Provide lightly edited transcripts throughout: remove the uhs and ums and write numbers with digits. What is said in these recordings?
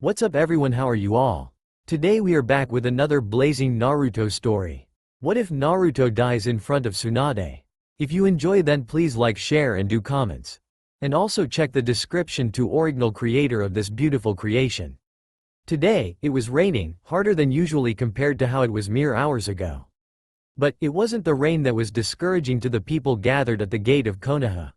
What's up everyone, how are you all? Today we are back with another blazing Naruto story. What if Naruto dies in front of Tsunade? If you enjoy then please like, share and do comments. And also check the description to original creator of this beautiful creation. Today, it was raining, harder than usually compared to how it was mere hours ago. But it wasn't the rain that was discouraging to the people gathered at the gate of Konoha.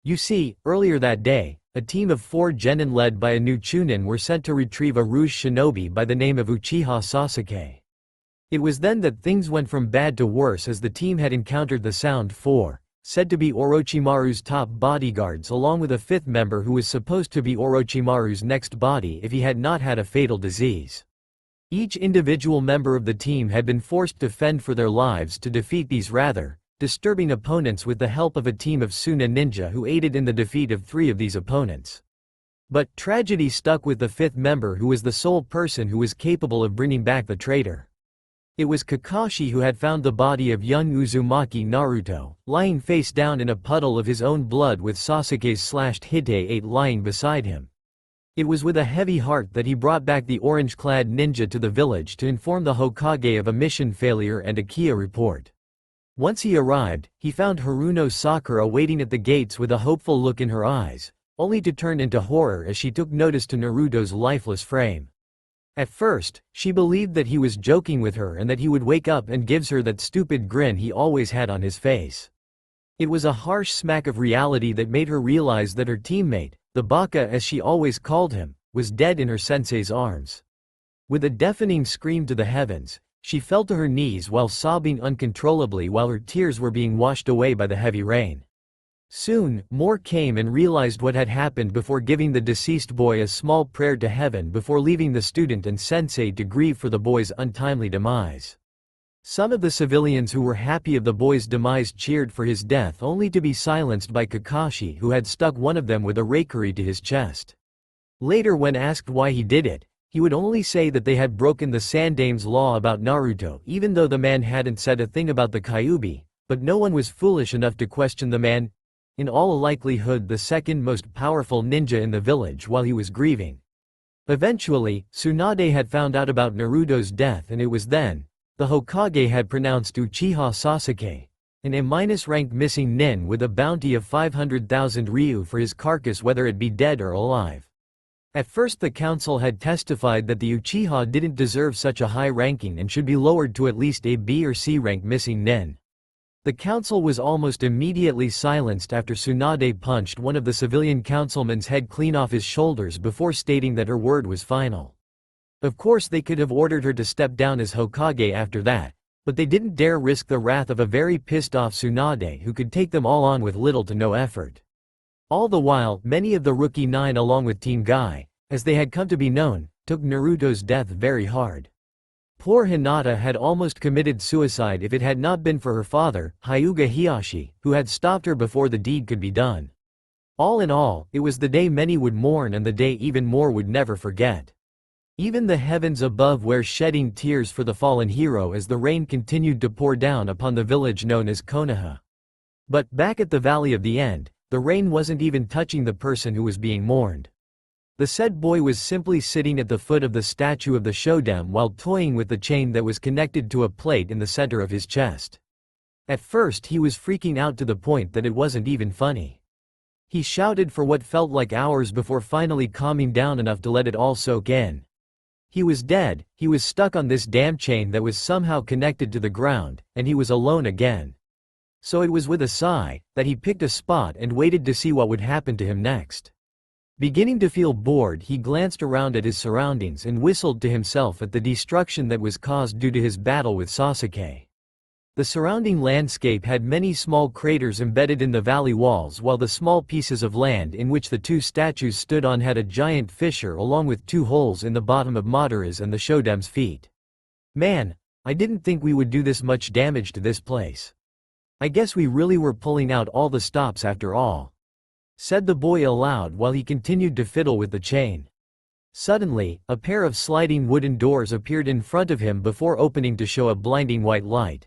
You see, earlier that day, a team of 4 genin led by a new chunin were sent to retrieve a rouge shinobi by the name of Uchiha Sasuke. It was then that things went from bad to worse as the team had encountered the Sound 4, said to be Orochimaru's top bodyguards, along with a 5th member who was supposed to be Orochimaru's next body if he had not had a fatal disease. Each individual member of the team had been forced to fend for their lives to defeat these rather disturbing opponents with the help of a team of Suna ninja who aided in the defeat of 3 of these opponents. But tragedy stuck with the 5th member, who was the sole person who was capable of bringing back the traitor. It was Kakashi, who had found the body of young Uzumaki Naruto, lying face down in a puddle of his own blood with Sasuke's slashed Hite-8 lying beside him. It was with a heavy heart that he brought back the orange-clad ninja to the village to inform the Hokage of a mission failure and a Kia report. Once he arrived, he found Haruno Sakura waiting at the gates with a hopeful look in her eyes, only to turn into horror as she took notice to Naruto's lifeless frame. At first, she believed that he was joking with her and that he would wake up and gives her that stupid grin he always had on his face. It was a harsh smack of reality that made her realize that her teammate, the Baka as she always called him, was dead in her sensei's arms. With a deafening scream to the heavens, she fell to her knees while sobbing uncontrollably while her tears were being washed away by the heavy rain. Soon, more came and realized what had happened before giving the deceased boy a small prayer to heaven before leaving the student and sensei to grieve for the boy's untimely demise. Some of the civilians who were happy of the boy's demise cheered for his death, only to be silenced by Kakashi, who had stuck one of them with a rakuri to his chest. Later, when asked why he did it, he would only say that they had broken the Sandame's law about Naruto, even though the man hadn't said a thing about the Kyuubi, but no one was foolish enough to question the man, in all likelihood the second most powerful ninja in the village, while he was grieving. Eventually, Tsunade had found out about Naruto's death, and it was then the Hokage had pronounced Uchiha Sasuke an A-ranked missing nin with a bounty of 500,000 ryu for his carcass, whether it be dead or alive. At first the council had testified that the Uchiha didn't deserve such a high ranking and should be lowered to at least a B or C rank missing nin. The council was almost immediately silenced after Tsunade punched one of the civilian councilmen's head clean off his shoulders before stating that her word was final. Of course they could have ordered her to step down as Hokage after that, but they didn't dare risk the wrath of a very pissed off Tsunade who could take them all on with little to no effort. All the while, many of the Rookie 9 along with Team Guy, as they had come to be known, took Naruto's death very hard. Poor Hinata had almost committed suicide if it had not been for her father, Hyuga Hiyashi, who had stopped her before the deed could be done. All in all, it was the day many would mourn and the day even more would never forget. Even the heavens above were shedding tears for the fallen hero as the rain continued to pour down upon the village known as Konoha. But back at the Valley of the End, the rain wasn't even touching the person who was being mourned. The said boy was simply sitting at the foot of the statue of the Shodan while toying with the chain that was connected to a plate in the center of his chest. At first he was freaking out to the point that it wasn't even funny. He shouted for what felt like hours before finally calming down enough to let it all soak in. He was dead, he was stuck on this damn chain that was somehow connected to the ground, and he was alone again. So it was with a sigh that he picked a spot and waited to see what would happen to him next. Beginning to feel bored, he glanced around at his surroundings and whistled to himself at the destruction that was caused due to his battle with Sasuke. The surrounding landscape had many small craters embedded in the valley walls, while the small pieces of land in which the 2 statues stood on had a giant fissure along with 2 holes in the bottom of Madara's and the Shodan's feet. Man, I didn't think we would do this much damage to this place. I guess we really were pulling out all the stops after all, said the boy aloud while he continued to fiddle with the chain. Suddenly, a pair of sliding wooden doors appeared in front of him before opening to show a blinding white light.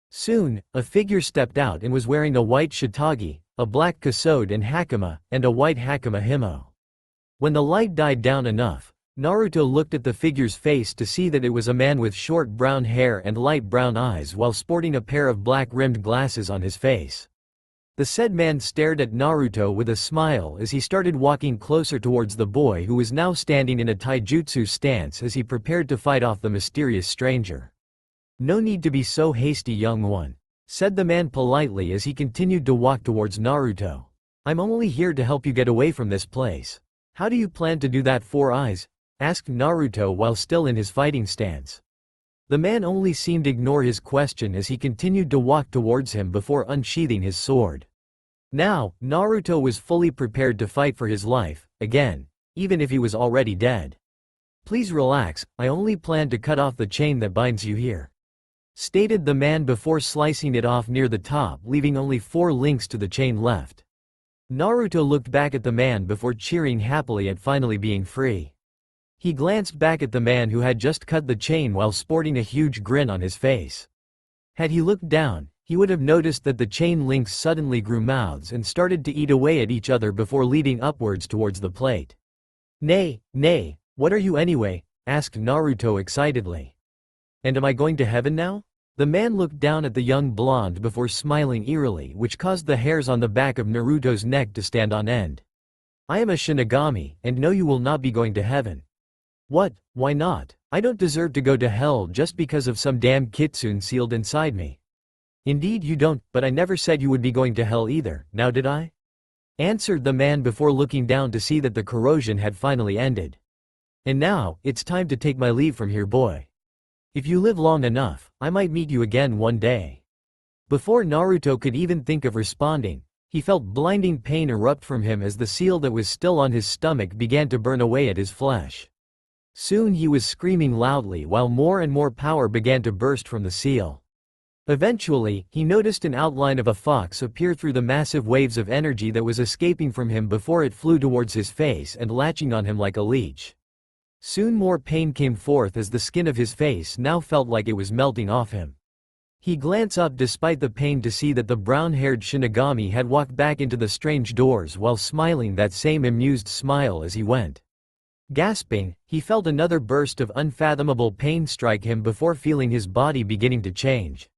Soon, a figure stepped out and was wearing a white shitage, a black kasode and hakama, and a white hakama himo. When the light died down enough, Naruto looked at the figure's face to see that it was a man with short brown hair and light brown eyes while sporting a pair of black-rimmed glasses on his face. The said man stared at Naruto with a smile as he started walking closer towards the boy who was now standing in a taijutsu stance as he prepared to fight off the mysterious stranger. "No need to be so hasty, young one," said the man politely as he continued to walk towards Naruto. "I'm only here to help you get away from this place." "How do you plan to do that, Four Eyes?" asked Naruto while still in his fighting stance. The man only seemed to ignore his question as he continued to walk towards him before unsheathing his sword. Now, Naruto was fully prepared to fight for his life, again, even if he was already dead. "Please relax, I only plan to cut off the chain that binds you here," stated the man before slicing it off near the top, leaving only 4 links to the chain left. Naruto looked back at the man before cheering happily at finally being free. He glanced back at the man who had just cut the chain while sporting a huge grin on his face. Had he looked down, he would have noticed that the chain links suddenly grew mouths and started to eat away at each other before leading upwards towards the plate. Nay, what are you anyway?" asked Naruto excitedly. "And am I going to heaven now?" The man looked down at the young blonde before smiling eerily, which caused the hairs on the back of Naruto's neck to stand on end. "I am a Shinigami, and no, you will not be going to heaven." "What? Why not? I don't deserve to go to hell just because of some damn kitsune sealed inside me." "Indeed you don't, but I never said you would be going to hell either, now did I?" answered the man before looking down to see that the corrosion had finally ended. "And now, it's time to take my leave from here, boy. If you live long enough, I might meet you again one day." Before Naruto could even think of responding, he felt blinding pain erupt from him as the seal that was still on his stomach began to burn away at his flesh. Soon he was screaming loudly while more and more power began to burst from the seal. Eventually, he noticed an outline of a fox appear through the massive waves of energy that was escaping from him before it flew towards his face and latching on him like a leech. Soon more pain came forth as the skin of his face now felt like it was melting off him. He glanced up despite the pain to see that the brown-haired Shinigami had walked back into the strange doors while smiling that same amused smile as he went. Gasping, he felt another burst of unfathomable pain strike him before feeling his body beginning to change.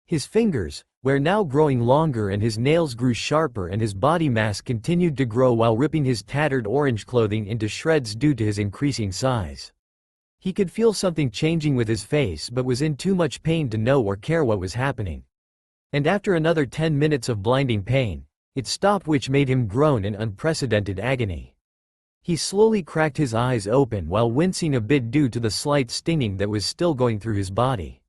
His fingers were now growing longer and his nails grew sharper and his body mass continued to grow while ripping his tattered orange clothing into shreds due to his increasing size. He could feel something changing with his face but was in too much pain to know or care what was happening. And after another 10 minutes of blinding pain, it stopped, which made him groan in unprecedented agony. He slowly cracked his eyes open while wincing a bit due to the slight stinging that was still going through his body.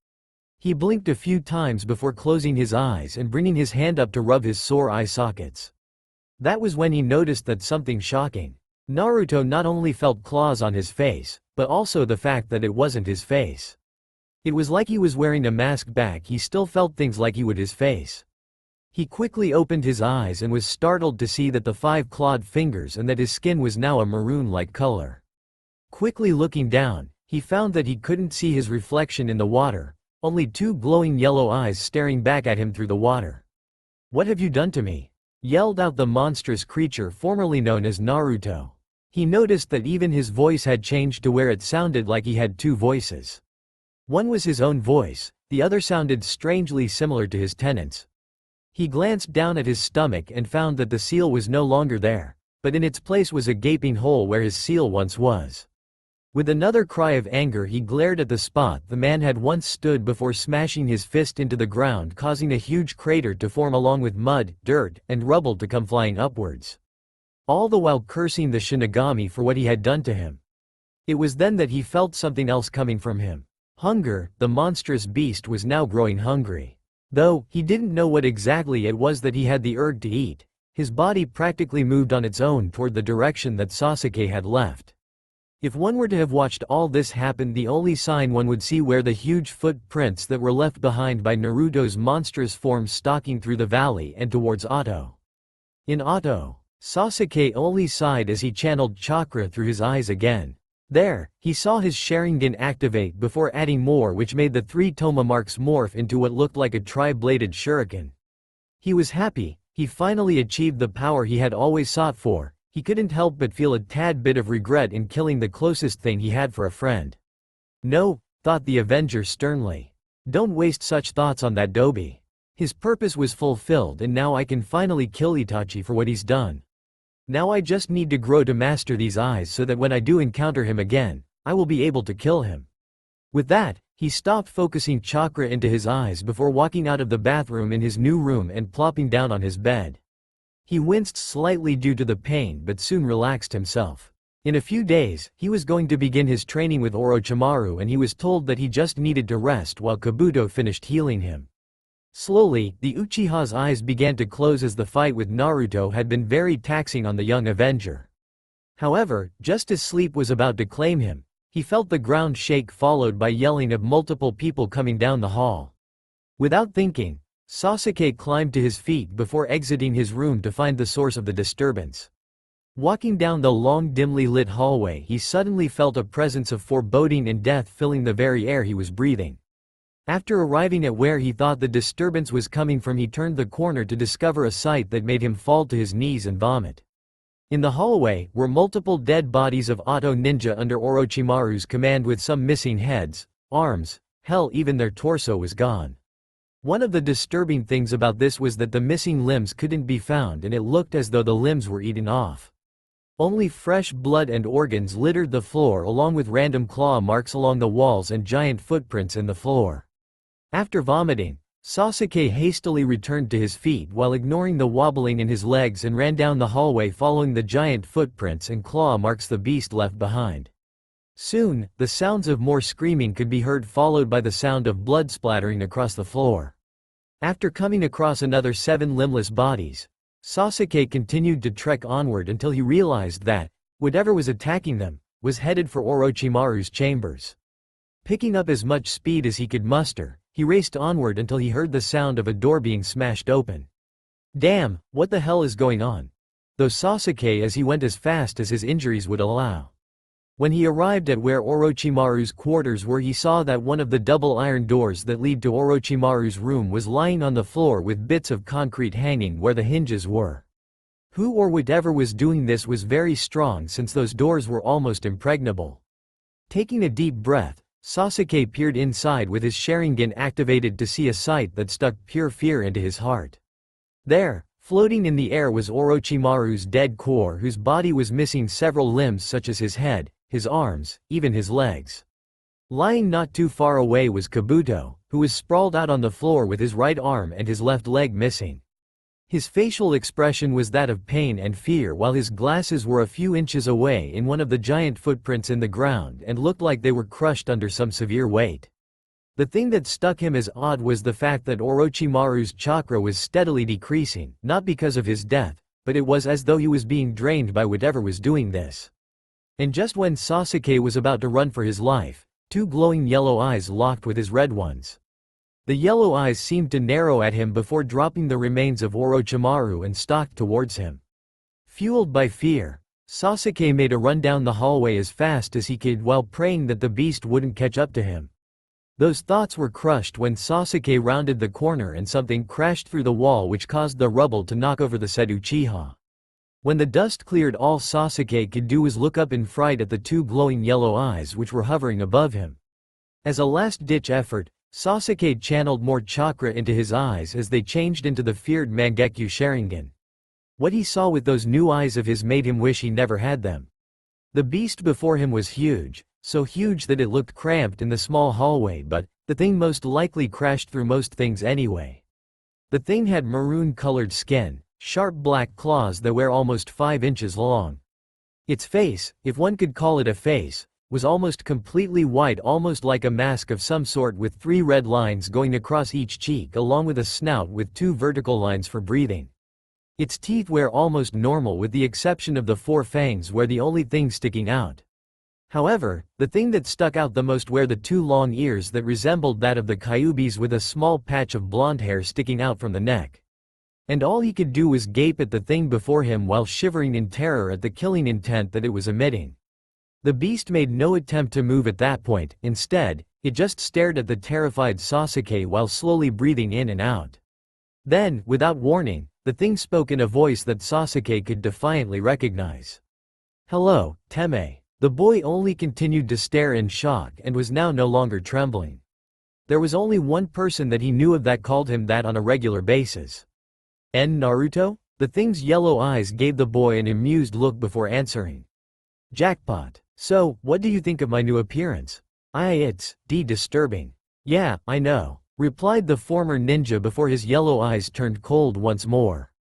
He blinked a few times before closing his eyes and bringing his hand up to rub his sore eye sockets. That was when he noticed that something shocking. Naruto not only felt claws on his face, but also the fact that it wasn't his face. It was like he was wearing a mask back. He still felt things like he would his face. He quickly opened his eyes and was startled to see that the 5 clawed fingers and that his skin was now a maroon-like color. Quickly looking down, he found that he couldn't see his reflection in the water, only 2 glowing yellow eyes staring back at him through the water. "What have you done to me?" yelled out the monstrous creature formerly known as Naruto. He noticed that even his voice had changed to where it sounded like he had 2 voices. One was his own voice, the other sounded strangely similar to his tenant's. He glanced down at his stomach and found that the seal was no longer there, but in its place was a gaping hole where his seal once was. With another cry of anger, he glared at the spot the man had once stood before smashing his fist into the ground, causing a huge crater to form along with mud, dirt, and rubble to come flying upwards. All the while cursing the Shinigami for what he had done to him. It was then that he felt something else coming from him. Hunger. The monstrous beast was now growing hungry. Though he didn't know what exactly it was that he had the urge to eat, his body practically moved on its own toward the direction that Sasuke had left. If one were to have watched all this happen, the only sign one would see were the huge footprints that were left behind by Naruto's monstrous form stalking through the valley and towards Otto. In Otto, Sasuke only sighed as he channeled chakra through his eyes again. There, he saw his Sharingan activate before adding more, which made the 3 Toma marks morph into what looked like a tri-bladed shuriken. He was happy, he finally achieved the power he had always sought for. He couldn't help but feel a tad bit of regret in killing the closest thing he had for a friend. No, thought the Avenger sternly. Don't waste such thoughts on that Dobi. His purpose was fulfilled and now I can finally kill Itachi for what he's done. Now I just need to grow to master these eyes so that when I do encounter him again, I will be able to kill him. With that, he stopped focusing chakra into his eyes before walking out of the bathroom in his new room and plopping down on his bed. He winced slightly due to the pain but soon relaxed himself. In a few days, he was going to begin his training with Orochimaru and he was told that he just needed to rest while Kabuto finished healing him. Slowly, the Uchiha's eyes began to close as the fight with Naruto had been very taxing on the young Avenger. However, just as sleep was about to claim him, he felt the ground shake followed by yelling of multiple people coming down the hall. Without thinking, Sasuke climbed to his feet before exiting his room to find the source of the disturbance. Walking down the long dimly lit hallway he suddenly felt a presence of foreboding and death filling the very air he was breathing. After arriving at where he thought the disturbance was coming from he turned the corner to discover a sight that made him fall to his knees and vomit. In the hallway were multiple dead bodies of Auto Ninja under Orochimaru's command with some missing heads, arms, hell even their torso was gone. One of the disturbing things about this was that the missing limbs couldn't be found and it looked as though the limbs were eaten off. Only fresh blood and organs littered the floor along with random claw marks along the walls and giant footprints in the floor. After vomiting, Sasuke hastily returned to his feet while ignoring the wobbling in his legs and ran down the hallway following the giant footprints and claw marks the beast left behind. Soon, the sounds of more screaming could be heard followed by the sound of blood splattering across the floor. After coming across another 7 limbless bodies, Sasuke continued to trek onward until he realized that, whatever was attacking them, was headed for Orochimaru's chambers. Picking up as much speed as he could muster, he raced onward until he heard the sound of a door being smashed open. Damn, what the hell is going on? Thought Sasuke as he went as fast as his injuries would allow. When he arrived at where Orochimaru's quarters were he saw that one of the double iron doors that lead to Orochimaru's room was lying on the floor with bits of concrete hanging where the hinges were. Who or whatever was doing this was very strong since those doors were almost impregnable. Taking a deep breath, Sasuke peered inside with his Sharingan activated to see a sight that stuck pure fear into his heart. There, floating in the air was Orochimaru's dead core whose body was missing several limbs such as his head, his arms, even his legs. Lying not too far away was Kabuto, who was sprawled out on the floor with his right arm and his left leg missing. His facial expression was that of pain and fear while his glasses were a few inches away in one of the giant footprints in the ground and looked like they were crushed under some severe weight. The thing that struck him as odd was the fact that Orochimaru's chakra was steadily decreasing, not because of his death, but it was as though he was being drained by whatever was doing this. And just when Sasuke was about to run for his life, 2 glowing yellow eyes locked with his red ones. The yellow eyes seemed to narrow at him before dropping the remains of Orochimaru and stalked towards him. Fueled by fear, Sasuke made a run down the hallway as fast as he could while praying that the beast wouldn't catch up to him. Those thoughts were crushed when Sasuke rounded the corner and something crashed through the wall which caused the rubble to knock over the said Uchiha. When the dust cleared all Sasuke could do was look up in fright at the 2 glowing yellow eyes which were hovering above him. As a last-ditch effort, Sasuke channeled more chakra into his eyes as they changed into the feared Mangekyo Sharingan. What he saw with those new eyes of his made him wish he never had them. The beast before him was huge, so huge that it looked cramped in the small hallway, but the thing most likely crashed through most things anyway. The thing had maroon-colored skin, sharp black claws that were almost 5 inches long. Its face, if one could call it a face, was almost completely white, almost like a mask of some sort with 3 red lines going across each cheek along with a snout with 2 vertical lines for breathing. Its teeth were almost normal with the exception of the 4 fangs were the only thing sticking out. However, the thing that stuck out the most were the 2 long ears that resembled that of the Kyuubi's with a small patch of blonde hair sticking out from the neck. And all he could do was gape at the thing before him while shivering in terror at the killing intent that it was emitting. The beast made no attempt to move at that point, instead, it just stared at the terrified Sasuke while slowly breathing in and out. Then, without warning, The thing spoke in a voice that Sasuke could defiantly recognize. "Hello, Teme." The boy only continued to stare in shock and was now no longer trembling. There was only one person that he knew of that called him that on a regular basis. Naruto? The thing's yellow eyes gave the boy an amused look before answering. Jackpot. So, what do you think of my new appearance? It's disturbing. Yeah, I know, replied the former ninja before his yellow eyes turned cold once more.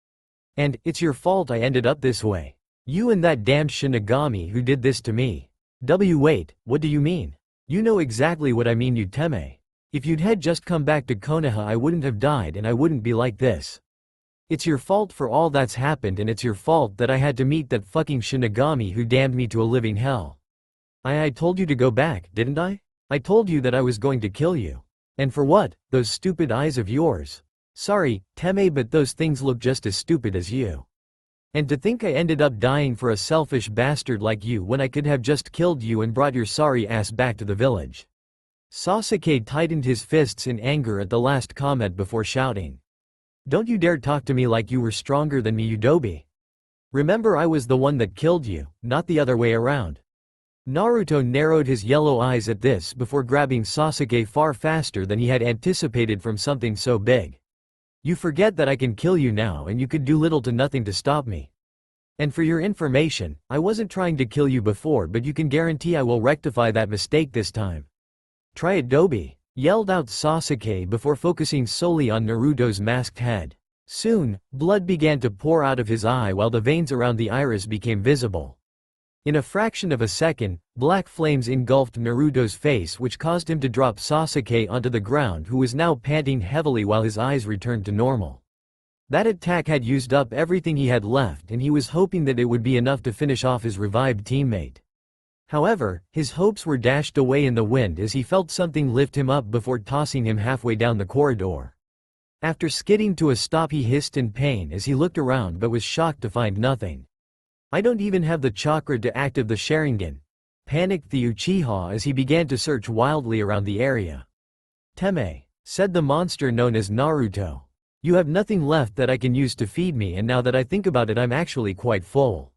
And, it's your fault I ended up this way. You and that damned Shinigami who did this to me. Wait, what do you mean? You know exactly what I mean, you Teme. If you'd had just come back to Konoha I wouldn't have died and I wouldn't be like this. It's your fault for all that's happened and it's your fault that I had to meet that fucking Shinigami who damned me to a living hell. I told you to go back, didn't I? I told you that I was going to kill you. And for what? Those stupid eyes of yours. Sorry, Teme, but those things look just as stupid as you. And to think I ended up dying for a selfish bastard like you when I could have just killed you and brought your sorry ass back to the village. Sasuke tightened his fists in anger at the last comment before shouting. Don't you dare talk to me like you were stronger than me, you dobe. Remember, I was the one that killed you, not the other way around. Naruto narrowed his yellow eyes at this before grabbing Sasuke far faster than he had anticipated from something so big. You forget that I can kill you now and you could do little to nothing to stop me. And for your information, I wasn't trying to kill you before, but you can guarantee I will rectify that mistake this time. Try it, dobe, yelled out Sasuke before focusing solely on Naruto's masked head. Soon, blood began to pour out of his eye while the veins around the iris became visible. In a fraction of a second, black flames engulfed Naruto's face, which caused him to drop Sasuke onto the ground, who was now panting heavily while his eyes returned to normal. That attack had used up everything he had left and he was hoping that it would be enough to finish off his revived teammate. However, his hopes were dashed away in the wind as he felt something lift him up before tossing him halfway down the corridor. After skidding to a stop, he hissed in pain as he looked around but was shocked to find nothing. I don't even have the chakra to activate the Sharingan, panicked the Uchiha as he began to search wildly around the area. Teme, said the monster known as Naruto. You have nothing left that I can use to feed me, and now that I think about it I'm actually quite full.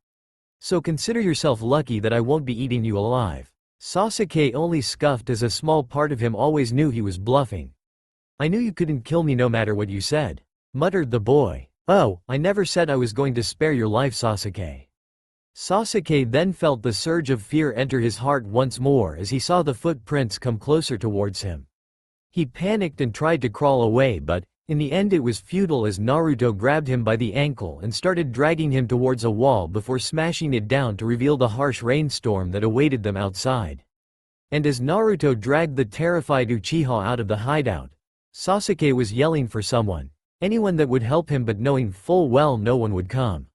So consider yourself lucky that I won't be eating you alive. Sasuke only scoffed as a small part of him always knew he was bluffing. I knew you couldn't kill me no matter what you said, muttered the boy. Oh, I never said I was going to spare your life, Sasuke. Sasuke then felt the surge of fear enter his heart once more as he saw the footprints come closer towards him. He panicked and tried to crawl away, but, in the end it was futile as Naruto grabbed him by the ankle and started dragging him towards a wall before smashing it down to reveal the harsh rainstorm that awaited them outside. And as Naruto dragged the terrified Uchiha out of the hideout, Sasuke was yelling for someone, anyone that would help him, but knowing full well no one would come.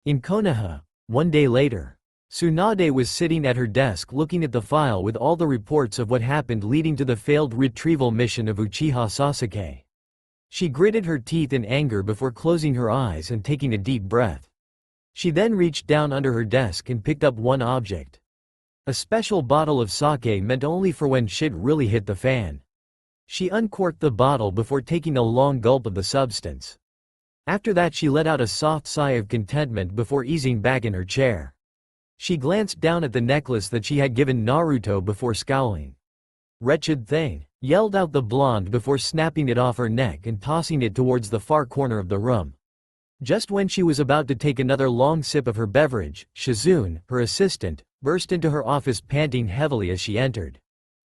In Konoha, one day later, Tsunade was sitting at her desk looking at the file with all the reports of what happened leading to the failed retrieval mission of Uchiha Sasuke. She gritted her teeth in anger before closing her eyes and taking a deep breath. She then reached down under her desk and picked up one object. A special bottle of sake meant only for when shit really hit the fan. She uncorked the bottle before taking a long gulp of the substance. After that she let out a soft sigh of contentment before easing back in her chair. She glanced down at the necklace that she had given Naruto before scowling. Wretched thing, yelled out the blonde before snapping it off her neck and tossing it towards the far corner of the room. Just when she was about to take another long sip of her beverage, Shizune, her assistant, burst into her office panting heavily as she entered.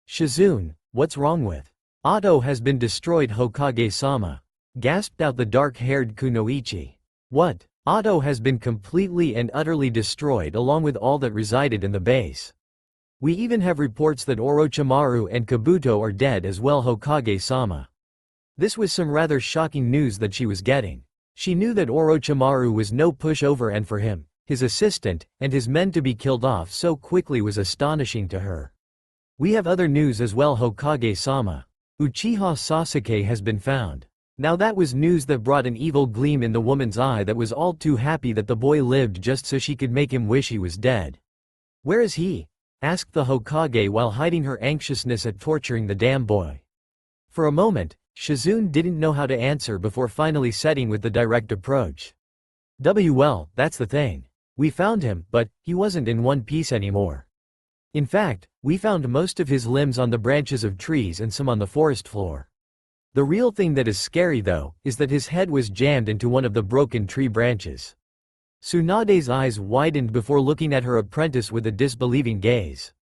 Shizune, what's wrong with? Otto has been destroyed, Hokage-sama, gasped out the dark-haired Kunoichi. What? Otto has been completely and utterly destroyed along with all that resided in the base. We even have reports that Orochimaru and Kabuto are dead as well, Hokage-sama. This was some rather shocking news that she was getting. She knew that Orochimaru was no pushover, and for him, his assistant, and his men to be killed off so quickly was astonishing to her. We have other news as well, Hokage-sama. Uchiha Sasuke has been found. Now that was news that brought an evil gleam in the woman's eye that was all too happy that the boy lived just so she could make him wish he was dead. Where is he? Asked the Hokage while hiding her anxiousness at torturing the damn boy. For a moment, Shizune didn't know how to answer before finally setting with the direct approach. Well, that's the thing. We found him, but he wasn't in one piece anymore. In fact, we found most of his limbs on the branches of trees and some on the forest floor. The real thing that is scary though, is that his head was jammed into one of the broken tree branches. Tsunade's eyes widened before looking at her apprentice with a disbelieving gaze.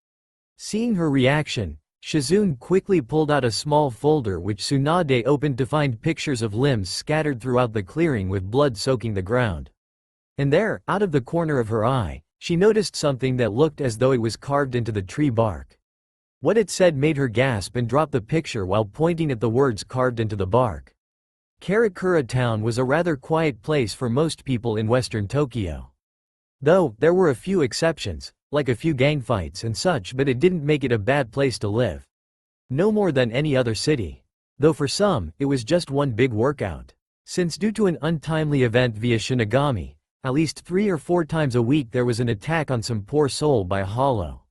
Seeing her reaction, Shizune quickly pulled out a small folder which Tsunade opened to find pictures of limbs scattered throughout the clearing with blood soaking the ground. And there, out of the corner of her eye, she noticed something that looked as though it was carved into the tree bark. What it said made her gasp and drop the picture while pointing at the words carved into the bark. Karakura town was a rather quiet place for most people in western Tokyo. Though, there were a few exceptions, like a few gang fights and such, but it didn't make it a bad place to live. No more than any other city. Though for some, it was just one big workout. Since due to an untimely event via Shinigami, at least 3 or 4 times a week there was an attack on some poor soul by a hollow.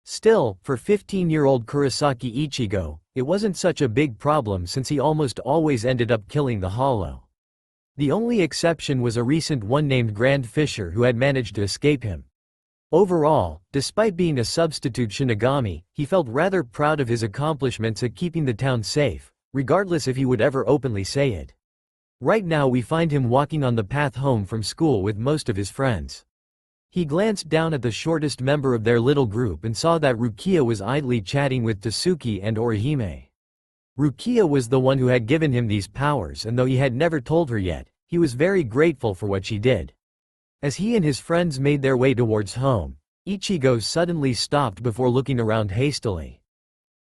Still, for 15-year-old Kurosaki Ichigo, it wasn't such a big problem since he almost always ended up killing the hollow. The only exception was a recent one named Grand Fisher who had managed to escape him. Overall, despite being a substitute Shinigami, he felt rather proud of his accomplishments at keeping the town safe, regardless if he would ever openly say it. Right now we find him walking on the path home from school with most of his friends. He glanced down at the shortest member of their little group and saw that Rukia was idly chatting with Tasuke and Orihime. Rukia was the one who had given him these powers, and though he had never told her yet, he was very grateful for what she did. As he and his friends made their way towards home, Ichigo suddenly stopped before looking around hastily.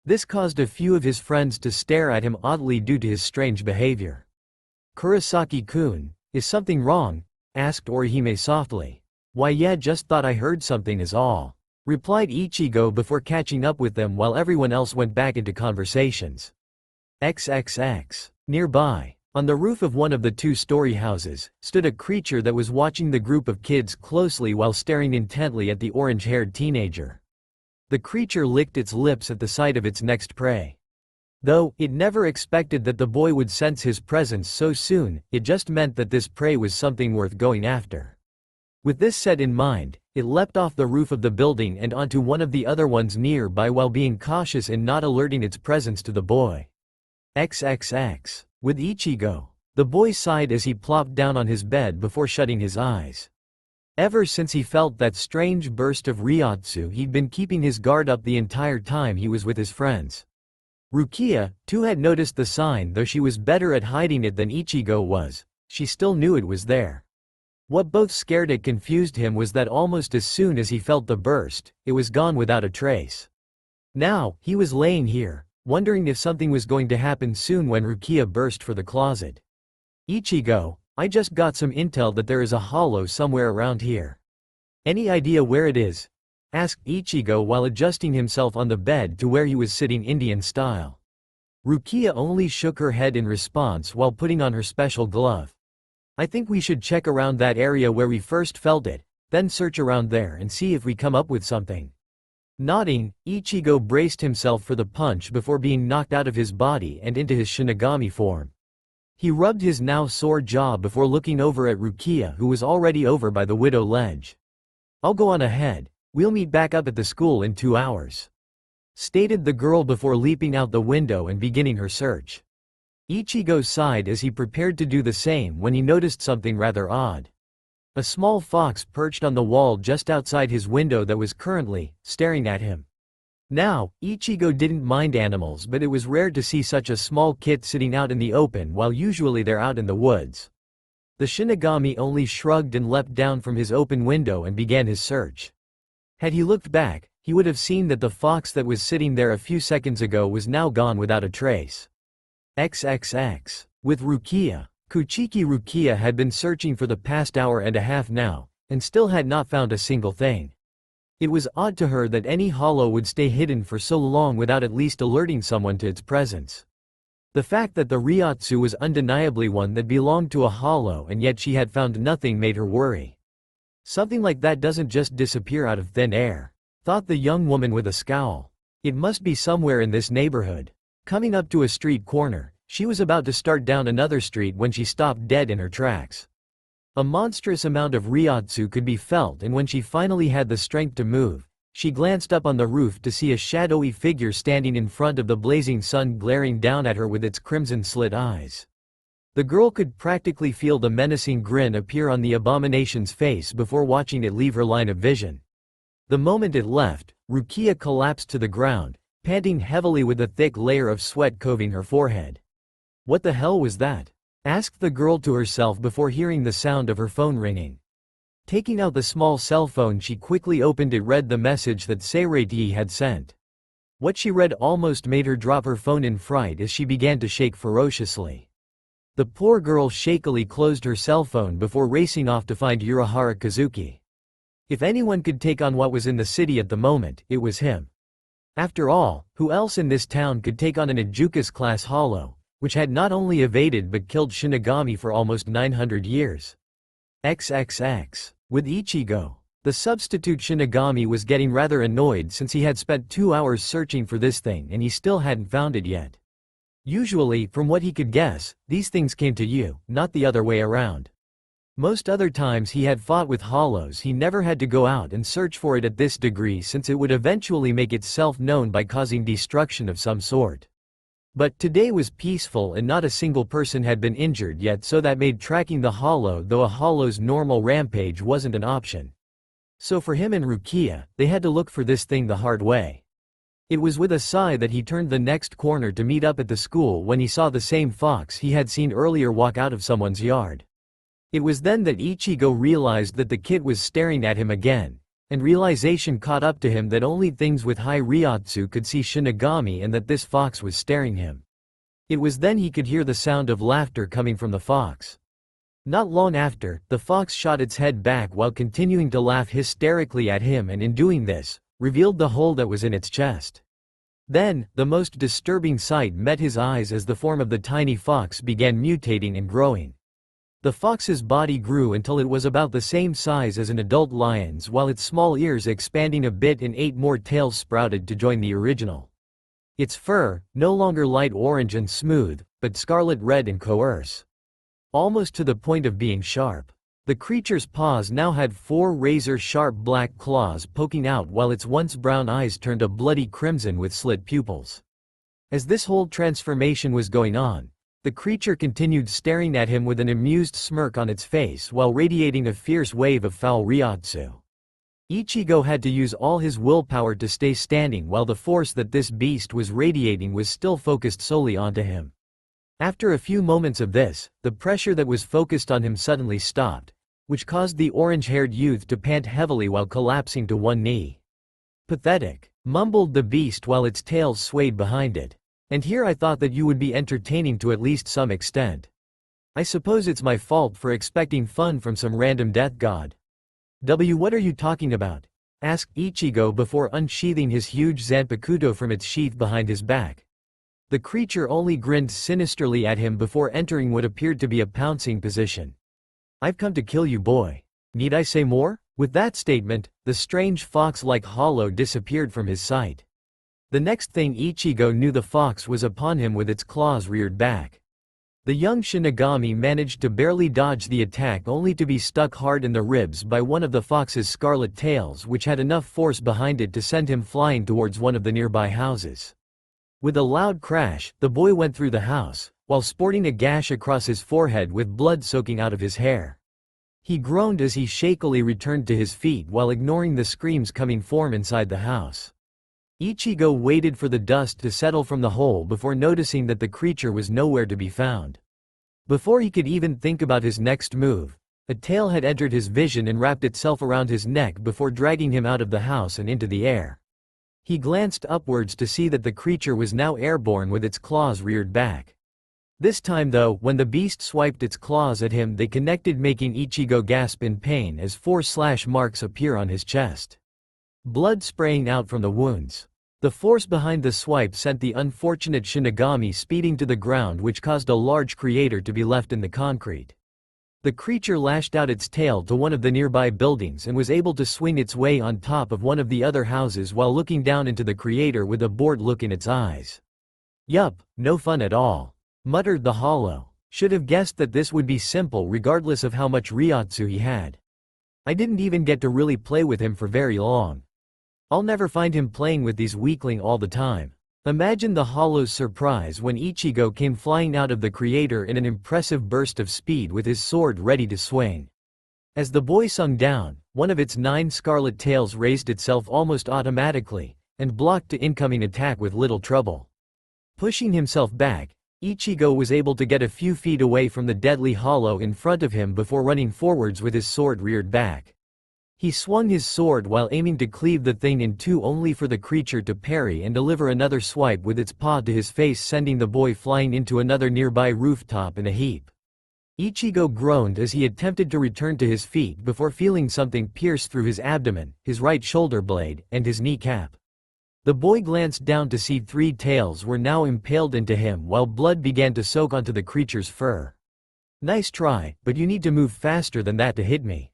This caused a few of his friends to stare at him oddly due to his strange behavior. "Kurosaki-kun, is something wrong?" asked Orihime softly. "Why, yeah, just thought I heard something is all," replied Ichigo before catching up with them while everyone else went back into conversations. XXX. Nearby, on the roof of one of the 2-story houses, stood a creature that was watching the group of kids closely while staring intently at the orange-haired teenager. The creature licked its lips at the sight of its next prey. Though it never expected that the boy would sense his presence so soon, it just meant that this prey was something worth going after. With this set in mind, it leapt off the roof of the building and onto one of the other ones nearby while being cautious in not alerting its presence to the boy. XXX. With Ichigo, the boy sighed as he plopped down on his bed before shutting his eyes. Ever since he felt that strange burst of Ryotsu, he'd been keeping his guard up the entire time he was with his friends. Rukia, too, had noticed the sign. Though she was better at hiding it than Ichigo was, she still knew it was there. What both scared and confused him was that almost as soon as he felt the burst, it was gone without a trace. Now, he was laying here, wondering if something was going to happen soon when Rukia burst for the closet. "Ichigo, I just got some intel that there is a hollow somewhere around here. Any idea where it is?" asked Ichigo while adjusting himself on the bed to where he was sitting Indian style. Rukia only shook her head in response while putting on her special glove. "I think we should check around that area where we first felt it, then search around there and see if we come up with something." Nodding, Ichigo braced himself for the punch before being knocked out of his body and into his Shinigami form. He rubbed his now sore jaw before looking over at Rukia, who was already over by the widow ledge. "I'll go on ahead. We'll meet back up at the school in 2 hours," stated the girl before leaping out the window and beginning her search. Ichigo sighed as he prepared to do the same when he noticed something rather odd. A small fox perched on the wall just outside his window that was currently staring at him. Now, Ichigo didn't mind animals, but it was rare to see such a small kit sitting out in the open while usually they're out in the woods. The Shinigami only shrugged and leapt down from his open window and began his search. Had he looked back, he would have seen that the fox that was sitting there a few seconds ago was now gone without a trace. XXX. With Rukia, Kuchiki Rukia had been searching for the past hour and a half now, and still had not found a single thing. It was odd to her that any hollow would stay hidden for so long without at least alerting someone to its presence. The fact that the Ryotsu was undeniably one that belonged to a hollow and yet she had found nothing made her worry. Something like that doesn't just disappear out of thin air, thought the young woman with a scowl. It must be somewhere in this neighborhood. Coming up to a street corner, She was about to start down another street when she stopped dead in her tracks. A monstrous amount of Ryotsu could be felt, and when she finally had the strength to move, she glanced up on the roof to see a shadowy figure standing in front of the blazing sun glaring down at her with its crimson-slit eyes. The girl could practically feel the menacing grin appear on the abomination's face before watching it leave her line of vision. The moment it left, Rukia collapsed to the ground, panting heavily with a thick layer of sweat covering her forehead. "What the hell was that?" asked the girl to herself before hearing the sound of her phone ringing. Taking out the small cell phone, she quickly opened it, read the message that Seirei had sent. What she read almost made her drop her phone in fright as she began to shake ferociously. The poor girl shakily closed her cell phone before racing off to find Urahara Kazuki. If anyone could take on what was in the city at the moment, it was him. After all, who else in this town could take on an Ijukas-class hollow, which had not only evaded but killed Shinigami for almost 900 years. XXX. With Ichigo, the substitute Shinigami was getting rather annoyed since he had spent 2 hours searching for this thing and he still hadn't found it yet. Usually, from what he could guess, these things came to you, not the other way around. Most other times he had fought with hollows, he never had to go out and search for it at this degree since it would eventually make itself known by causing destruction of some sort. But today was peaceful and not a single person had been injured yet, so that made tracking the hollow, though a hollow's normal rampage, wasn't an option. So for him and Rukia, they had to look for this thing the hard way. It was with a sigh that he turned the next corner to meet up at the school when he saw the same fox he had seen earlier walk out of someone's yard. It was then that Ichigo realized that the kid was staring at him again, and realization caught up to him that only things with high Ryotsu could see Shinigami and that this fox was staring him. It was then he could hear the sound of laughter coming from the fox. Not long after, the fox shot its head back while continuing to laugh hysterically at him, and in doing this, revealed the hole that was in its chest. Then, the most disturbing sight met his eyes as the form of the tiny fox began mutating and growing. The fox's body grew until it was about the same size as an adult lion's, while its small ears expanding a bit and 8 more tails sprouted to join the original. Its fur, no longer light orange and smooth, but scarlet red and coarse. Almost to the point of being sharp. The creature's paws now had 4 razor-sharp black claws poking out, while its once brown eyes turned a bloody crimson with slit pupils. As this whole transformation was going on, the creature continued staring at him with an amused smirk on its face while radiating a fierce wave of foul Ryotsu. Ichigo had to use all his willpower to stay standing while the force that this beast was radiating was still focused solely onto him. After a few moments of this, the pressure that was focused on him suddenly stopped, which caused the orange-haired youth to pant heavily while collapsing to one knee. "Pathetic," mumbled the beast while its tail swayed behind it. "And here I thought that you would be entertaining to at least some extent. I suppose it's my fault for expecting fun from some random death god." What are you talking about?" asked Ichigo before unsheathing his huge Zanpakuto from its sheath behind his back. The creature only grinned sinisterly at him before entering what appeared to be a pouncing position. "I've come to kill you, boy. Need I say more?" With that statement, the strange fox-like hollow disappeared from his sight. The next thing Ichigo knew, the fox was upon him with its claws reared back. The young Shinigami managed to barely dodge the attack, only to be stuck hard in the ribs by one of the fox's scarlet tails, which had enough force behind it to send him flying towards one of the nearby houses. With a loud crash, the boy went through the house, while sporting a gash across his forehead with blood soaking out of his hair. He groaned as he shakily returned to his feet while ignoring the screams coming from inside the house. Ichigo waited for the dust to settle from the hole before noticing that the creature was nowhere to be found. Before he could even think about his next move, a tail had entered his vision and wrapped itself around his neck before dragging him out of the house and into the air. He glanced upwards to see that the creature was now airborne with its claws reared back. This time though, when the beast swiped its claws at him, they connected, making Ichigo gasp in pain as 4 slash marks appear on his chest. Blood spraying out from the wounds. The force behind the swipe sent the unfortunate Shinigami speeding to the ground, which caused a large crater to be left in the concrete. The creature lashed out its tail to one of the nearby buildings and was able to swing its way on top of one of the other houses while looking down into the crater with a bored look in its eyes. "Yup, no fun at all," muttered the hollow. Should have guessed that this would be simple regardless of how much Ryotsu he had. I didn't even get to really play with him for very long. I'll never find him playing with these weakling all the time. Imagine the hollow's surprise when Ichigo came flying out of the creator in an impressive burst of speed with his sword ready to swing. As the boy sung down, one of its 9 scarlet tails raised itself almost automatically, and blocked the incoming attack with little trouble. Pushing himself back, Ichigo was able to get a few feet away from the deadly hollow in front of him before running forwards with his sword reared back. He swung his sword while aiming to cleave the thing in two, only for the creature to parry and deliver another swipe with its paw to his face, sending the boy flying into another nearby rooftop in a heap. Ichigo groaned as he attempted to return to his feet before feeling something pierce through his abdomen, his right shoulder blade, and his kneecap. The boy glanced down to see 3 tails were now impaled into him while blood began to soak onto the creature's fur. "Nice try, but you need to move faster than that to hit me."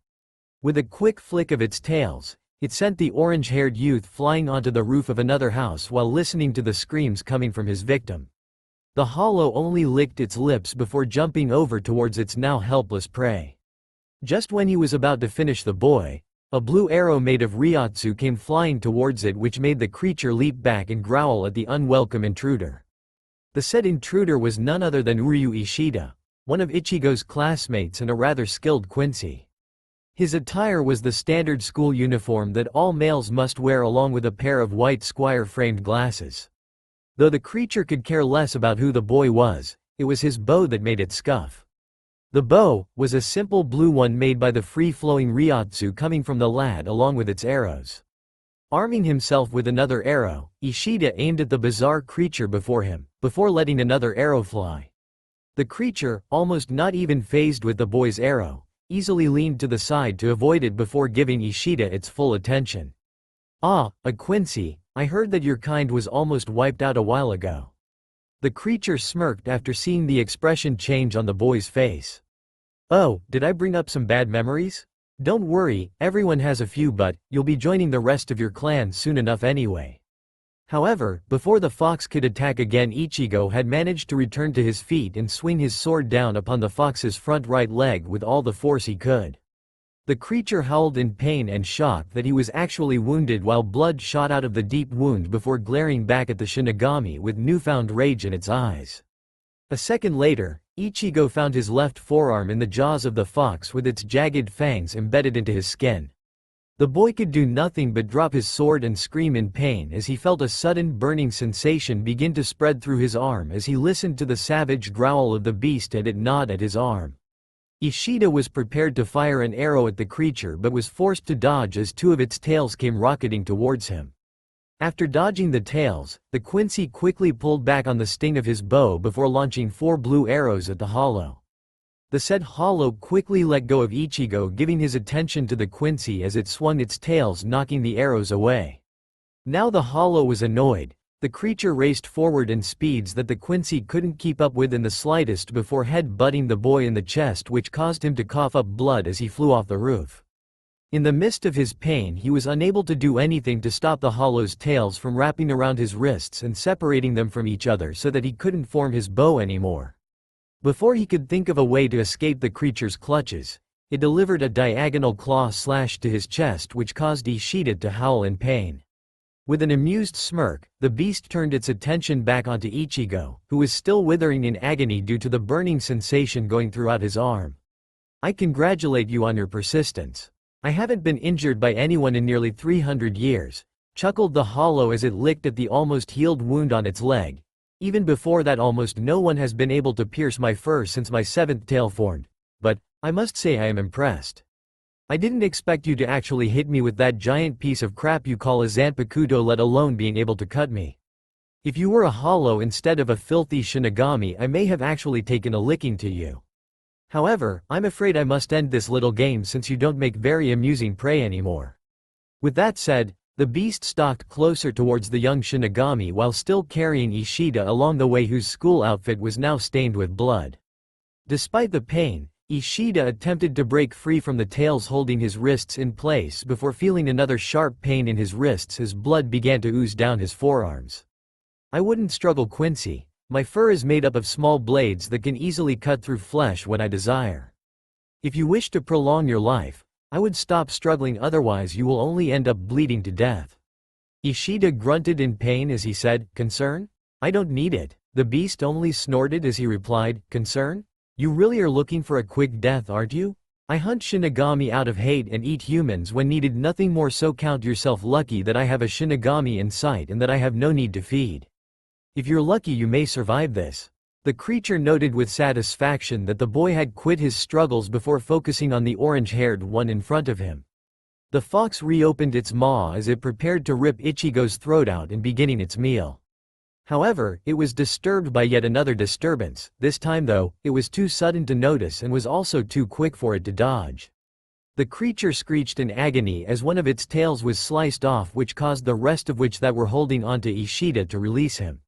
With a quick flick of its tails, it sent the orange-haired youth flying onto the roof of another house while listening to the screams coming from his victim. The hollow only licked its lips before jumping over towards its now helpless prey. Just when he was about to finish the boy, a blue arrow made of Ryotsu came flying towards it, which made the creature leap back and growl at the unwelcome intruder. The said intruder was none other than Uryu Ishida, one of Ichigo's classmates and a rather skilled Quincy. His attire was the standard school uniform that all males must wear, along with a pair of white square-framed glasses. Though the creature could care less about who the boy was, it was his bow that made it scuff. The bow was a simple blue one made by the free-flowing Ryotsu coming from the lad along with its arrows. Arming himself with another arrow, Ishida aimed at the bizarre creature before him, before letting another arrow fly. The creature, almost not even fazed with the boy's arrow, easily leaned to the side to avoid it before giving Ishida its full attention. "Ah, a Quincy, I heard that your kind was almost wiped out a while ago." The creature smirked after seeing the expression change on the boy's face. "Oh, did I bring up some bad memories? Don't worry, everyone has a few, but you'll be joining the rest of your clan soon enough anyway." However, before the fox could attack again, Ichigo had managed to return to his feet and swing his sword down upon the fox's front right leg with all the force he could. The creature howled in pain and shock that he was actually wounded while blood shot out of the deep wound before glaring back at the Shinigami with newfound rage in its eyes. A second later, Ichigo found his left forearm in the jaws of the fox with its jagged fangs embedded into his skin. The boy could do nothing but drop his sword and scream in pain as he felt a sudden burning sensation begin to spread through his arm as he listened to the savage growl of the beast and it gnawed at his arm. Ishida was prepared to fire an arrow at the creature but was forced to dodge as 2 of its tails came rocketing towards him. After dodging the tails, the Quincy quickly pulled back on the sting of his bow before launching 4 blue arrows at the hollow. The said hollow quickly let go of Ichigo, giving his attention to the Quincy as it swung its tails, knocking the arrows away. Now the hollow was annoyed. The creature raced forward in speeds that the Quincy couldn't keep up with in the slightest before head-butting the boy in the chest, which caused him to cough up blood as he flew off the roof. In the midst of his pain, he was unable to do anything to stop the hollow's tails from wrapping around his wrists and separating them from each other so that he couldn't form his bow anymore. Before he could think of a way to escape the creature's clutches, it delivered a diagonal claw slash to his chest, which caused Ishida to howl in pain. With an amused smirk, the beast turned its attention back onto Ichigo, who was still withering in agony due to the burning sensation going throughout his arm. "I congratulate you on your persistence. I haven't been injured by anyone in nearly 300 years, chuckled the hollow as it licked at the almost healed wound on its leg. "Even before that, almost no one has been able to pierce my fur since my 7th tail formed. But I must say I am impressed. I didn't expect you to actually hit me with that giant piece of crap you call a Zanpakuto, let alone being able to cut me. If you were a hollow instead of a filthy Shinigami, I may have actually taken a licking to you. However, I'm afraid I must end this little game since you don't make very amusing prey anymore." With that said, the beast stalked closer towards the young Shinigami while still carrying Ishida along the way, whose school outfit was now stained with blood. Despite the pain, Ishida attempted to break free from the tails holding his wrists in place before feeling another sharp pain in his wrists as blood began to ooze down his forearms. "I wouldn't struggle, Quincy. My fur is made up of small blades that can easily cut through flesh when I desire. If you wish to prolong your life, I would stop struggling, otherwise you will only end up bleeding to death." Ishida grunted in pain as he said, "Concern? I don't need it." The beast only snorted as he replied, "Concern? You really are looking for a quick death, aren't you? I hunt Shinigami out of hate and eat humans when needed, nothing more, so count yourself lucky that I have a Shinigami in sight and that I have no need to feed. If you're lucky you may survive this." The creature noted with satisfaction that the boy had quit his struggles before focusing on the orange-haired one in front of him. The fox reopened its maw as it prepared to rip Ichigo's throat out and beginning its meal. However, it was disturbed by yet another disturbance. This time though, it was too sudden to notice and was also too quick for it to dodge. The creature screeched in agony as one of its tails was sliced off, which caused the rest of which that were holding onto Ishida to release him.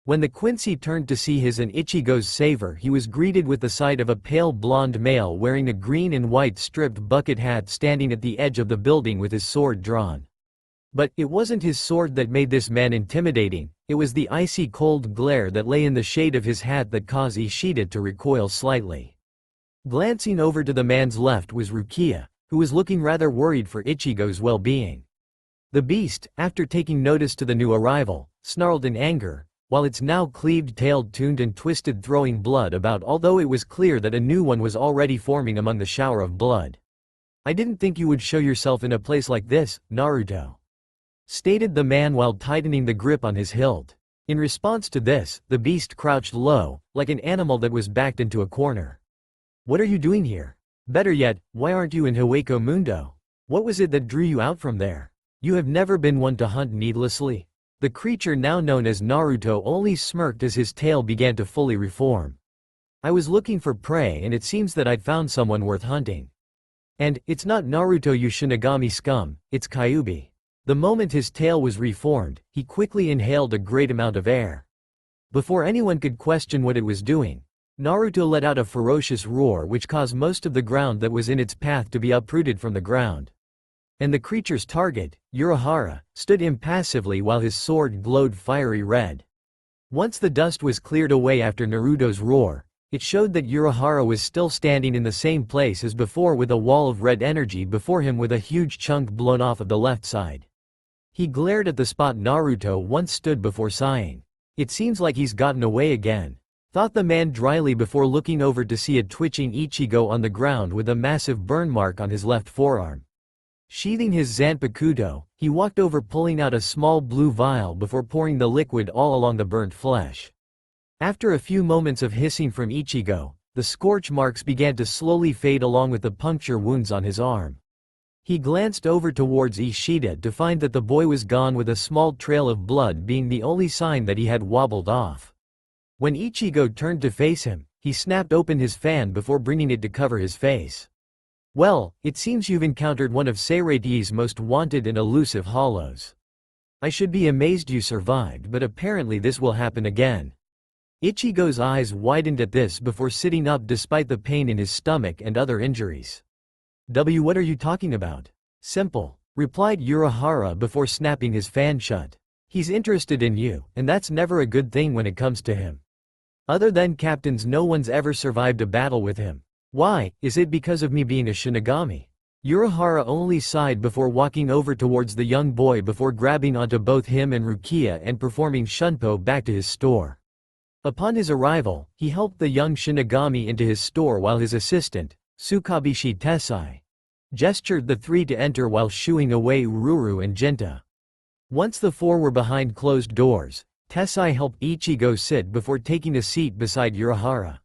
When the Quincy turned to see his and Ichigo's savor, he was greeted with the sight of a pale blonde male wearing a green and white striped bucket hat standing at the edge of the building with his sword drawn. But it wasn't his sword that made this man intimidating, it was the icy cold glare that lay in the shade of his hat that caused Ishida to recoil slightly. Glancing over to the man's left was Rukia, who was looking rather worried for Ichigo's well-being. The beast, after taking notice to the new arrival, snarled in anger, while its now cleaved tail tuned and twisted, throwing blood about, although it was clear that a new one was already forming among the shower of blood. "I didn't think you would show yourself in a place like this, Naruto," stated the man while tightening the grip on his hilt. In response to this, the beast crouched low, like an animal that was backed into a corner. "What are you doing here? Better yet, why aren't you in Hueco Mundo? What was it that drew you out from there? You have never been one to hunt needlessly." The creature now known as Naruto only smirked as his tail began to fully reform. "I was looking for prey and it seems that I'd found someone worth hunting. And, it's not Naruto, you Shinigami scum, it's Kyuubi." The moment his tail was reformed, he quickly inhaled a great amount of air. Before anyone could question what it was doing, Naruto let out a ferocious roar which caused most of the ground that was in its path to be uprooted from the ground. And the creature's target, Urahara, stood impassively while his sword glowed fiery red. Once the dust was cleared away after Naruto's roar, it showed that Urahara was still standing in the same place as before, with a wall of red energy before him with a huge chunk blown off of the left side. He glared at the spot Naruto once stood before, sighing. "It seems like he's gotten away again," thought the man dryly before looking over to see a twitching Ichigo on the ground with a massive burn mark on his left forearm. Sheathing his Zanpakuto, he walked over, pulling out a small blue vial before pouring the liquid all along the burnt flesh. After a few moments of hissing from Ichigo, the scorch marks began to slowly fade along with the puncture wounds on his arm. He glanced over towards Ishida to find that the boy was gone, with a small trail of blood being the only sign that he had wobbled off. When Ichigo turned to face him, he snapped open his fan before bringing it to cover his face. "Well, it seems you've encountered one of Seireiti's most wanted and elusive hollows. I should be amazed you survived, but apparently this will happen again." Ichigo's eyes widened at this before sitting up despite the pain in his stomach and other injuries. What are you talking about? Simple," replied Urahara before snapping his fan shut. "He's interested in you, and that's never a good thing when it comes to him. Other than captains, no one's ever survived a battle with him. Why, is it because of me being a Shinigami?" Urahara only sighed before walking over towards the young boy before grabbing onto both him and Rukia and performing Shunpo back to his store. Upon his arrival, he helped the young Shinigami into his store while his assistant, Tsukabishi Tessai, gestured the three to enter while shooing away Ururu and Jinta. Once the four were behind closed doors, Tessai helped Ichigo sit before taking a seat beside Urahara.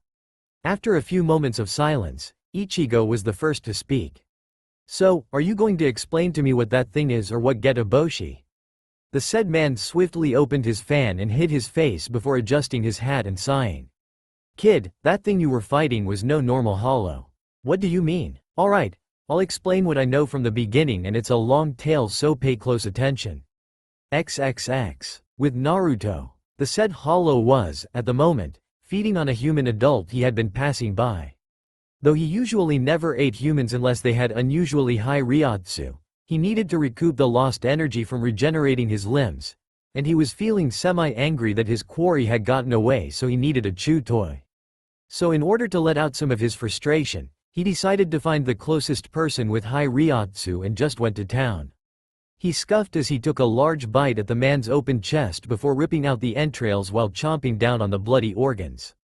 After a few moments of silence, Ichigo was the first to speak. "So, are you going to explain to me what that thing is, or what Getaboshi?" The said man swiftly opened his fan and hid his face before adjusting his hat and sighing. "Kid, that thing you were fighting was no normal hollow." "What do you mean?" "Alright, I'll explain what I know from the beginning, and it's a long tale, so pay close attention. XXX. With Naruto, the said hollow was, at the moment, feeding on a human adult he had been passing by. Though he usually never ate humans unless they had unusually high Ryotsu, he needed to recoup the lost energy from regenerating his limbs, and he was feeling semi-angry that his quarry had gotten away, so he needed a chew toy. So in order to let out some of his frustration, he decided to find the closest person with high Ryotsu and just went to town. He scuffed as he took a large bite at the man's open chest before ripping out the entrails while chomping down on the bloody organs.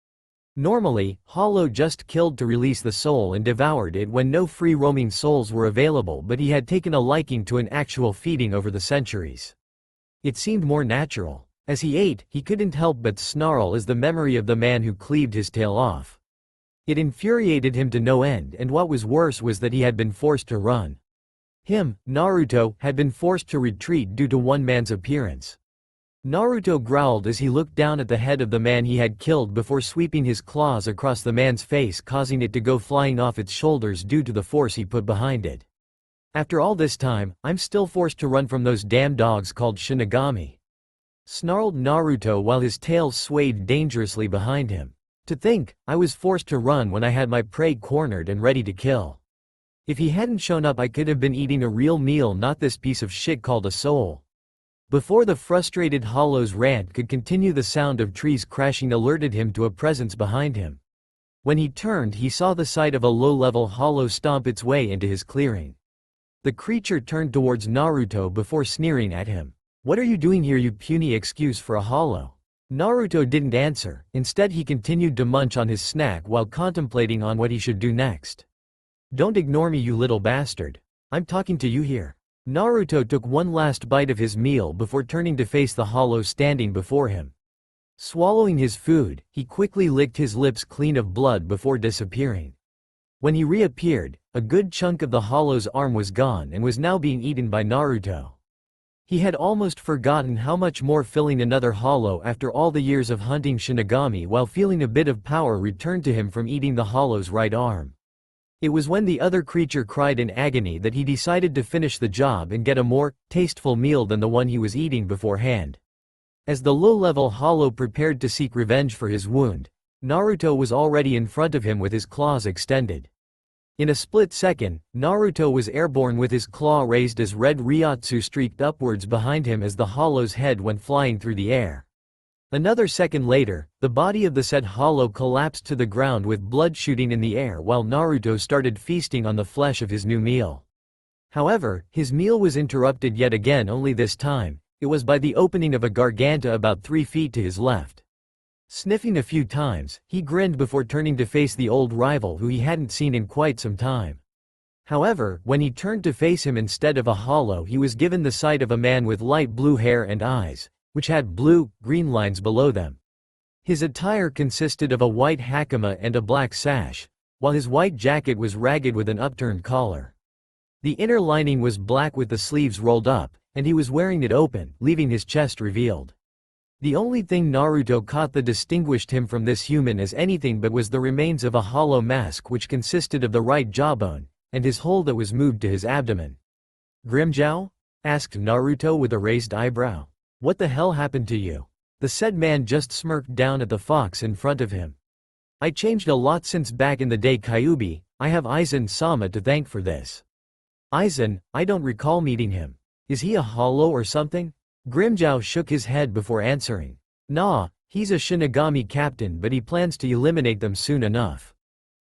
Normally, Hollow just killed to release the soul and devoured it when no free-roaming souls were available, but he had taken a liking to an actual feeding over the centuries. It seemed more natural. As he ate, he couldn't help but snarl as the memory of the man who cleaved his tail off. It infuriated him to no end, and what was worse was that he had been forced to run. Him, Naruto, had been forced to retreat due to one man's appearance. Naruto growled as he looked down at the head of the man he had killed before sweeping his claws across the man's face, causing it to go flying off its shoulders due to the force he put behind it. After all this time, I'm still forced to run from those damn dogs called Shinigami, snarled Naruto while his tail swayed dangerously behind him. To think, I was forced to run when I had my prey cornered and ready to kill. If he hadn't shown up, I could have been eating a real meal, not this piece of shit called a soul. Before the frustrated Hollow's rant could continue, the sound of trees crashing alerted him to a presence behind him. When he turned, he saw the sight of a low-level Hollow stomp its way into his clearing. The creature turned towards Naruto before sneering at him. "What are you doing here, you puny excuse for a Hollow?" Naruto didn't answer. Instead, he continued to munch on his snack while contemplating on what he should do next. "Don't ignore me, you little bastard. I'm talking to you here." Naruto took one last bite of his meal before turning to face the Hollow standing before him. Swallowing his food, he quickly licked his lips clean of blood before disappearing. When he reappeared, a good chunk of the Hollow's arm was gone and was now being eaten by Naruto. He had almost forgotten how much more filling another Hollow after all the years of hunting Shinigami, while feeling a bit of power returned to him from eating the Hollow's right arm. It was when the other creature cried in agony that he decided to finish the job and get a more tasteful meal than the one he was eating beforehand. As the low-level Hollow prepared to seek revenge for his wound, Naruto was already in front of him with his claws extended. In a split second, Naruto was airborne with his claw raised as red Ryotsu streaked upwards behind him as the Hollow's head went flying through the air. Another second later, the body of the said Hollow collapsed to the ground with blood shooting in the air while Naruto started feasting on the flesh of his new meal. However, his meal was interrupted yet again, only this time, it was by the opening of a garganta about 3 feet to his left. Sniffing a few times, he grinned before turning to face the old rival who he hadn't seen in quite some time. However, when he turned to face him instead of a Hollow, he was given the sight of a man with light blue hair and eyes, which had blue-green lines below them. His attire consisted of a white hakama and a black sash, while his white jacket was ragged with an upturned collar. The inner lining was black with the sleeves rolled up, and he was wearing it open, leaving his chest revealed. The only thing Naruto caught that distinguished him from this human as anything but was the remains of a Hollow mask, which consisted of the right jawbone, and his hole that was moved to his abdomen. "Grimmjow?" asked Naruto with a raised eyebrow. "What the hell happened to you?" The said man just smirked down at the fox in front of him. "I changed a lot since back in the day, Kyuubi. I have Aizen-sama to thank for this." "Aizen? I don't recall meeting him. Is he a Hollow or something?" Grimmjow shook his head before answering. "Nah, he's a Shinigami captain, but he plans to eliminate them soon enough."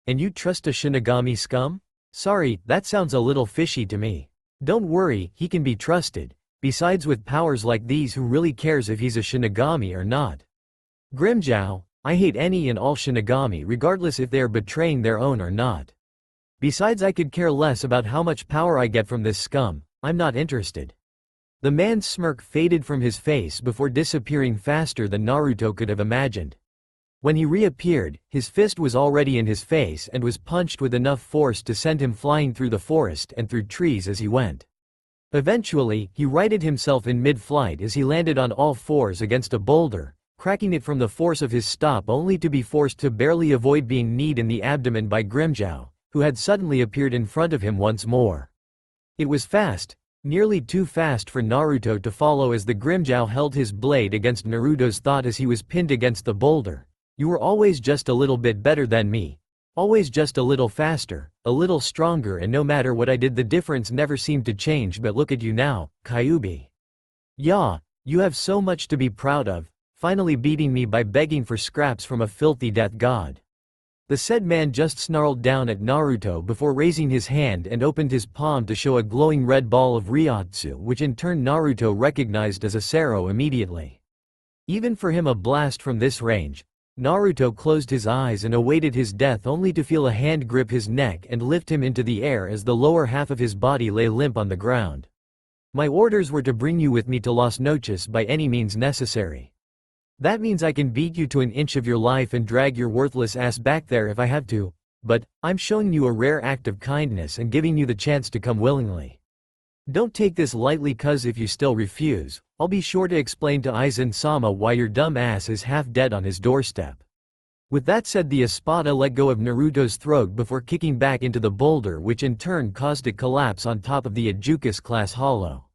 "And you trust a Shinigami scum?" "Sorry, that sounds a little fishy to me." "Don't worry, he can be trusted. Besides, with powers like these, who really cares if he's a Shinigami or not?" "Grimmjow, I hate any and all Shinigami regardless if they are betraying their own or not. Besides, I could care less about how much power I get from this scum. I'm not interested." The man's smirk faded from his face before disappearing faster than Naruto could have imagined. When he reappeared, his fist was already in his face and was punched with enough force to send him flying through the forest and through trees as he went. Eventually, he righted himself in mid-flight as he landed on all fours against a boulder, cracking it from the force of his stop, only to be forced to barely avoid being kneed in the abdomen by Grimmjow, who had suddenly appeared in front of him once more. It was fast. Nearly too fast for Naruto to follow as the Grimmjow held his blade against Naruto's throat as he was pinned against the boulder. "You were always just a little bit better than me. Always just a little faster, a little stronger, and no matter what I did the difference never seemed to change, but look at you now, Kyuubi." "Yeah, You have so much to be proud of, finally beating me by begging for scraps from a filthy death god." The said man just snarled down at Naruto before raising his hand and opened his palm to show a glowing red ball of Ryotsu, which in turn Naruto recognized as a Sero immediately. Even for him, a blast from this range, Naruto closed his eyes and awaited his death, only to feel a hand grip his neck and lift him into the air as the lower half of his body lay limp on the ground. "My orders were to bring you with me to Las Noches by any means necessary. That means I can beat you to an inch of your life and drag your worthless ass back there if I have to, but I'm showing you a rare act of kindness and giving you the chance to come willingly. Don't take this lightly, cuz if you still refuse, I'll be sure to explain to Aizen-sama why your dumb ass is half dead on his doorstep." With that said, the Espada let go of Naruto's throat before kicking back into the boulder, which in turn caused it collapse on top of the Ajukas class hollow.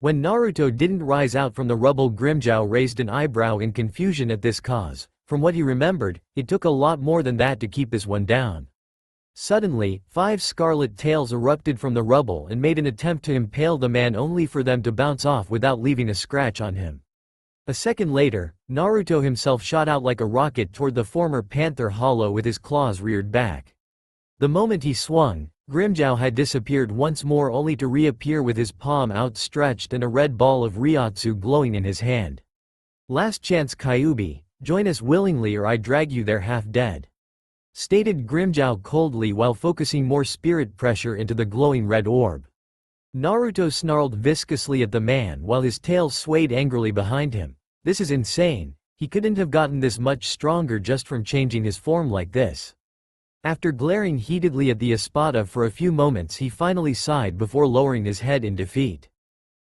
When Naruto didn't rise out from the rubble, Grimmjow raised an eyebrow in confusion at this cause. From what he remembered, it took a lot more than that to keep this one down. Suddenly, 5 scarlet tails erupted from the rubble and made an attempt to impale the man, only for them to bounce off without leaving a scratch on him. A second later, Naruto himself shot out like a rocket toward the former Panther hollow with his claws reared back. The moment he swung, Grimmjow had disappeared once more, only to reappear with his palm outstretched and a red ball of Ryotsu glowing in his hand. "Last chance, Kyuubi, join us willingly or I drag you there half dead," stated Grimmjow coldly while focusing more spirit pressure into the glowing red orb. Naruto snarled viscously at the man while his tail swayed angrily behind him. This is insane, he couldn't have gotten this much stronger just from changing his form like this. After glaring heatedly at the Espada for a few moments, he finally sighed before lowering his head in defeat.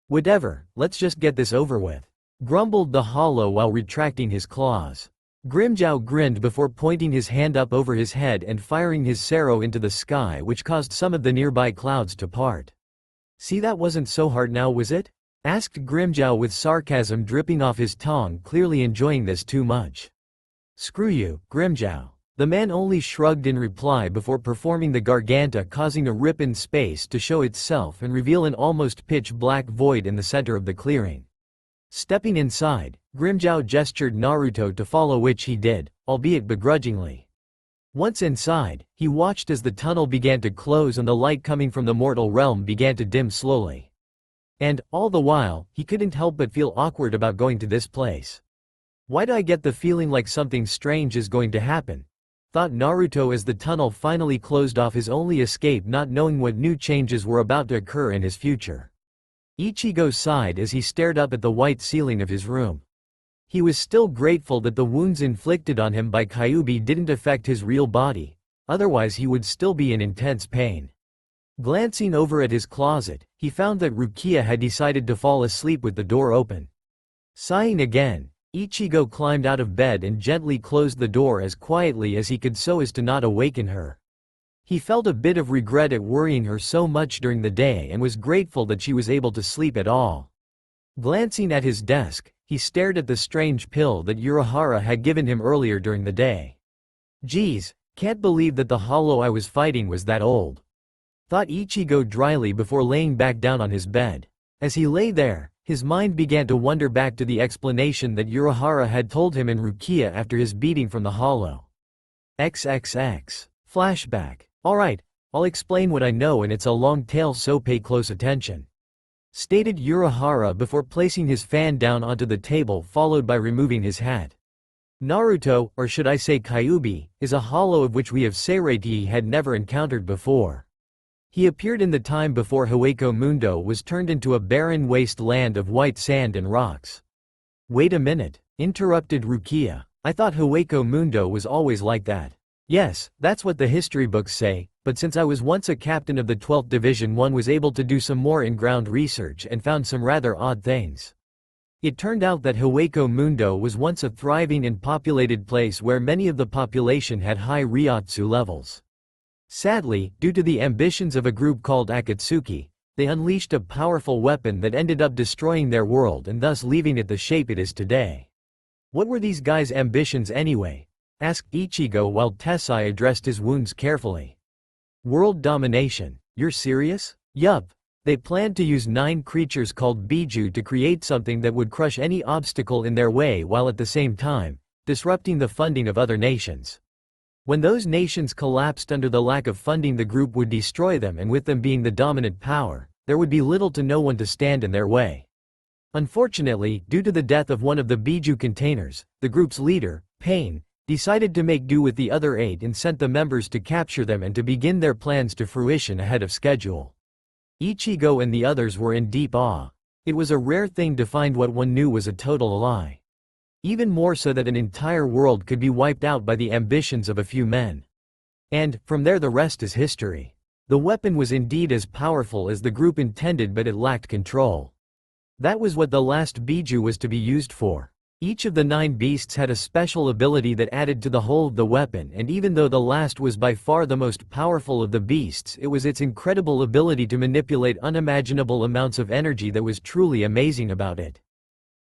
"Whatever, let's just get this over with," grumbled the hollow while retracting his claws. Grimmjow grinned before pointing his hand up over his head and firing his Sero into the sky, which caused some of the nearby clouds to part. "See, that wasn't so hard now, was it?" asked Grimmjow with sarcasm dripping off his tongue, clearly enjoying this too much. "Screw you, Grimmjow." The man only shrugged in reply before performing the Garganta, causing a rip in space to show itself and reveal an almost pitch-black void in the center of the clearing. Stepping inside, Grimmjow gestured Naruto to follow, which he did, albeit begrudgingly. Once inside, he watched as the tunnel began to close and the light coming from the mortal realm began to dim slowly. And, all the while, he couldn't help but feel awkward about going to this place. "Why do I get the feeling like something strange is going to happen?" thought Naruto as the tunnel finally closed off his only escape, not knowing what new changes were about to occur in his future. Ichigo sighed as he stared up at the white ceiling of his room. He was still grateful that the wounds inflicted on him by Kyuubi didn't affect his real body, otherwise he would still be in intense pain. Glancing over at his closet, he found that Rukia had decided to fall asleep with the door open. Sighing again, Ichigo climbed out of bed and gently closed the door as quietly as he could so as to not awaken her. He felt a bit of regret at worrying her so much during the day and was grateful that she was able to sleep at all. Glancing at his desk, he stared at the strange pill that Urahara had given him earlier during the day. "Geez, can't believe that the hollow I was fighting was that old," thought Ichigo dryly before laying back down on his bed. As he lay there, his mind began to wander back to the explanation that Urahara had told him in Rukia after his beating from the hollow. XXX. Flashback. "Alright, I'll explain what I know and it's a long tale, so pay close attention," stated Urahara before placing his fan down onto the table, followed by removing his hat. Naruto, or should I say Kyuubi, is a hollow of which we of Seirei had never encountered before. He appeared in the time before Hueco Mundo was turned into a barren waste land of white sand and rocks. "Wait a minute," interrupted Rukia. "I thought Hueco Mundo was always like that." "Yes, that's what the history books say, but since I was once a captain of the 12th Division, one was able to do some more in-ground research and found some rather odd things. It turned out that Hueco Mundo was once a thriving and populated place where many of the population had high Ryotsu levels. Sadly, due to the ambitions of a group called Akatsuki, they unleashed a powerful weapon that ended up destroying their world and thus leaving it the shape it is today." "What were these guys' ambitions anyway?" asked Ichigo while Tessai addressed his wounds carefully. "World domination. You're serious?" "Yup. They planned to use 9 creatures called Biju to create something that would crush any obstacle in their way while at the same time, disrupting the funding of other nations. When those nations collapsed under the lack of funding, the group would destroy them, and with them being the dominant power, there would be little to no one to stand in their way. Unfortunately, due to the death of one of the Biju containers, the group's leader, Pain, decided to make do with the other 8 and sent the members to capture them and to begin their plans to fruition ahead of schedule. Ichigo and the others were in deep awe. It was a rare thing to find what one knew was a total lie. Even more so that an entire world could be wiped out by the ambitions of a few men. And, from there the rest is history. The weapon was indeed as powerful as the group intended, but it lacked control. That was what the last Biju was to be used for. Each of the 9 beasts had a special ability that added to the whole of the weapon, and even though the last was by far the most powerful of the beasts, it was its incredible ability to manipulate unimaginable amounts of energy that was truly amazing about it.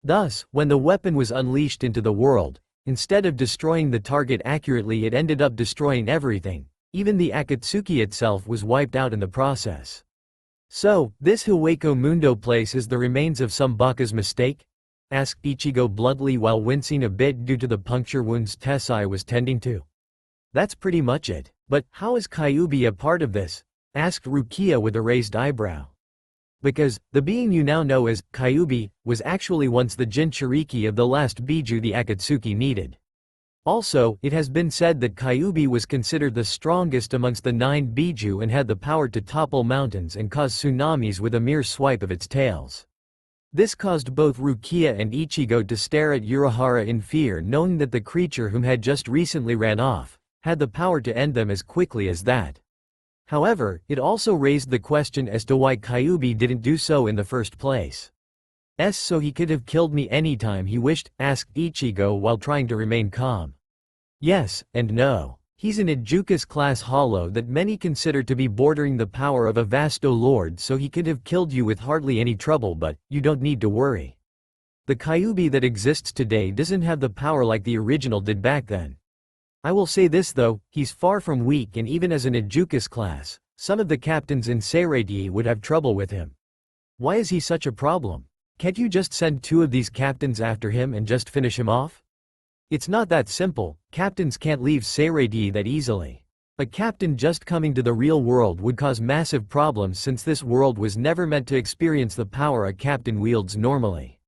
Thus, when the weapon was unleashed into the world, instead of destroying the target accurately, it ended up destroying everything. Even the Akatsuki itself was wiped out in the process. So, this Hueco Mundo place is the remains of some Baka's mistake? Asked Ichigo bluntly while wincing a bit due to the puncture wounds Tessai was tending to. That's pretty much it. But, how is Kyuubi a part of this? Asked Rukia with a raised eyebrow. Because, the being you now know as Kyuubi was actually once the Jinchuriki of the last Biju the Akatsuki needed. Also, it has been said that Kyuubi was considered the strongest amongst the 9 Biju and had the power to topple mountains and cause tsunamis with a mere swipe of its tails. This caused both Rukia and Ichigo to stare at Urahara in fear, knowing that the creature whom had just recently ran off had the power to end them as quickly as that. However, it also raised the question as to why Kyuubi didn't do so in the first place. So he could have killed me anytime he wished? Asked Ichigo while trying to remain calm. Yes, and no. He's an Ijukas class hollow that many consider to be bordering the power of a Vasto Lord, so he could have killed you with hardly any trouble, but you don't need to worry. The Kyuubi that exists today doesn't have the power like the original did back then. I will say this though, he's far from weak, and even as an Ijukas class, some of the captains in Seireiti would have trouble with him. Why is he such a problem? Can't you just send 2 of these captains after him and just finish him off? It's not that simple. Captains can't leave Seireiti that easily. A captain just coming to the real world would cause massive problems, since this world was never meant to experience the power a captain wields normally.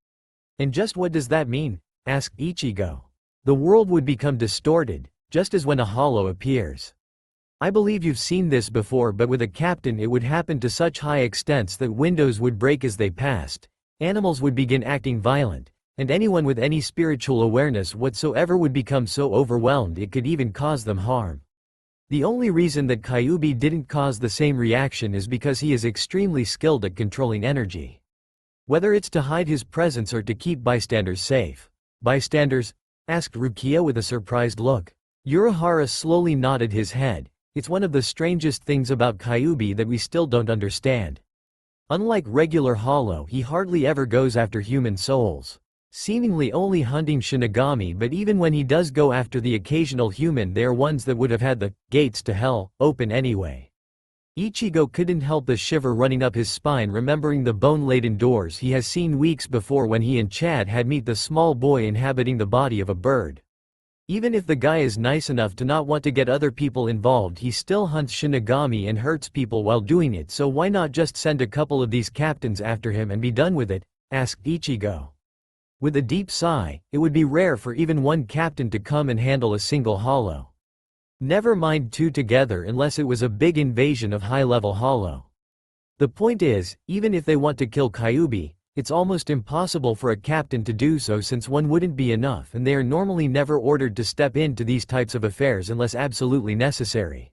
And just what does that mean? Asked Ichigo. The world would become distorted, just as when a hollow appears. I believe you've seen this before, but with a captain it would happen to such high extents that windows would break as they passed, animals would begin acting violent, and anyone with any spiritual awareness whatsoever would become so overwhelmed it could even cause them harm. The only reason that Kyuubi didn't cause the same reaction is because he is extremely skilled at controlling energy. Whether it's to hide his presence or to keep bystanders safe. Bystanders? Asked Rukia with a surprised look. Urahara slowly nodded his head. It's one of the strangest things about Kyuubi that we still don't understand. Unlike regular hollow, he hardly ever goes after human souls. Seemingly only hunting Shinigami, but even when he does go after the occasional human, they are ones that would have had the gates to hell open anyway. Ichigo couldn't help the shiver running up his spine, remembering the bone-laden doors he has seen weeks before when he and Chad had met the small boy inhabiting the body of a bird. Even if the guy is nice enough to not want to get other people involved, he still hunts Shinigami and hurts people while doing it, so why not just send a couple of these captains after him and be done with it? Asked Ichigo. With a deep sigh, it would be rare for even one captain to come and handle a single hollow. Never mind 2 together unless it was a big invasion of high-level hollow. The point is, even if they want to kill Kyuubi, it's almost impossible for a captain to do so, since one wouldn't be enough, and they are normally never ordered to step into these types of affairs unless absolutely necessary.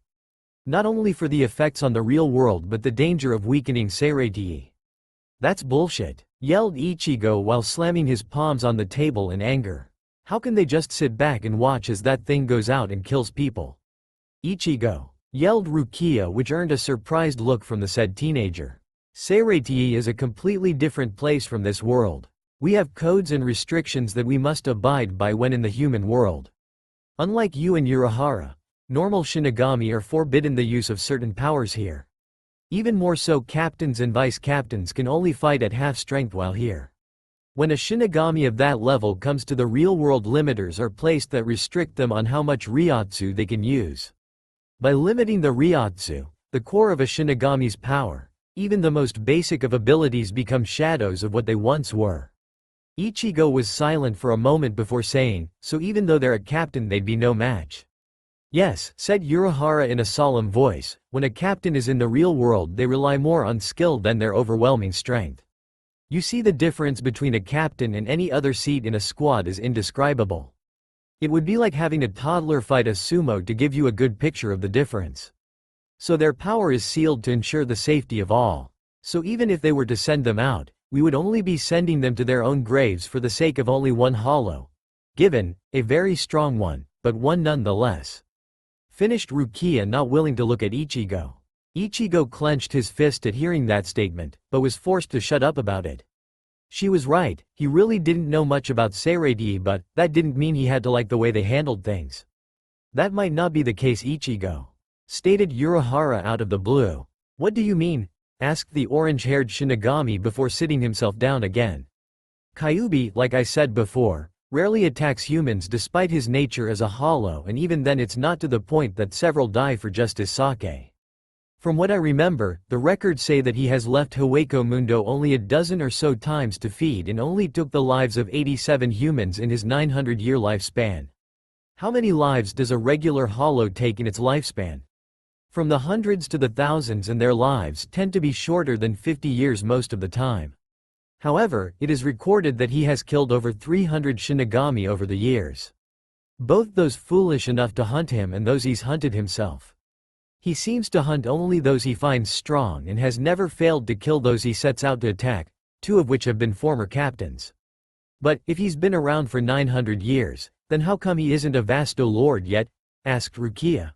Not only for the effects on the real world but the danger of weakening Seireiti. That's bullshit, yelled Ichigo while slamming his palms on the table in anger. How can they just sit back and watch as that thing goes out and kills people? Ichigo, yelled Rukia, which earned a surprised look from the said teenager. Seireiti is a completely different place from this world. We have codes and restrictions that we must abide by when in the human world. Unlike you and Urahara, normal Shinigami are forbidden the use of certain powers here. Even more so, captains and vice-captains can only fight at half strength while here. When a Shinigami of that level comes to the real-world, limiters are placed that restrict them on how much Ryotsu they can use. By limiting the Ryotsu, the core of a Shinigami's power, even the most basic of abilities become shadows of what they once were. Ichigo was silent for a moment before saying, "So even though they're a captain they'd be no match." "Yes," said Urahara in a solemn voice, "when a captain is in the real world they rely more on skill than their overwhelming strength. You see, the difference between a captain and any other seat in a squad is indescribable. It would be like having a toddler fight a sumo to give you a good picture of the difference. So their power is sealed to ensure the safety of all. So even if they were to send them out, we would only be sending them to their own graves for the sake of only one hollow. Given, a very strong one, but one nonetheless." Finished Rukia, not willing to look at Ichigo. Ichigo clenched his fist at hearing that statement, but was forced to shut up about it. She was right, he really didn't know much about Seireitei, but that didn't mean he had to like the way they handled things. "That might not be the case, Ichigo," stated Urahara out of the blue. "What do you mean?" asked the orange-haired Shinigami before sitting himself down again. "Kyuubi, like I said before, rarely attacks humans despite his nature as a hollow, and even then it's not to the point that several die for just his sake. From what I remember, the records say that he has left Hueco Mundo only a dozen or so times to feed and only took the lives of 87 humans in his 900-year lifespan. How many lives does a regular hollow take in its lifespan? From the hundreds to the thousands, and their lives tend to be shorter than 50 years most of the time. However, it is recorded that he has killed over 300 Shinigami over the years. Both those foolish enough to hunt him and those he's hunted himself. He seems to hunt only those he finds strong and has never failed to kill those he sets out to attack, 2 of which have been former captains. But, if he's been around for 900 years, then how come he isn't a Vasto Lord yet?" asked Rukia.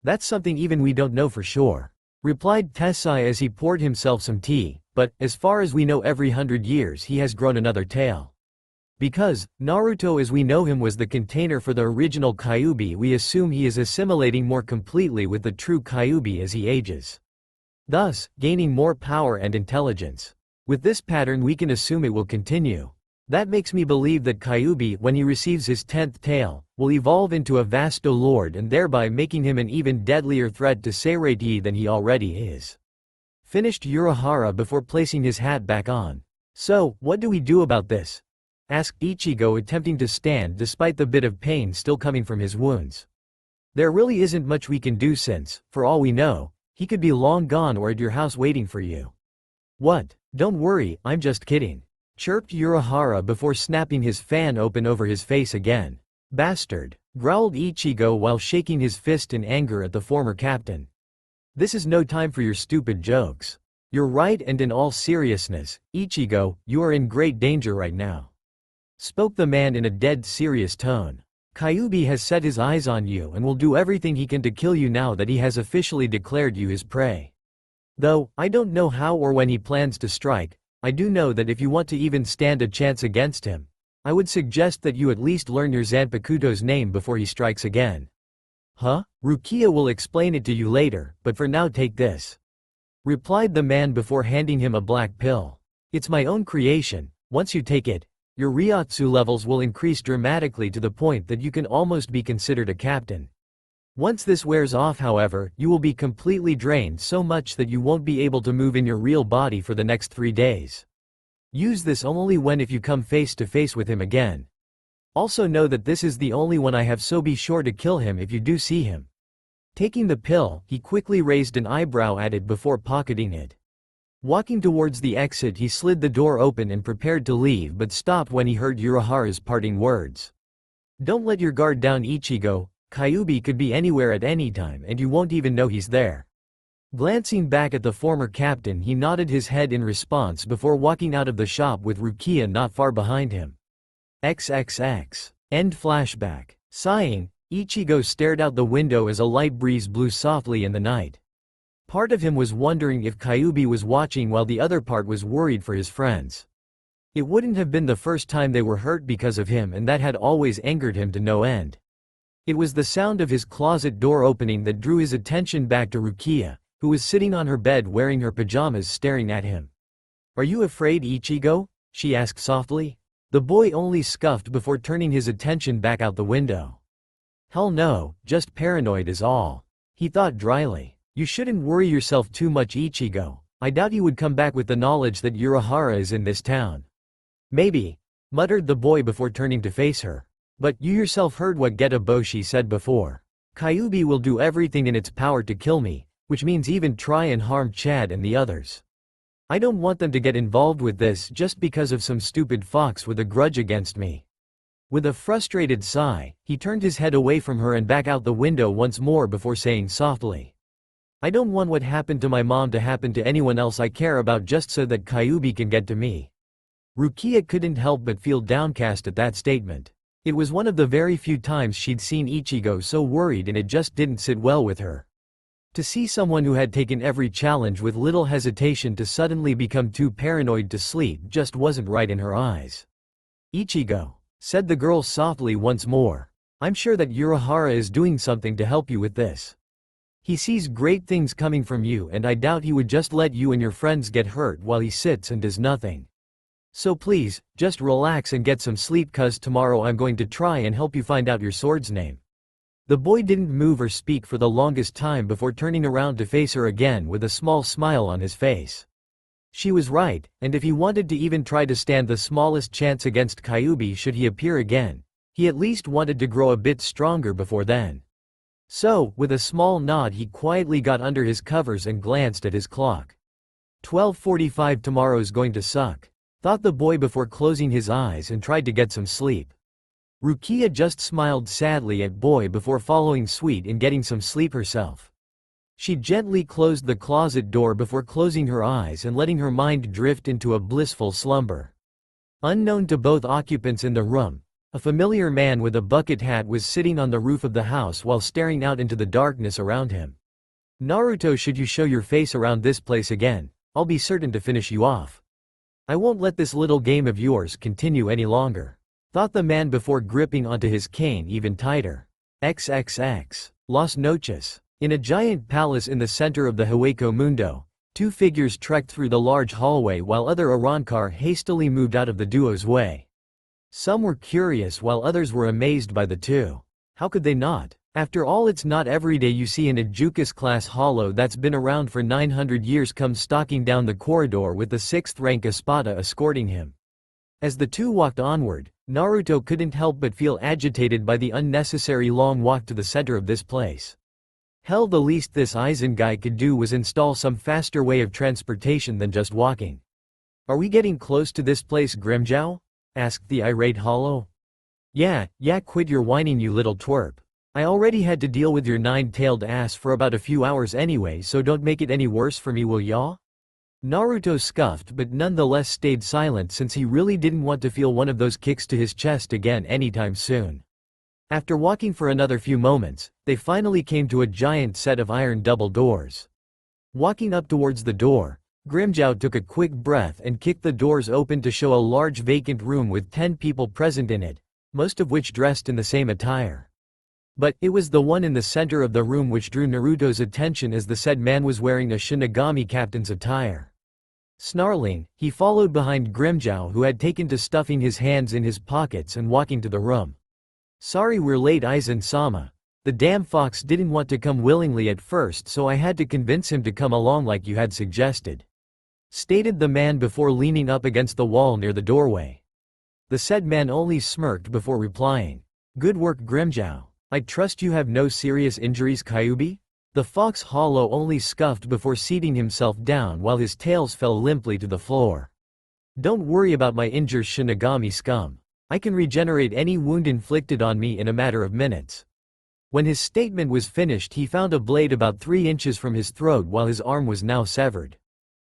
"That's something even we don't know for sure," replied Tessai as he poured himself some tea, "but, as far as we know, every 100 years he has grown another tail. Because, Naruto as we know him was the container for the original Kyuubi, we assume he is assimilating more completely with the true Kyuubi as he ages. Thus, gaining more power and intelligence. With this pattern we can assume it will continue. That makes me believe that Kyuubi, when he receives his 10th tail, will evolve into a Vasto Lord, and thereby making him an even deadlier threat to Seireitei than he already is." Finished Urahara before placing his hat back on. "So, what do we do about this?" asked Ichigo, attempting to stand despite the bit of pain still coming from his wounds. "There really isn't much we can do since, for all we know, he could be long gone or at your house waiting for you." "What? Don't worry, I'm just kidding," chirped Urahara before snapping his fan open over his face again. "Bastard," growled Ichigo while shaking his fist in anger at the former captain. "This is no time for your stupid jokes. You're right, and in all seriousness, Ichigo, you are in great danger right now," spoke the man in a dead serious tone. "Kyuubi has set his eyes on you and will do everything he can to kill you now that he has officially declared you his prey. Though, I don't know how or when he plans to strike, I do know that if you want to even stand a chance against him, I would suggest that you at least learn your Zanpakuto's name before he strikes again." "Huh? Rukia will explain it to you later, but for now take this," replied the man before handing him a black pill. "It's my own creation. Once you take it, your Ryotsu levels will increase dramatically to the point that you can almost be considered a captain. Once this wears off, however, you will be completely drained, so much that you won't be able to move in your real body for the next 3 days. Use this only when if you come face to face with him again. Also know that this is the only one I have, so be sure to kill him if you do see him." Taking the pill, he quickly raised an eyebrow at it before pocketing it. Walking towards the exit, he slid the door open and prepared to leave, but stopped when he heard Urahara's parting words. "Don't let your guard down, Ichigo. Kyuubi could be anywhere at any time and you won't even know he's there." Glancing back at the former captain, he nodded his head in response before walking out of the shop with Rukia not far behind him. XXX. End flashback. Sighing, Ichigo stared out the window as a light breeze blew softly in the night. Part of him was wondering if Kyuubi was watching, while the other part was worried for his friends. It wouldn't have been the first time they were hurt because of him, and that had always angered him to no end. It was the sound of his closet door opening that drew his attention back to Rukia, who was sitting on her bed wearing her pajamas staring at him. "Are you afraid, Ichigo?" she asked softly. The boy only scoffed before turning his attention back out the window. "Hell no, just paranoid is all," he thought dryly. "You shouldn't worry yourself too much, Ichigo. I doubt you would come back with the knowledge that Urahara is in this town." "Maybe," muttered the boy before turning to face her. "But you yourself heard what Getaboshi said before. Kyuubi will do everything in its power to kill me, which means even try and harm Chad and the others. I don't want them to get involved with this just because of some stupid fox with a grudge against me." With a frustrated sigh, he turned his head away from her and back out the window once more before saying softly, "I don't want what happened to my mom to happen to anyone else I care about just so that Kyuubi can get to me." Rukia couldn't help but feel downcast at that statement. It was one of the very few times she'd seen Ichigo so worried, and it just didn't sit well with her. To see someone who had taken every challenge with little hesitation to suddenly become too paranoid to sleep just wasn't right in her eyes. "Ichigo," said the girl softly once more, "I'm sure that Urahara is doing something to help you with this. He sees great things coming from you, and I doubt he would just let you and your friends get hurt while he sits and does nothing. So please, just relax and get some sleep, cause tomorrow I'm going to try and help you find out your sword's name." The boy didn't move or speak for the longest time before turning around to face her again with a small smile on his face. She was right, and if he wanted to even try to stand the smallest chance against Kyuubi should he appear again, he at least wanted to grow a bit stronger before then. So, with a small nod, he quietly got under his covers and glanced at his clock. 12:45, tomorrow's going to suck, thought the boy before closing his eyes and tried to get some sleep. Rukia just smiled sadly at boy before following suit in getting some sleep herself. She gently closed the closet door before closing her eyes and letting her mind drift into a blissful slumber. Unknown to both occupants in the room, a familiar man with a bucket hat was sitting on the roof of the house while staring out into the darkness around him. "Naruto, should you show your face around this place again, I'll be certain to finish you off. I won't let this little game of yours continue any longer," thought the man before gripping onto his cane even tighter. XXX. Las Noches. In a giant palace in the center of the Hueco Mundo, two figures trekked through the large hallway while other Arrancar hastily moved out of the duo's way. Some were curious while others were amazed by the two. How could they not? After all, it's not every day you see an Ajukas-class hollow that's been around for 900 years come stalking down the corridor with the 6th rank Espada escorting him. As the two walked onward, Naruto couldn't help but feel agitated by the unnecessary long walk to the center of this place. Hell, the least this Aizen guy could do was install some faster way of transportation than just walking. "Are we getting close to this place, Grimmjow?" asked the irate hollow. Yeah, quit your whining, you little twerp. I already had to deal with your 9-tailed ass for about a few hours anyway, so don't make it any worse for me, will ya?" Naruto scuffed but nonetheless stayed silent since he really didn't want to feel one of those kicks to his chest again anytime soon. After walking for another few moments, they finally came to a giant set of iron double doors. Walking up towards the door, Grimmjow took a quick breath and kicked the doors open to show a large vacant room with 10 people present in it, most of which dressed in the same attire. But it was the one in the center of the room which drew Naruto's attention, as the said man was wearing a Shinigami captain's attire. Snarling, he followed behind Grimmjow, who had taken to stuffing his hands in his pockets and walking to the room. "Sorry we're late, Aizen-sama. The damn fox didn't want to come willingly at first, so I had to convince him to come along like you had suggested," stated the man before leaning up against the wall near the doorway. The said man only smirked before replying, "Good work, Grimmjow. I trust you have no serious injuries, Kyuubi?" The fox hollow only scuffed before seating himself down while his tails fell limply to the floor. "Don't worry about my injuries, Shinigami scum. I can regenerate any wound inflicted on me in a matter of minutes." When his statement was finished, he found a blade about 3 inches from his throat while his arm was now severed.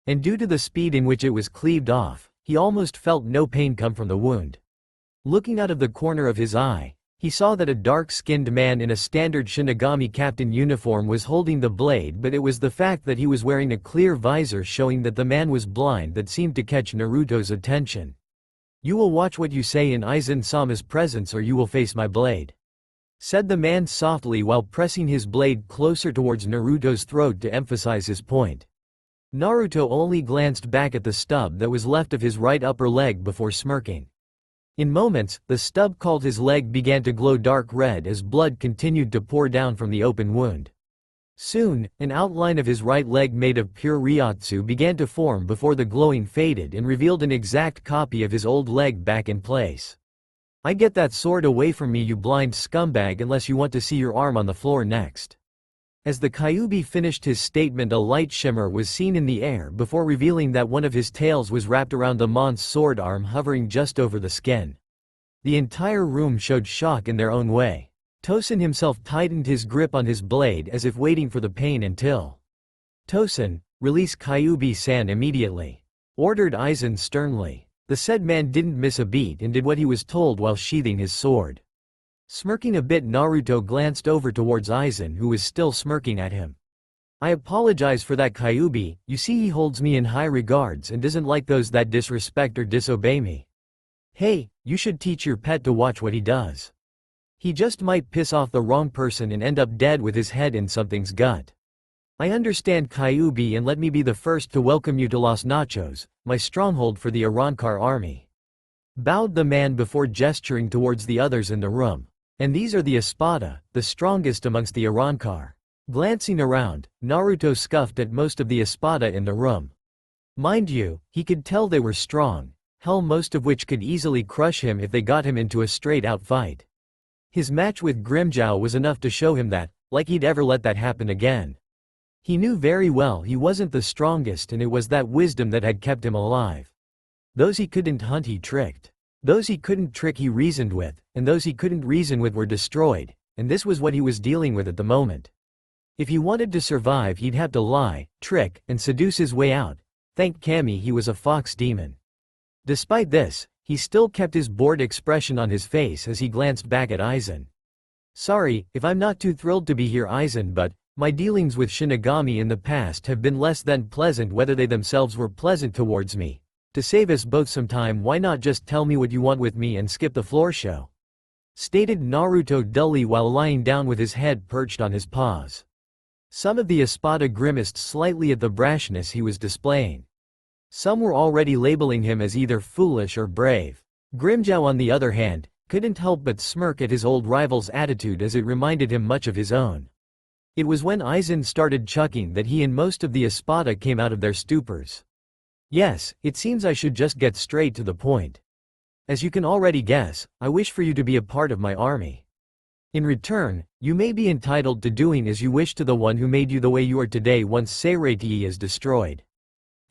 And due to the speed in which it was cleaved off, he almost felt no pain come from the wound. Looking out of the corner of his eye, he saw that a dark-skinned man in a standard Shinigami captain uniform was holding the blade, but it was the fact that he was wearing a clear visor showing that the man was blind that seemed to catch Naruto's attention. "You will watch what you say in Aizen-sama's presence, or you will face my blade." said the man softly while pressing his blade closer towards Naruto's throat to emphasize his point. Naruto only glanced back at the stub that was left of his right upper leg before smirking. In moments, the stub called his leg began to glow dark red as blood continued to pour down from the open wound. Soon, an outline of his right leg made of pure Ryotsu began to form before the glowing faded and revealed an exact copy of his old leg back in place. "I get that sword away from me, you blind scumbag, unless you want to see your arm on the floor next." As the Kyuubi finished his statement, a light shimmer was seen in the air before revealing that one of his tails was wrapped around the mon's sword arm, hovering just over the skin. The entire room showed shock in their own way. Tosen himself tightened his grip on his blade as if waiting for the pain until. "Tosen, release Kyuubi-san immediately," ordered Aizen sternly. The said man didn't miss a beat and did what he was told while sheathing his sword. Smirking a bit, Naruto glanced over towards Aizen, who was still smirking at him. "I apologize for that, Kyuubi. You see, he holds me in high regards and doesn't like those that disrespect or disobey me. Hey, you should teach your pet to watch what he does. He just might piss off the wrong person and end up dead with his head in something's gut. I understand, Kyuubi, and let me be the first to welcome you to Los Nachos, my stronghold for the Arrancar army," bowed the man before gesturing towards the others in the room. "And these are the Espada, the strongest amongst the Arrancar." Glancing around, Naruto scoffed at most of the Espada in the room. Mind you, he could tell they were strong, hell, most of which could easily crush him if they got him into a straight-out fight. His match with Grimmjow was enough to show him that, like he'd ever let that happen again. He knew very well he wasn't the strongest, and it was that wisdom that had kept him alive. Those he couldn't hunt he tricked. Those he couldn't trick he reasoned with, and those he couldn't reason with were destroyed, and this was what he was dealing with at the moment. If he wanted to survive, he'd have to lie, trick, and seduce his way out. Thank Kami he was a fox demon. Despite this, he still kept his bored expression on his face as he glanced back at Aizen. "Sorry, if I'm not too thrilled to be here, Aizen, but my dealings with Shinigami in the past have been less than pleasant, whether they themselves were pleasant towards me. To save us both some time, why not just tell me what you want with me and skip the floor show?" stated Naruto dully while lying down with his head perched on his paws. Some of the Espada grimaced slightly at the brashness he was displaying. Some were already labeling him as either foolish or brave. Grimmjow, on the other hand, couldn't help but smirk at his old rival's attitude, as it reminded him much of his own. It was when Aizen started chucking that he and most of the Espada came out of their stupors. "Yes, it seems I should just get straight to the point. As you can already guess, I wish for you to be a part of my army. In return, you may be entitled to doing as you wish to the one who made you the way you are today once Seiretii is destroyed."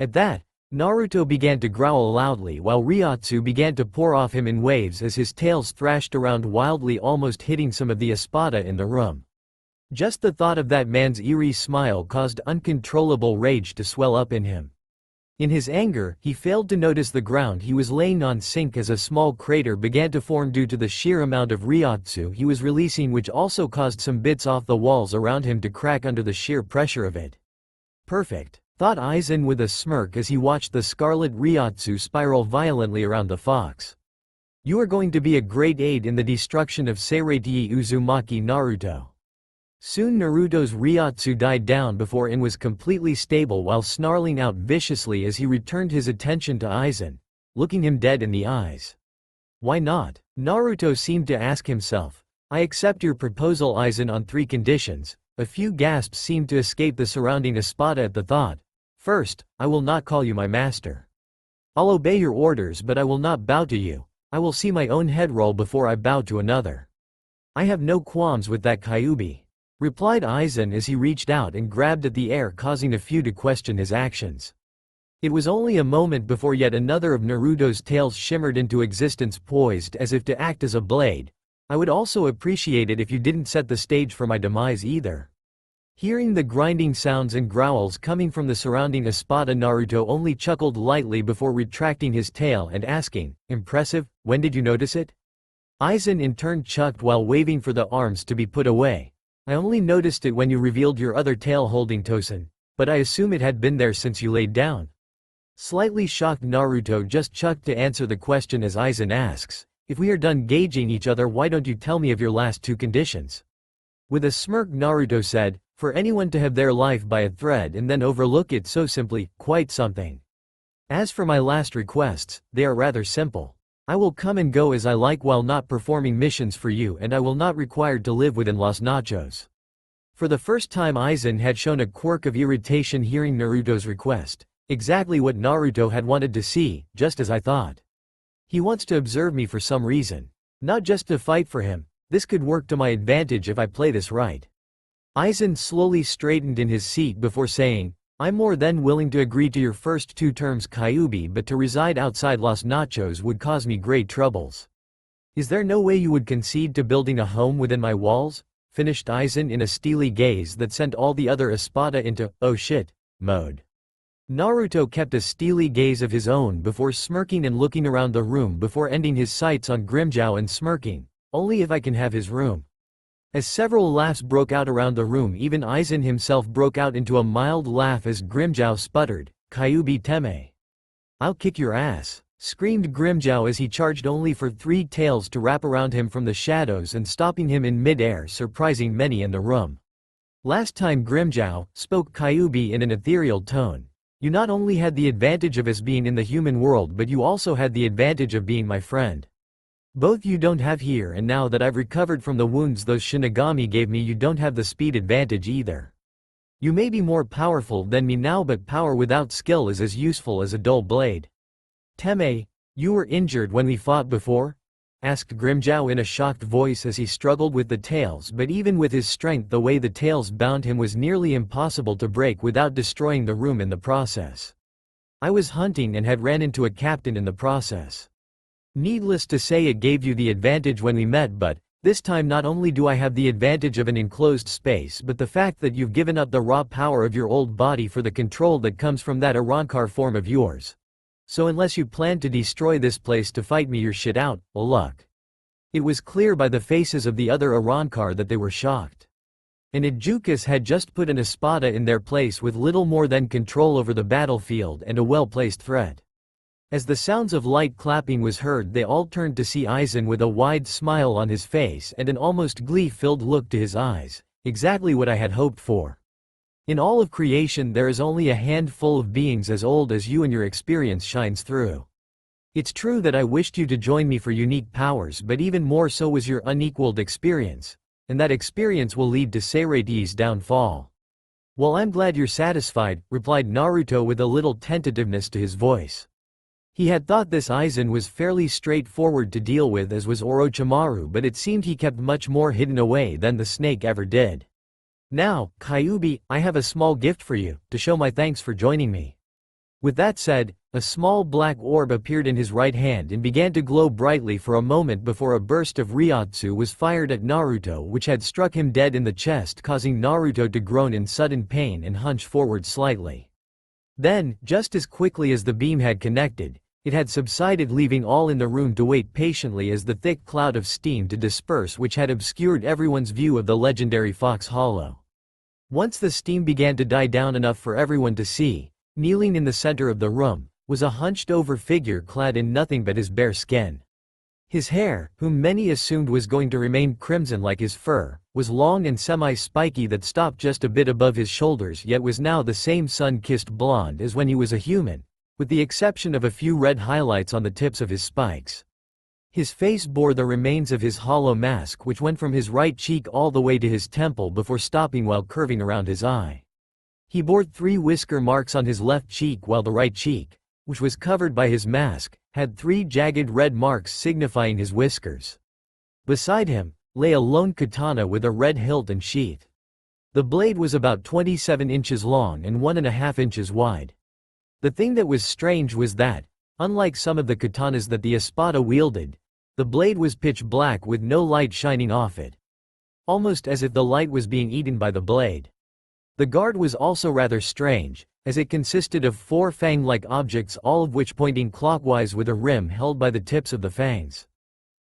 At that, Naruto began to growl loudly while Ryotsu began to pour off him in waves as his tails thrashed around wildly, almost hitting some of the Espada in the room. Just the thought of that man's eerie smile caused uncontrollable rage to swell up in him. In his anger, he failed to notice the ground he was laying on sink as a small crater began to form due to the sheer amount of Ryotsu he was releasing, which also caused some bits off the walls around him to crack under the sheer pressure of it. "Perfect," thought Aizen with a smirk as he watched the scarlet Ryotsu spiral violently around the fox. "You are going to be a great aid in the destruction of Seiretii Uzumaki, Naruto." Soon Naruto's Ryotsu died down before In was completely stable while snarling out viciously as he returned his attention to Aizen, looking him dead in the eyes. "Why not?" Naruto seemed to ask himself. "I accept your proposal, Aizen, on 3 conditions. A few gasps seemed to escape the surrounding Espada at the thought. "First, I will not call you my master. I'll obey your orders, but I will not bow to you. I will see my own head roll before I bow to another." "I have no qualms with that, Kyuubi," replied Aizen as he reached out and grabbed at the air, causing a few to question his actions. It was only a moment before yet another of Naruto's tails shimmered into existence, poised as if to act as a blade. "I would also appreciate it if you didn't set the stage for my demise either." Hearing the grinding sounds and growls coming from the surrounding Espada, Naruto only chuckled lightly before retracting his tail and asking, "Impressive, when did you notice it?" Aizen in turn chuckled while waving for the arms to be put away. "I only noticed it when you revealed your other tail holding Tosen, but I assume it had been there since you laid down." Slightly shocked, Naruto just chuckled to answer the question as Aizen asks, If we are done gauging each other, why don't you tell me of your last two conditions? With a smirk Naruto said, for anyone to have their life by a thread and then overlook it so simply, quite something. As for my last requests, they are rather simple. I will come and go as I like while not performing missions for you, and I will not required to live within Los Nachos. For the first time Aizen had shown a quirk of irritation hearing Naruto's request. Exactly what Naruto had wanted to see, just as I thought. He wants to observe me for some reason. Not just to fight for him. This could work to my advantage if I play this right. Aizen slowly straightened in his seat before saying, I'm more than willing to agree to your first two terms Kyuubi, but to reside outside Los Nachos would cause me great troubles. Is there no way you would concede to building a home within my walls? Finished Aizen in a steely gaze that sent all the other Espada into, oh shit, mode. Naruto kept a steely gaze of his own before smirking and looking around the room before ending his sights on Grimmjow and smirking, only if I can have his room. As several laughs broke out around the room, even Aizen himself broke out into a mild laugh as Grimmjow sputtered, Kyuubi teme. I'll kick your ass, screamed Grimmjow as he charged only for three tails to wrap around him from the shadows and stopping him in mid-air, surprising many in the room. Last time Grimmjow, spoke Kyuubi in an ethereal tone. You not only had the advantage of us being in the human world, but you also had the advantage of being my friend. Both you don't have here, and now that I've recovered from the wounds those Shinigami gave me, you don't have the speed advantage either. You may be more powerful than me now, but power without skill is as useful as a dull blade. Teme, you were injured when we fought before? Asked Grimmjow in a shocked voice as he struggled with the tails, but even with his strength the way the tails bound him was nearly impossible to break without destroying the room in the process. I was hunting and had ran into a captain in the process. Needless to say, it gave you the advantage when we met, but this time not only do I have the advantage of an enclosed space, but the fact that you've given up the raw power of your old body for the control that comes from that Arrancar form of yours. So unless you plan to destroy this place to fight me, you're shit out, luck. It was clear by the faces of the other Arrancar that they were shocked. And Ijukas had just put an Espada in their place with little more than control over the battlefield and a well-placed threat. As the sounds of light clapping was heard, they all turned to see Aizen with a wide smile on his face and an almost glee-filled look to his eyes, exactly what I had hoped for. In all of creation there is only a handful of beings as old as you, and your experience shines through. It's true that I wished you to join me for unique powers, but even more so was your unequaled experience, and that experience will lead to Seireiti's downfall. Well, I'm glad you're satisfied, replied Naruto with a little tentativeness to his voice. He had thought this Aizen was fairly straightforward to deal with, as was Orochimaru, but it seemed he kept much more hidden away than the snake ever did. Now, Kyuubi, I have a small gift for you, to show my thanks for joining me. With that said, a small black orb appeared in his right hand and began to glow brightly for a moment before a burst of Ryotsu was fired at Naruto, which had struck him dead in the chest, causing Naruto to groan in sudden pain and hunch forward slightly. Then, just as quickly as the beam had connected, it had subsided, leaving all in the room to wait patiently as the thick cloud of steam to disperse which had obscured everyone's view of the legendary Fox Hollow. Once the steam began to die down enough for everyone to see, kneeling in the center of the room, was a hunched-over figure clad in nothing but his bare skin. His hair, whom many assumed was going to remain crimson like his fur, was long and semi-spiky that stopped just a bit above his shoulders, yet was now the same sun-kissed blonde as when he was a human, with the exception of a few red highlights on the tips of his spikes. His face bore the remains of his hollow mask, which went from his right cheek all the way to his temple before stopping while curving around his eye. He bore 3 whisker marks on his left cheek, while the right cheek, which was covered by his mask, had 3 jagged red marks signifying his whiskers. Beside him lay a lone katana with a red hilt and sheath. The blade was about 27 inches long and 1.5 inches wide. The thing that was strange was that, unlike some of the katanas that the Espada wielded, the blade was pitch black with no light shining off it. Almost as if the light was being eaten by the blade. The guard was also rather strange, as it consisted of 4 fang-like objects, all of which pointing clockwise with a rim held by the tips of the fangs.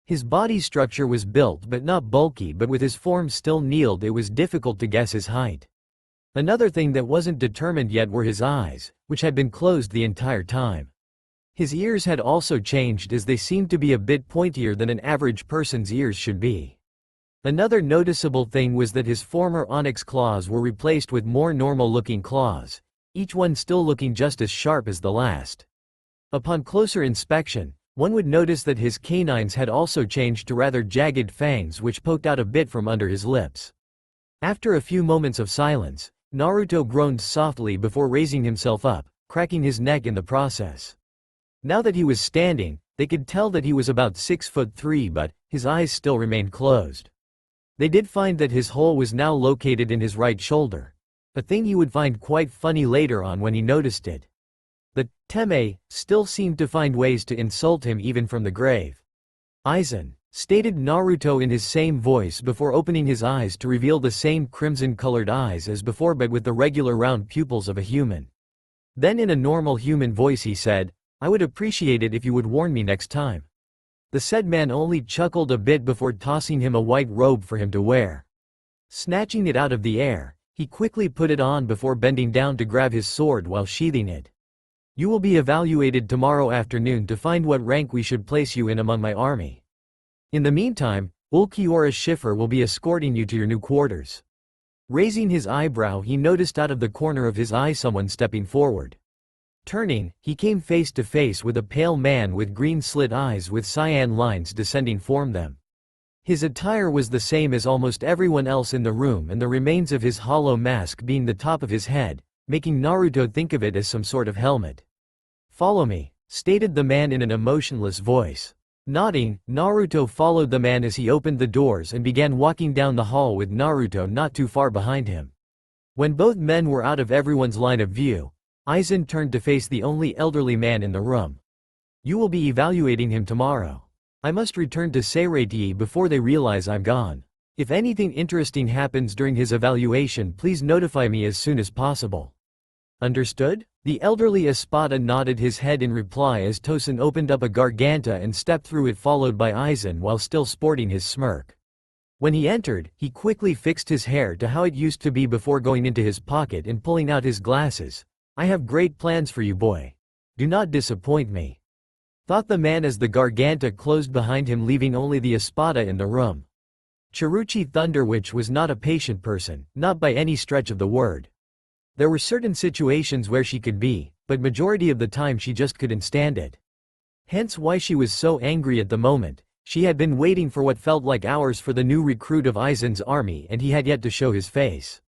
His body structure was built but not bulky, but with his form still kneeled it was difficult to guess his height. Another thing that wasn't determined yet were his eyes, which had been closed the entire time. His ears had also changed as they seemed to be a bit pointier than an average person's ears should be. Another noticeable thing was that his former onyx claws were replaced with more normal-looking claws, each one still looking just as sharp as the last. Upon closer inspection, one would notice that his canines had also changed to rather jagged fangs which poked out a bit from under his lips. After a few moments of silence, Naruto groaned softly before raising himself up, cracking his neck in the process. Now that he was standing, they could tell that he was about 6'3", but his eyes still remained closed. They did find that his hole was now located in his right shoulder, a thing he would find quite funny later on when he noticed it. The Teme still seemed to find ways to insult him even from the grave. "Aizen," stated Naruto in his same voice before opening his eyes to reveal the same crimson-colored eyes as before but with the regular round pupils of a human. Then in a normal human voice he said, "I would appreciate it if you would warn me next time." The said man only chuckled a bit before tossing him a white robe for him to wear. Snatching it out of the air, he quickly put it on before bending down to grab his sword while sheathing it. "You will be evaluated tomorrow afternoon to find what rank we should place you in among my army. In the meantime, Ulquiorra Schiffer will be escorting you to your new quarters." Raising his eyebrow, he noticed out of the corner of his eye someone stepping forward. Turning, he came face to face with a pale man with green slit eyes with cyan lines descending from them. His attire was the same as almost everyone else in the room and the remains of his hollow mask being the top of his head, making Naruto think of it as some sort of helmet. "Follow me," stated the man in an emotionless voice. Nodding, Naruto followed the man as he opened the doors and began walking down the hall with Naruto not too far behind him. When both men were out of everyone's line of view, Aizen turned to face the only elderly man in the room. "You will be evaluating him tomorrow. I must return to Seireiti before they realize I'm gone. If anything interesting happens during his evaluation, please notify me as soon as possible." "Understood?" The elderly Espada nodded his head in reply as Tosen opened up a garganta and stepped through it followed by Aizen while still sporting his smirk. When he entered, he quickly fixed his hair to how it used to be before going into his pocket and pulling out his glasses. "I have great plans for you, boy. Do not disappoint me," thought the man as the garganta closed behind him, leaving only the Espada in the room. Chiruchi Thunderwitch was not a patient person, not by any stretch of the word. There were certain situations where she could be, but majority of the time she just couldn't stand it. Hence why she was so angry at the moment. She had been waiting for what felt like hours for the new recruit of Aizen's army and he had yet to show his face.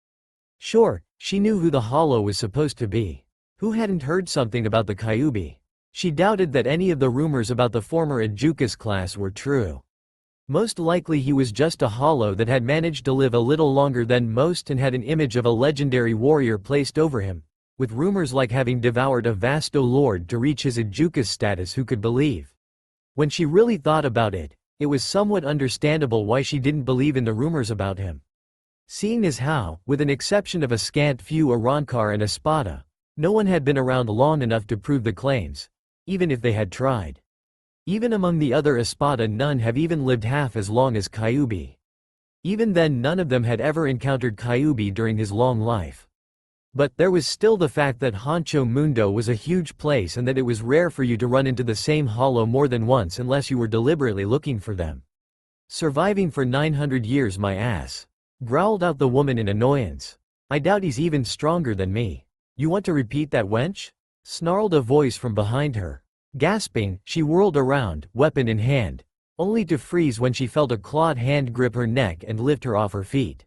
Sure, she knew who the Hollow was supposed to be. Who hadn't heard something about the Kyuubi? She doubted that any of the rumors about the former Ejukas class were true. Most likely he was just a Hollow that had managed to live a little longer than most and had an image of a legendary warrior placed over him, with rumors like having devoured a Vasto Lord to reach his Ejukas status. Who could believe? When she really thought about it, it was somewhat understandable why she didn't believe in the rumors about him. Seeing as how, with an exception of a scant few Arrancar and Espada, no one had been around long enough to prove the claims, even if they had tried. Even among the other Espada, none have even lived half as long as Kyuubi. Even then, none of them had ever encountered Kyuubi during his long life. But there was still the fact that Honcho Mundo was a huge place and that it was rare for you to run into the same Hollow more than once unless you were deliberately looking for them. "Surviving for 900 years, my ass," growled out the woman in annoyance. "I doubt he's even stronger than me." "You want to repeat that, wench?" snarled a voice from behind her. Gasping, she whirled around, weapon in hand, only to freeze when she felt a clawed hand grip her neck and lift her off her feet.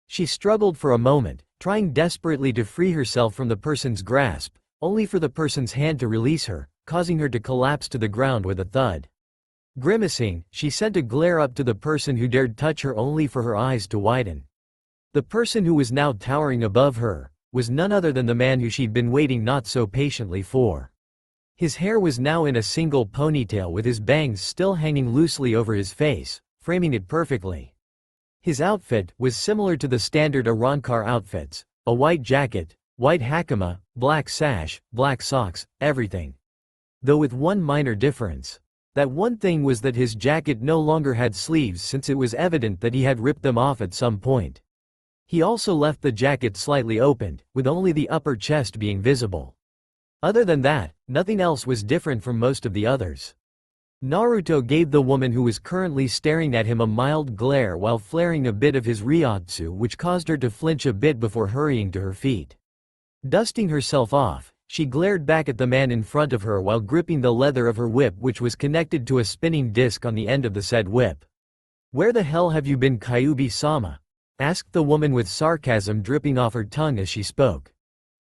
She struggled for a moment, trying desperately to free herself from the person's grasp, only for the person's hand to release her, causing her to collapse to the ground with a thud. Grimacing, she sent a glare up to the person who dared touch her only for her eyes to widen. The person who was now towering above her was none other than the man who she'd been waiting not so patiently for. His hair was now in a single ponytail with his bangs still hanging loosely over his face, framing it perfectly. His outfit was similar to the standard Arrancar outfits, a white jacket, white hakama, black sash, black socks, everything. Though with one minor difference. That one thing was that his jacket no longer had sleeves since it was evident that he had ripped them off at some point. He also left the jacket slightly opened, with only the upper chest being visible. Other than that, nothing else was different from most of the others. Naruto gave the woman who was currently staring at him a mild glare while flaring a bit of his ryotsu, which caused her to flinch a bit before hurrying to her feet. Dusting herself off, she glared back at the man in front of her while gripping the leather of her whip, which was connected to a spinning disc on the end of the said whip. "Where the hell have you been, Kyuubi-sama?" asked the woman with sarcasm dripping off her tongue as she spoke.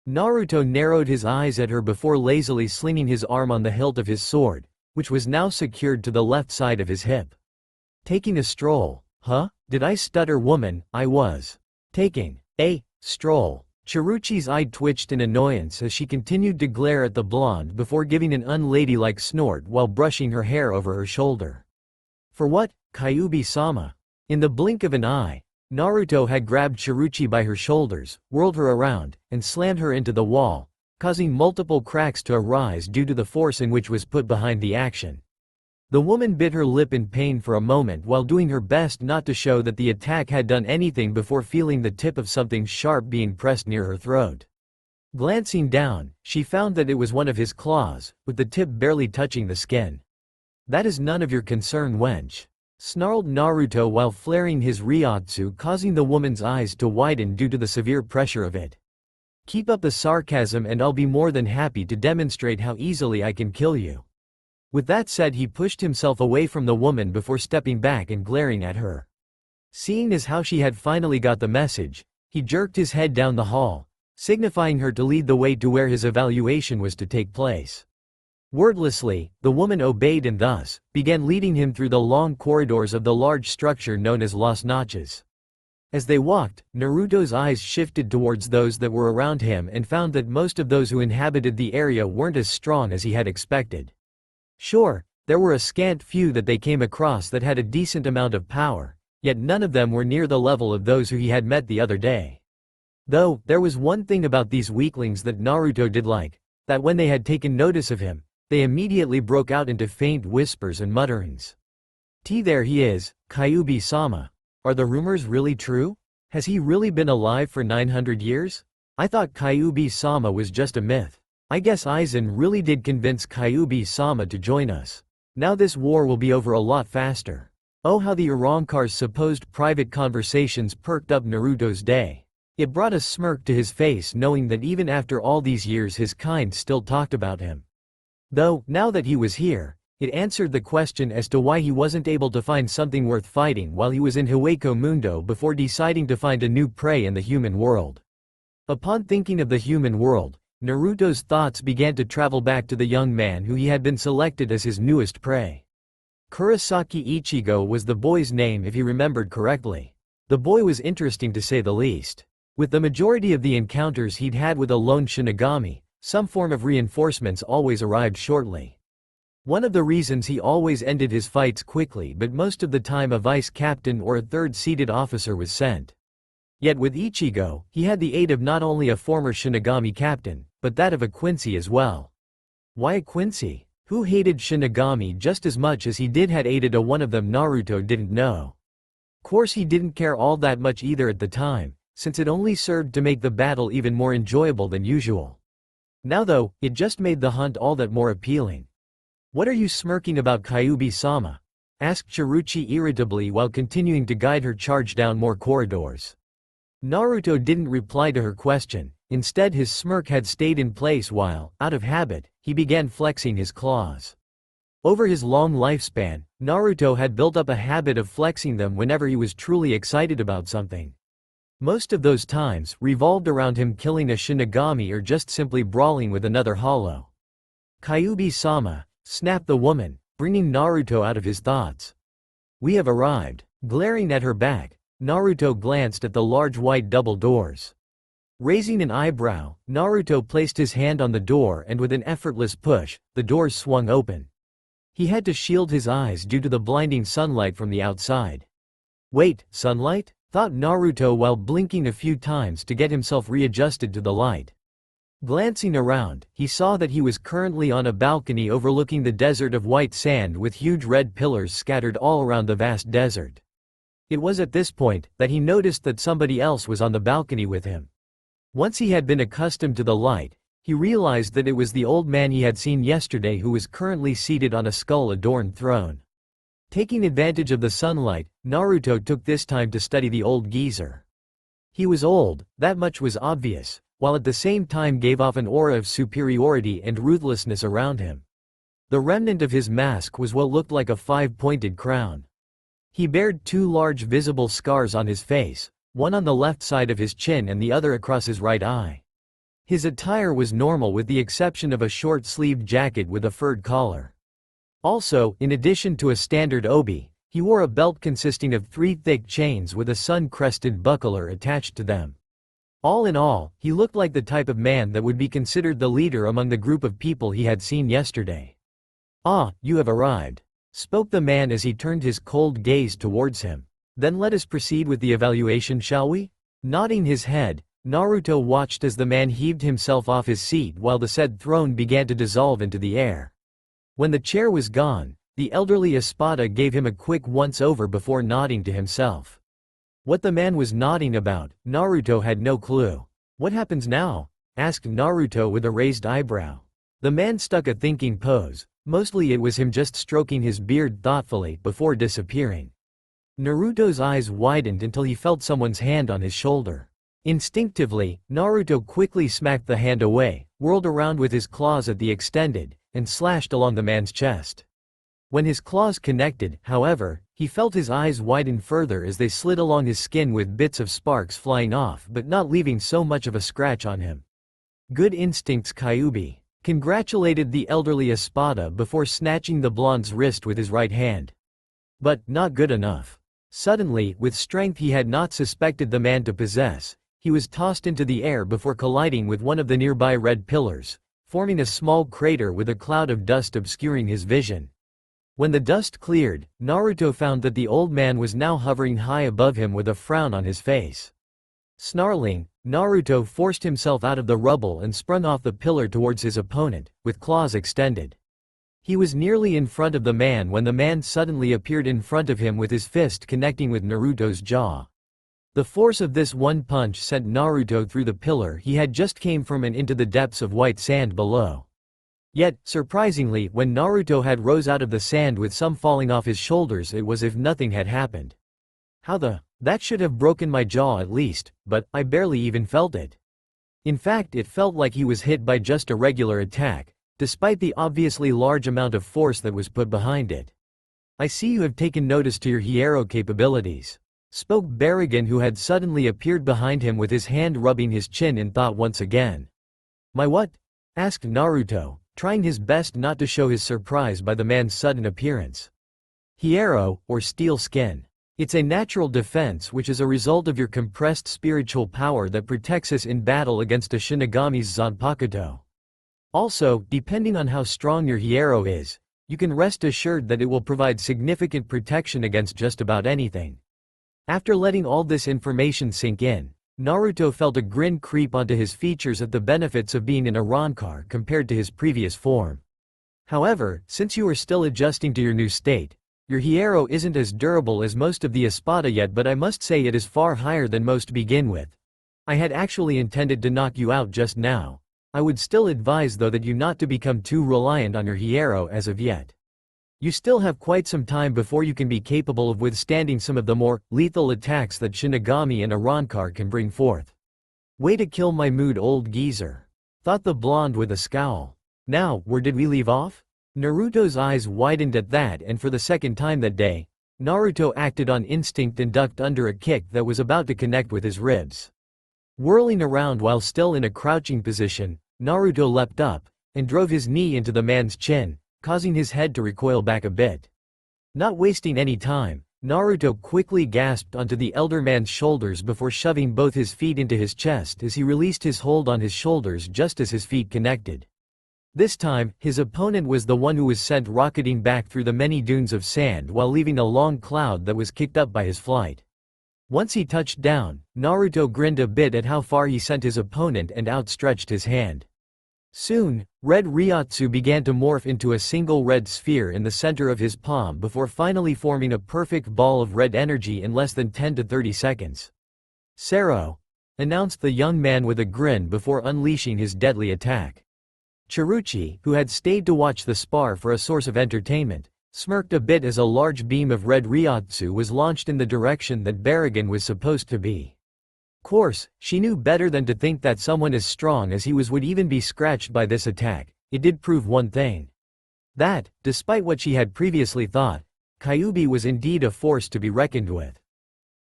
Naruto narrowed his eyes at her before lazily slinging his arm on the hilt of his sword, which was now secured to the left side of his hip. "Taking a stroll, huh? Did I stutter, woman? I was taking a stroll." Chiruchi's eye twitched in annoyance as she continued to glare at the blonde before giving an unladylike snort while brushing her hair over her shoulder. "For what, Kyuubi-sama?" In the blink of an eye, Naruto had grabbed Chiruchi by her shoulders, whirled her around, and slammed her into the wall, causing multiple cracks to arise due to the force in which was put behind the action. The woman bit her lip in pain for a moment while doing her best not to show that the attack had done anything before feeling the tip of something sharp being pressed near her throat. Glancing down, she found that it was one of his claws, with the tip barely touching the skin. "That is none of your concern, wench," snarled Naruto while flaring his ryotsu, causing the woman's eyes to widen due to the severe pressure of it. "Keep up the sarcasm and I'll be more than happy to demonstrate how easily I can kill you." With that said, he pushed himself away from the woman before stepping back and glaring at her. Seeing as how she had finally got the message, he jerked his head down the hall, signifying her to lead the way to where his evaluation was to take place. Wordlessly, the woman obeyed and thus began leading him through the long corridors of the large structure known as Las Notches. As they walked, Naruto's eyes shifted towards those that were around him and found that most of those who inhabited the area weren't as strong as he had expected. Sure, there were a scant few that they came across that had a decent amount of power, yet none of them were near the level of those who he had met the other day. Though, there was one thing about these weaklings that Naruto did like, that when they had taken notice of him, they immediately broke out into faint whispers and mutterings. There he is, Kyuubi-sama. Are the rumors really true? Has he really been alive for 900 years? I thought Kyuubi-sama was just a myth. I guess Aizen really did convince Kyuubi-sama to join us. Now this war will be over a lot faster. Oh, how the Arrancar's supposed private conversations perked up Naruto's day. It brought a smirk to his face knowing that even after all these years his kind still talked about him. Though, now that he was here, it answered the question as to why he wasn't able to find something worth fighting while he was in Hueco Mundo before deciding to find a new prey in the human world. Upon thinking of the human world, Naruto's thoughts began to travel back to the young man who he had been selected as his newest prey. Kurosaki Ichigo was the boy's name if he remembered correctly. The boy was interesting to say the least. With the majority of the encounters he'd had with a lone Shinigami, some form of reinforcements always arrived shortly. One of the reasons he always ended his fights quickly, but most of the time a vice captain or a third-seated officer was sent. Yet with Ichigo, he had the aid of not only a former Shinigami captain, but that of a Quincy as well. Why a Quincy? Who hated Shinigami just as much as he had aided a one of them? Naruto didn't know. Course he didn't care all that much either at the time, since it only served to make the battle even more enjoyable than usual. Now though, it just made the hunt all that more appealing. "What are you smirking about, Kyuubi-sama?" asked Chiruchi irritably while continuing to guide her charge down more corridors. Naruto didn't reply to her question. Instead, his smirk had stayed in place while, out of habit, he began flexing his claws. Over his long lifespan, Naruto had built up a habit of flexing them whenever he was truly excited about something. Most of those times revolved around him killing a Shinigami or just simply brawling with another hollow. "Kyuubi-sama," snapped the woman, bringing Naruto out of his thoughts. "We have arrived." Glaring at her back, Naruto glanced at the large white double doors. Raising an eyebrow, Naruto placed his hand on the door and with an effortless push, the doors swung open. He had to shield his eyes due to the blinding sunlight from the outside. "Wait, sunlight?" thought Naruto while blinking a few times to get himself readjusted to the light. Glancing around, he saw that he was currently on a balcony overlooking the desert of white sand with huge red pillars scattered all around the vast desert. It was at this point that he noticed that somebody else was on the balcony with him. Once he had been accustomed to the light, he He realized that it was the old man he had seen yesterday who was currently seated on a skull-adorned throne. Taking advantage of the sunlight, Naruto took this time to study the old geezer. He was old, that much was obvious, while at the same time gave off an aura of superiority and ruthlessness around him. The remnant of his mask was what looked like a five-pointed crown. He bared two large visible scars on his face, one on the left side of his chin and the other across his right eye. His attire was normal with the exception of a short-sleeved jacket with a furred collar. Also, in addition to a standard obi, he wore a belt consisting of 3 thick chains with a sun-crested buckler attached to them. All in all, he looked like the type of man that would be considered the leader among the group of people he had seen yesterday. "Ah, you have arrived," spoke the man as he turned his cold gaze towards him. "Then let us proceed with the evaluation, shall we?" Nodding his head, Naruto watched as the man heaved himself off his seat while the said throne began to dissolve into the air. When the chair was gone, the elderly Espada gave him a quick once-over before nodding to himself. What the man was nodding about, Naruto had no clue. "What happens now?" asked Naruto with a raised eyebrow. The man stuck a thinking pose. Mostly it was him just stroking his beard thoughtfully before disappearing. Naruto's eyes widened until he felt someone's hand on his shoulder. Instinctively, Naruto quickly smacked the hand away, whirled around with his claws at the extended, and slashed along the man's chest. When his claws connected, however, he felt his eyes widen further as they slid along his skin with bits of sparks flying off but not leaving so much of a scratch on him. "Good instincts, Kyuubi," congratulated the elderly Espada before snatching the blonde's wrist with his right hand. But, not good enough. Suddenly, with strength he had not suspected the man to possess, he was tossed into the air before colliding with one of the nearby red pillars, forming a small crater with a cloud of dust obscuring his vision. When the dust cleared, Naruto found that the old man was now hovering high above him with a frown on his face. Snarling, Naruto forced himself out of the rubble and sprung off the pillar towards his opponent, with claws extended. He was nearly in front of the man when the man suddenly appeared in front of him with his fist connecting with Naruto's jaw. The force of this one punch sent Naruto through the pillar he had just came from and into the depths of white sand below. Yet, surprisingly, when Naruto had rose out of the sand with some falling off his shoulders, it was as if nothing had happened. That should have broken my jaw at least, but I barely even felt it. In fact, it felt like he was hit by just a regular attack, despite the obviously large amount of force that was put behind it. "I see you have taken notice to your hero capabilities," spoke Barragan, who had suddenly appeared behind him with his hand rubbing his chin in thought once again. "My what?" asked Naruto, trying his best not to show his surprise by the man's sudden appearance. "Hierro, or steel skin. It's a natural defense which is a result of your compressed spiritual power that protects us in battle against a Shinigami's Zanpakuto. Also, depending on how strong your hierro is, you can rest assured that it will provide significant protection against just about anything." After letting all this information sink in, Naruto felt a grin creep onto his features at the benefits of being in Arrancar compared to his previous form. However, since you are still adjusting to your new state, your hierro isn't as durable as most of the Espada yet, but I must say it is far higher than most to begin with. I had actually intended to knock you out just now. I would still advise though that you not to become too reliant on your hierro as of yet. You still have quite some time before you can be capable of withstanding some of the more lethal attacks that Shinigami and Arrancar can bring forth. "Way to kill my mood, old geezer," thought the blonde with a scowl. "Now, where did we leave off?" Naruto's eyes widened at that, and for the second time that day, Naruto acted on instinct and ducked under a kick that was about to connect with his ribs. Whirling around while still in a crouching position, Naruto leapt up, and drove his knee into the man's chin, causing his head to recoil back a bit. Not wasting any time, Naruto quickly gasped onto the elder man's shoulders before shoving both his feet into his chest as he released his hold on his shoulders just as his feet connected. This time, his opponent was the one who was sent rocketing back through the many dunes of sand while leaving a long cloud that was kicked up by his flight. Once he touched down, Naruto grinned a bit at how far he sent his opponent and outstretched his hand. Soon, red Ryotsu began to morph into a single red sphere in the center of his palm before finally forming a perfect ball of red energy in less than 10 to 30 seconds. "Sero," announced the young man with a grin before unleashing his deadly attack. Chiruchi, who had stayed to watch the spar for a source of entertainment, smirked a bit as a large beam of red Ryotsu was launched in the direction that Barragan was supposed to be. Course, she knew better than to think that someone as strong as he was would even be scratched by this attack. It did prove one thing. That, despite what she had previously thought, Kyuubi was indeed a force to be reckoned with.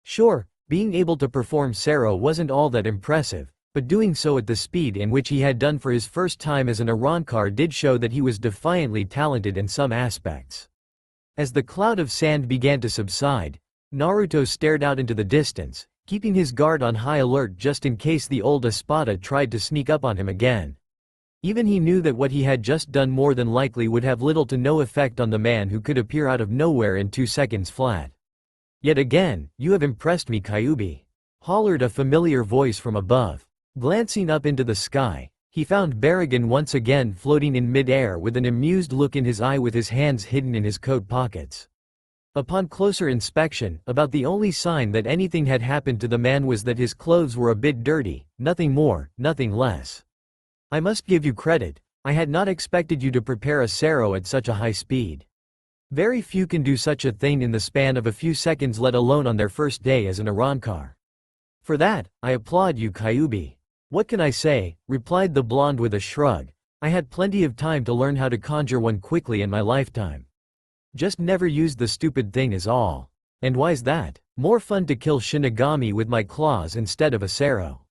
Sure, being able to perform Sero wasn't all that impressive, but doing so at the speed in which he had done for his first time as an Arrancar did show that he was defiantly talented in some aspects. As the cloud of sand began to subside, Naruto stared out into the distance, keeping his guard on high alert just in case the old Espada tried to sneak up on him again. Even he knew that what he had just done more than likely would have little to no effect on the man who could appear out of nowhere in 2 seconds flat. Yet again, you have impressed me, Kyuubi, hollered a familiar voice from above. Glancing up into the sky, he found Barragan once again floating in mid-air with an amused look in his eye with his hands hidden in his coat pockets. Upon closer inspection, about the only sign that anything had happened to the man was that his clothes were a bit dirty, nothing more, nothing less. I must give you credit, I had not expected you to prepare a Sero at such a high speed. Very few can do such a thing in the span of a few seconds, let alone on their first day as an Arrancar. For that, I applaud you, Kyuubi. What can I say, replied the blonde with a shrug. I had plenty of time to learn how to conjure one quickly in my lifetime. Just never used the stupid thing is all. And why's that? More fun to kill Shinigami with my claws instead of a Sero.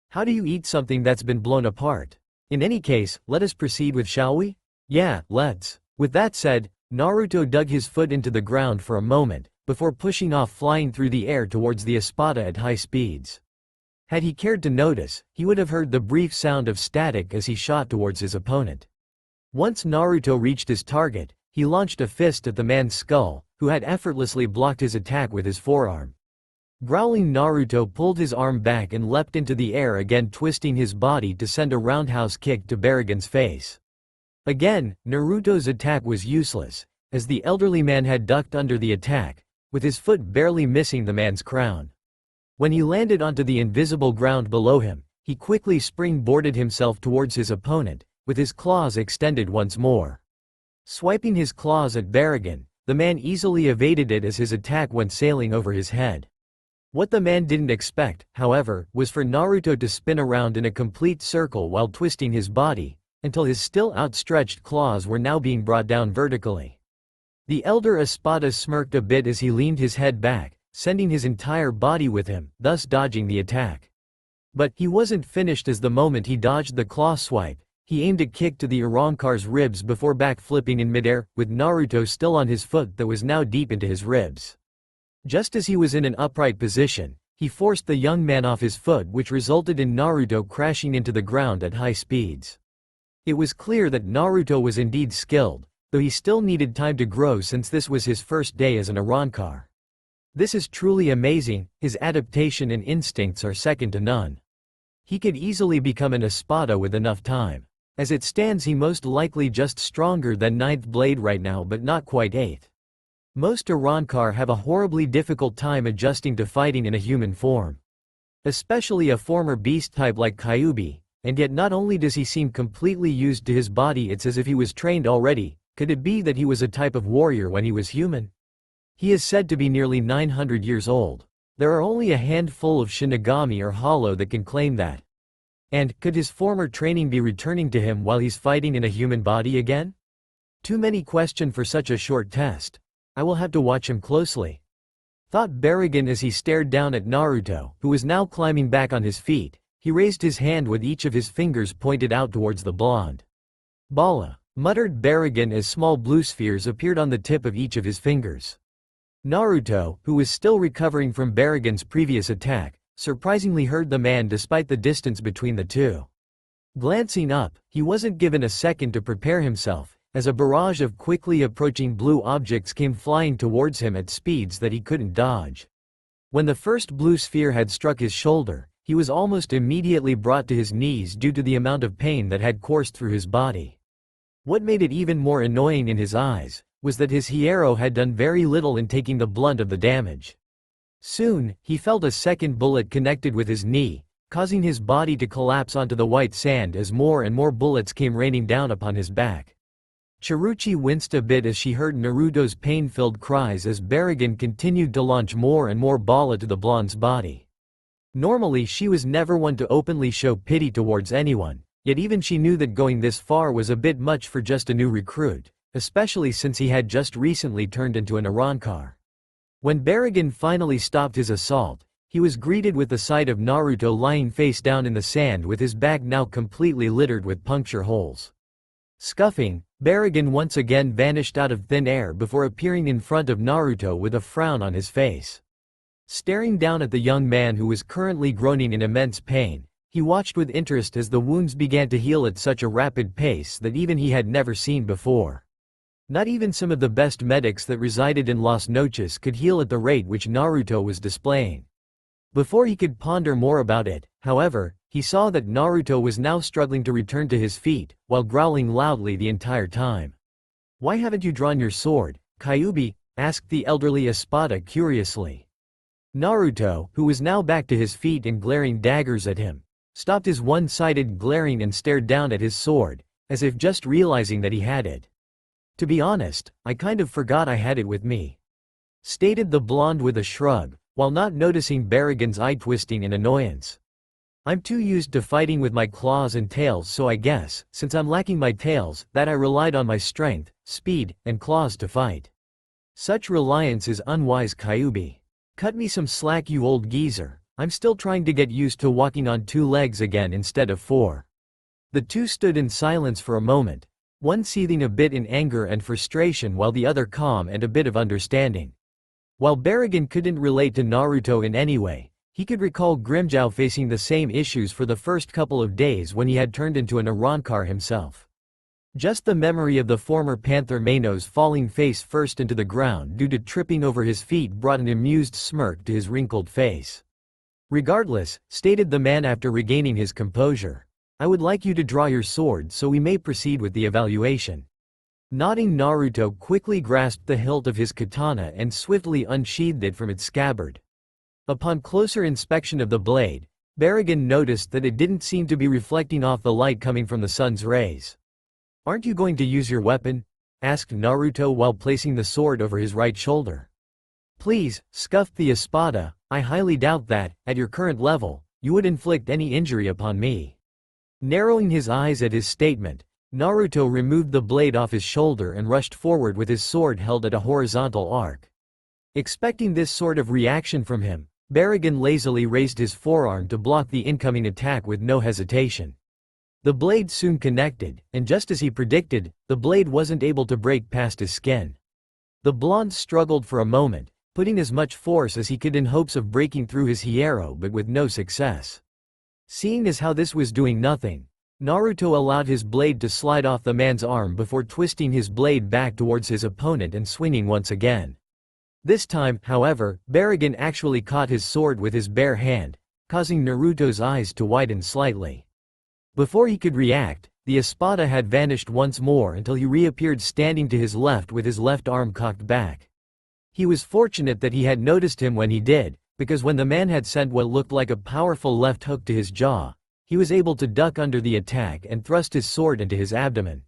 How do you eat something that's been blown apart? In any case, let us proceed with, shall we? Yeah, let's. With that said, Naruto dug his foot into the ground for a moment, before pushing off flying through the air towards the Espada at high speeds. Had he cared to notice, he would have heard the brief sound of static as he shot towards his opponent. Once Naruto reached his target, he launched a fist at the man's skull, who had effortlessly blocked his attack with his forearm. Growling, Naruto pulled his arm back and leapt into the air again, twisting his body to send a roundhouse kick to Barragan's face. Again, Naruto's attack was useless, as the elderly man had ducked under the attack, with his foot barely missing the man's crown. When he landed onto the invisible ground below him, he quickly springboarded himself towards his opponent, with his claws extended once more. Swiping his claws at Barragan, the man easily evaded it as his attack went sailing over his head. What the man didn't expect, however, was for Naruto to spin around in a complete circle while twisting his body, until his still outstretched claws were now being brought down vertically. The elder Espada smirked a bit as he leaned his head back, sending his entire body with him, thus dodging the attack. But he wasn't finished, as the moment he dodged the claw swipe, he aimed a kick to the Arrancar's ribs before back-flipping in midair, with Naruto still on his foot that was now deep into his ribs. Just as he was in an upright position, he forced the young man off his foot, which resulted in Naruto crashing into the ground at high speeds. It was clear that Naruto was indeed skilled, though he still needed time to grow since this was his first day as an Arrancar. This is truly amazing, his adaptation and instincts are second to none. He could easily become an Espada with enough time. As it stands, he most likely just stronger than 9th Blade right now, but not quite 8th. Most Arrancar have a horribly difficult time adjusting to fighting in a human form. Especially a former beast type like Kyuubi, and yet not only does he seem completely used to his body, it's as if he was trained already. Could it be that he was a type of warrior when he was human? He is said to be nearly 900 years old. There are only a handful of Shinigami or Hollow that can claim that. And, could his former training be returning to him while he's fighting in a human body again? Too many questions for such a short test. I will have to watch him closely, thought Barragan as he stared down at Naruto, who was now climbing back on his feet. He raised his hand with each of his fingers pointed out towards the blonde. Bala, muttered Barragan as small blue spheres appeared on the tip of each of his fingers. Naruto, who was still recovering from Barragan's previous attack, surprisingly heard the man despite the distance between the two. Glancing up, he wasn't given a second to prepare himself, as a barrage of quickly approaching blue objects came flying towards him at speeds that he couldn't dodge. When the first blue sphere had struck his shoulder, he was almost immediately brought to his knees due to the amount of pain that had coursed through his body. What made it even more annoying in his eyes was that his hero had done very little in taking the brunt of the damage. Soon, he felt a second bullet connected with his knee, causing his body to collapse onto the white sand as more and more bullets came raining down upon his back. Chiruchi winced a bit as she heard Naruto's pain-filled cries as Barragan continued to launch more and more bala to the blonde's body. Normally she was never one to openly show pity towards anyone, yet even she knew that going this far was a bit much for just a new recruit, especially since he had just recently turned into an Arrancar. When Barragan finally stopped his assault, he was greeted with the sight of Naruto lying face down in the sand with his back now completely littered with puncture holes. Scuffing, Barragan once again vanished out of thin air before appearing in front of Naruto with a frown on his face. Staring down at the young man who was currently groaning in immense pain, he watched with interest as the wounds began to heal at such a rapid pace that even he had never seen before. Not even some of the best medics that resided in Las Noches could heal at the rate which Naruto was displaying. Before he could ponder more about it, however, he saw that Naruto was now struggling to return to his feet, while growling loudly the entire time. "Why haven't you drawn your sword, Kyuubi?" asked the elderly Espada curiously. Naruto, who was now back to his feet and glaring daggers at him, stopped his one-sided glaring and stared down at his sword, as if just realizing that he had it. "To be honest, I kind of forgot I had it with me," stated the blonde with a shrug, while not noticing Barragan's eye-twisting in annoyance. "I'm too used to fighting with my claws and tails, so I guess, since I'm lacking my tails, that I relied on my strength, speed, and claws to fight. Such reliance is unwise, Kyuubi. Cut me some slack, you old geezer. I'm still trying to get used to walking on 2 legs again instead of 4. The two stood in silence for a moment, one seething a bit in anger and frustration while the other calm and a bit of understanding. While Barragan couldn't relate to Naruto in any way, he could recall Grimmjow facing the same issues for the first couple of days when he had turned into an Arrancar himself. Just the memory of the former Panther Manos falling face first into the ground due to tripping over his feet brought an amused smirk to his wrinkled face. "Regardless," stated the man after regaining his composure, "I would like you to draw your sword so we may proceed with the evaluation." Nodding, Naruto quickly grasped the hilt of his katana and swiftly unsheathed it from its scabbard. Upon closer inspection of the blade, Barragan noticed that it didn't seem to be reflecting off the light coming from the sun's rays. "Aren't you going to use your weapon?" asked Naruto while placing the sword over his right shoulder. "Please," scuffed the Espada, "I highly doubt that, at your current level, you would inflict any injury upon me." Narrowing his eyes at his statement, Naruto removed the blade off his shoulder and rushed forward with his sword held at a horizontal arc. Expecting this sort of reaction from him, Barragan lazily raised his forearm to block the incoming attack with no hesitation. The blade soon connected, and just as he predicted, the blade wasn't able to break past his skin. The blonde struggled for a moment, putting as much force as he could in hopes of breaking through his hierro but with no success. Seeing as how this was doing nothing, Naruto allowed his blade to slide off the man's arm before twisting his blade back towards his opponent and swinging once again. This time, however, Barragan actually caught his sword with his bare hand, causing Naruto's eyes to widen slightly. Before he could react, the Espada had vanished once more until he reappeared standing to his left with his left arm cocked back. He was fortunate that he had noticed him when he did, because when the man had sent what looked like a powerful left hook to his jaw, he was able to duck under the attack and thrust his sword into his abdomen.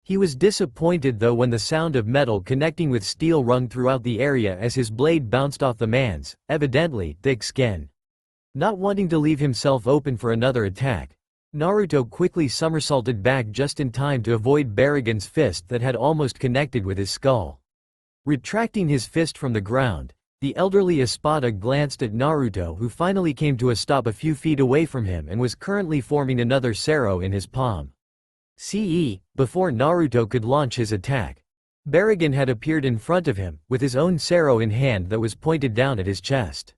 He was disappointed though when the sound of metal connecting with steel rung throughout the area as his blade bounced off the man's, evidently, thick skin. Not wanting to leave himself open for another attack, Naruto quickly somersaulted back just in time to avoid Barragan's fist that had almost connected with his skull. Retracting his fist from the ground, the elderly Espada glanced at Naruto, who finally came to a stop a few feet away from him and was currently forming another Sero in his palm. Before Naruto could launch his attack, Barragan had appeared in front of him, with his own Sero in hand that was pointed down at his chest.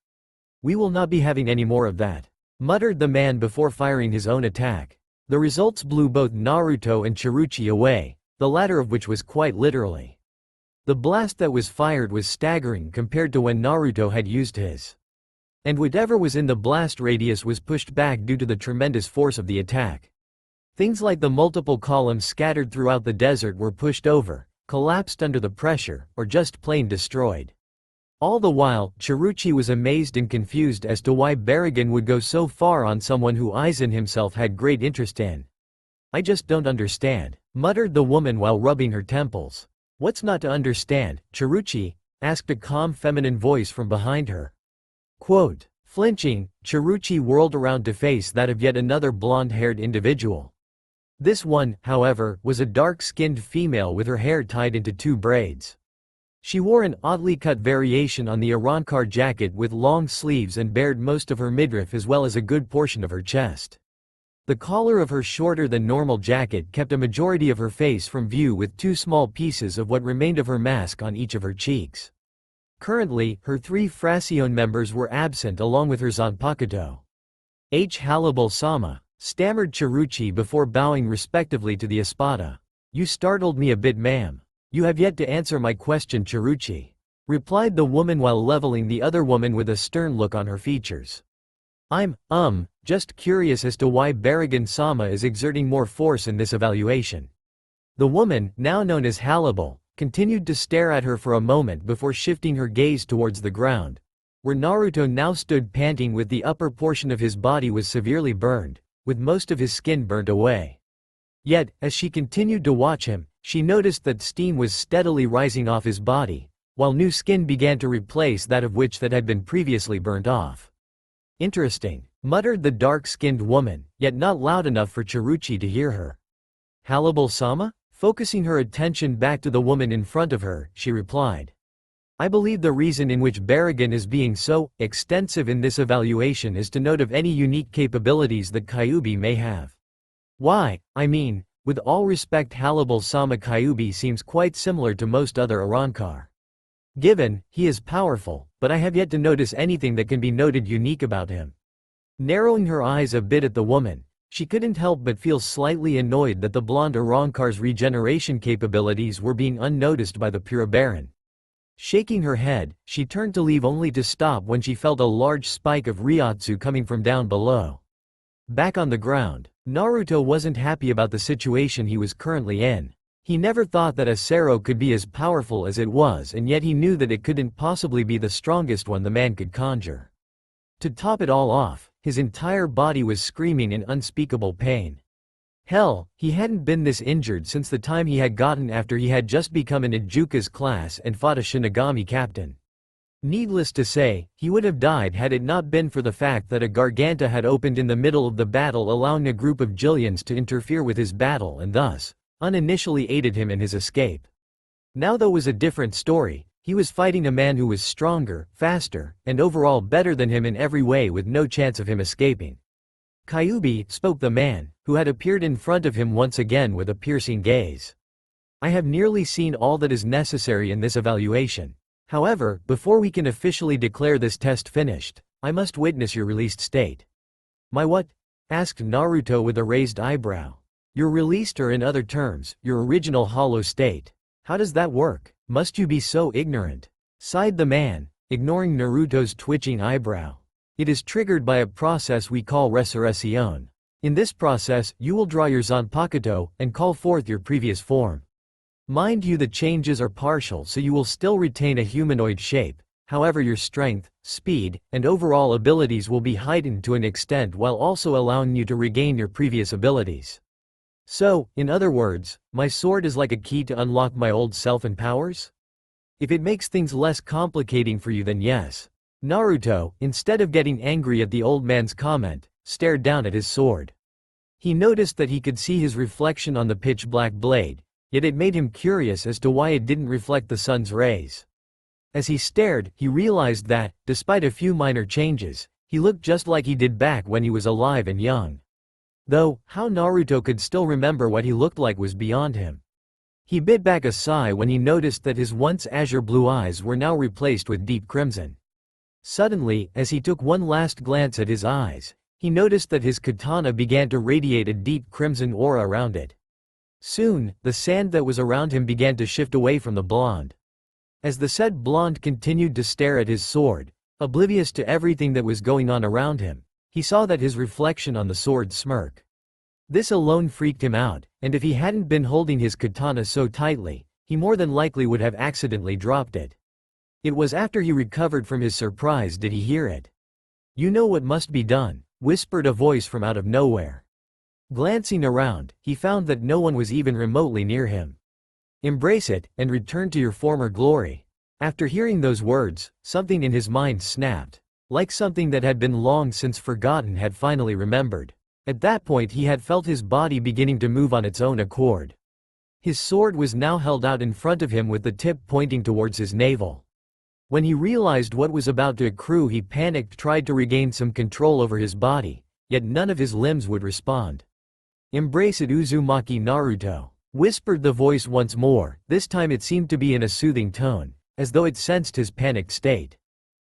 "We will not be having any more of that," muttered the man before firing his own attack. The results blew both Naruto and Chiruchi away, the latter of which was quite literally. The blast that was fired was staggering compared to when Naruto had used his. And whatever was in the blast radius was pushed back due to the tremendous force of the attack. Things like the multiple columns scattered throughout the desert were pushed over, collapsed under the pressure, or just plain destroyed. All the while, Chiruchi was amazed and confused as to why Barragan would go so far on someone who Aizen himself had great interest in. "I just don't understand," muttered the woman while rubbing her temples. "What's not to understand, Chiruchi?" asked a calm feminine voice from behind her. Quote. Flinching, Chiruchi whirled around to face that of yet another blonde-haired individual. This one, however, was a dark-skinned female with her hair tied into 2 braids. She wore an oddly cut variation on the Arrancar jacket with long sleeves and bared most of her midriff as well as a good portion of her chest. The collar of her shorter-than-normal jacket kept a majority of her face from view with 2 small pieces of what remained of her mask on each of her cheeks. Currently, her 3 Fraction members were absent along with her Zanpakuto. Hannibal-sama, stammered Chiruchi before bowing respectively to the Espada. "You startled me a bit, ma'am. You have yet to answer my question, Chiruchi," replied the woman while leveling the other woman with a stern look on her features. "I'm, just curious as to why Barragan-sama is exerting more force in this evaluation." The woman, now known as Hannibal, continued to stare at her for a moment before shifting her gaze towards the ground, where Naruto now stood panting with the upper portion of his body was severely burned, with most of his skin burnt away. Yet, as she continued to watch him, she noticed that steam was steadily rising off his body, while new skin began to replace that of which that had been previously burnt off. "Interesting," muttered the dark-skinned woman, yet not loud enough for Chiruchi to hear her. "Hannibal-sama?" Focusing her attention back to the woman in front of her, she replied. "I believe the reason in which Barragan is being so extensive in this evaluation is to note of any unique capabilities that Kyuubi may have. Why, I mean, with all respect, Hannibal-sama, Kyuubi seems quite similar to most other Arrancar. Given, he is powerful, but I have yet to notice anything that can be noted unique about him." Narrowing her eyes a bit at the woman, she couldn't help but feel slightly annoyed that the blonde Arrancar's regeneration capabilities were being unnoticed by the pure Baron. Shaking her head, she turned to leave only to stop when she felt a large spike of Ryotsu coming from down below. Back on the ground, Naruto wasn't happy about the situation he was currently in. He never thought that a Sero could be as powerful as it was, and yet he knew that it couldn't possibly be the strongest one the man could conjure. To top it all off, his entire body was screaming in unspeakable pain. Hell, he hadn't been this injured since the time he had gotten after he had just become an Ijuka's class and fought a Shinigami captain. Needless to say, he would have died had it not been for the fact that a Garganta had opened in the middle of the battle, allowing a group of Jillians to interfere with his battle and thus, uninitially aided him in his escape. Now that was a different story. He was fighting a man who was stronger, faster, and overall better than him in every way, with no chance of him escaping. "Kyuubi," spoke the man, who had appeared in front of him once again with a piercing gaze. "I have nearly seen all that is necessary in this evaluation. However, before we can officially declare this test finished, I must witness your released state." "My what?" asked Naruto with a raised eyebrow. "You're released, or in other terms, your original hollow state. How does that work? Must you be so ignorant?" sighed the man, ignoring Naruto's twitching eyebrow. "It is triggered by a process we call resurrección. In this process, you will draw your Zanpakuto and call forth your previous form. Mind you, the changes are partial, so you will still retain a humanoid shape. However, your strength, speed, and overall abilities will be heightened to an extent while also allowing you to regain your previous abilities. So, in other words, my sword is like a key to unlock my old self and powers? If it makes things less complicating for you, then yes." Naruto, instead of getting angry at the old man's comment, stared down at his sword. He noticed that he could see his reflection on the pitch-black blade, yet it made him curious as to why it didn't reflect the sun's rays. As he stared, he realized that, despite a few minor changes, he looked just like he did back when he was alive and young. Though, how Naruto could still remember what he looked like was beyond him. He bit back a sigh when he noticed that his once azure blue eyes were now replaced with deep crimson. Suddenly, as he took one last glance at his eyes, he noticed that his katana began to radiate a deep crimson aura around it. Soon, the sand that was around him began to shift away from the blonde. As the said blonde continued to stare at his sword, oblivious to everything that was going on around him, he saw that his reflection on the sword smirk. This alone freaked him out, and if he hadn't been holding his katana so tightly, he more than likely would have accidentally dropped it. It was after he recovered from his surprise did he hear it. "You know what must be done," whispered a voice from out of nowhere. Glancing around, he found that no one was even remotely near him. "Embrace it, and return to your former glory." After hearing those words, something in his mind snapped. Like something that had been long since forgotten had finally remembered. At that point he had felt his body beginning to move on its own accord. His sword was now held out in front of him with the tip pointing towards his navel. When he realized what was about to accrue, he panicked, tried to regain some control over his body, yet none of his limbs would respond. "Embrace it, Uzumaki Naruto," whispered the voice once more. This time it seemed to be in a soothing tone, as though it sensed his panicked state.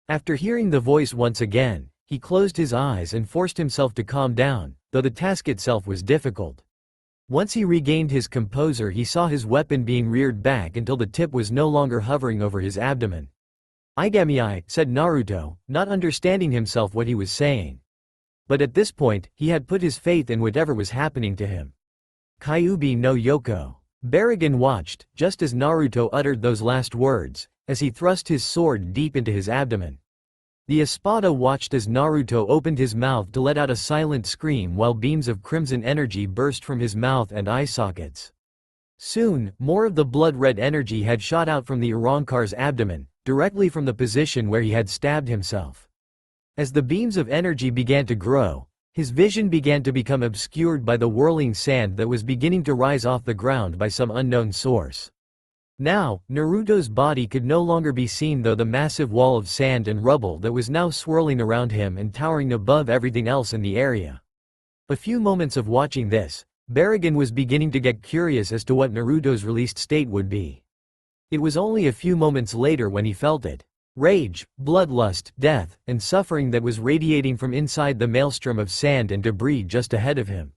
After hearing the voice once again, he closed his eyes and forced himself to calm down, though the task itself was difficult. Once he regained his composure, he saw his weapon being reared back until the tip was no longer hovering over his abdomen. "Igami," said Naruto, not understanding himself what he was saying. But at this point, he had put his faith in whatever was happening to him. "Kyuubi no Yoko." Barragan watched, just as Naruto uttered those last words, as he thrust his sword deep into his abdomen. The Espada watched as Naruto opened his mouth to let out a silent scream while beams of crimson energy burst from his mouth and eye sockets. Soon, more of the blood-red energy had shot out from the Arrancar's abdomen, directly from the position where he had stabbed himself. As the beams of energy began to grow, his vision began to become obscured by the whirling sand that was beginning to rise off the ground by some unknown source. Now, Naruto's body could no longer be seen, though the massive wall of sand and rubble that was now swirling around him and towering above everything else in the area. A few moments of watching this, Barragan was beginning to get curious as to what Naruto's released state would be. It was only a few moments later when he felt it. Rage, bloodlust, death, and suffering that was radiating from inside the maelstrom of sand and debris just ahead of him.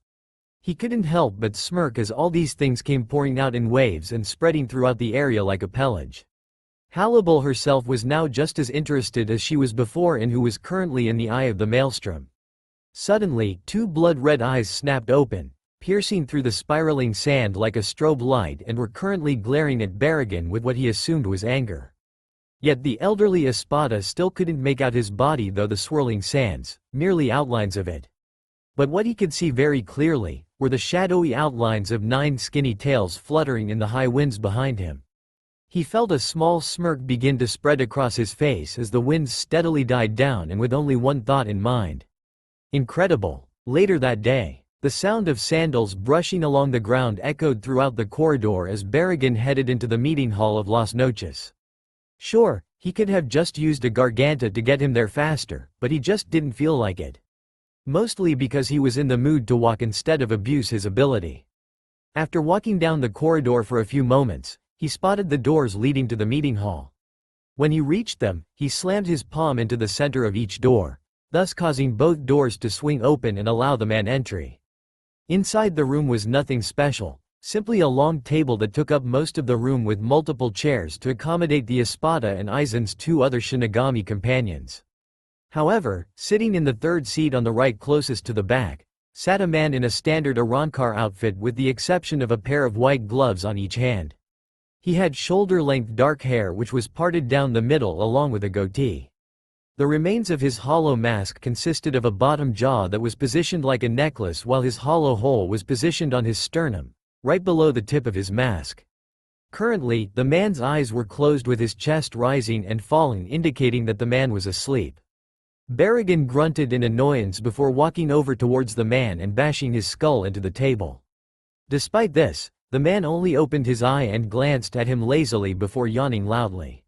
He couldn't help but smirk as all these things came pouring out in waves and spreading throughout the area like a pellage. Halibal herself was now just as interested as she was before in who was currently in the eye of the maelstrom. Suddenly, two blood-red eyes snapped open, piercing through the spiraling sand like a strobe light, and were currently glaring at Barragan with what he assumed was anger. Yet the elderly Espada still couldn't make out his body, though the swirling sands, merely outlines of it. But what he could see very clearly were the shadowy outlines of 9 skinny tails fluttering in the high winds behind him. He felt a small smirk begin to spread across his face as the winds steadily died down, and with only one thought in mind. Incredible. Later that day, the sound of sandals brushing along the ground echoed throughout the corridor as Barragan headed into the meeting hall of Las Noches. Sure, he could have just used a Garganta to get him there faster, but he just didn't feel like it. Mostly because he was in the mood to walk instead of abuse his ability. After walking down the corridor for a few moments, he spotted the doors leading to the meeting hall. When he reached them, he slammed his palm into the center of each door, thus causing both doors to swing open and allow the man entry. Inside the room was nothing special. Simply a long table that took up most of the room with multiple chairs to accommodate the Espada and Aizen's 2 other Shinigami companions. However, sitting in the third seat on the right closest to the back, sat a man in a standard Arrancar outfit with the exception of a pair of white gloves on each hand. He had shoulder-length dark hair which was parted down the middle along with a goatee. The remains of his hollow mask consisted of a bottom jaw that was positioned like a necklace, while his hollow hole was positioned on his sternum, right below the tip of his mask. Currently, the man's eyes were closed with his chest rising and falling, indicating that the man was asleep. Barragan grunted in annoyance before walking over towards the man and bashing his skull into the table. Despite this, the man only opened his eye and glanced at him lazily before yawning loudly.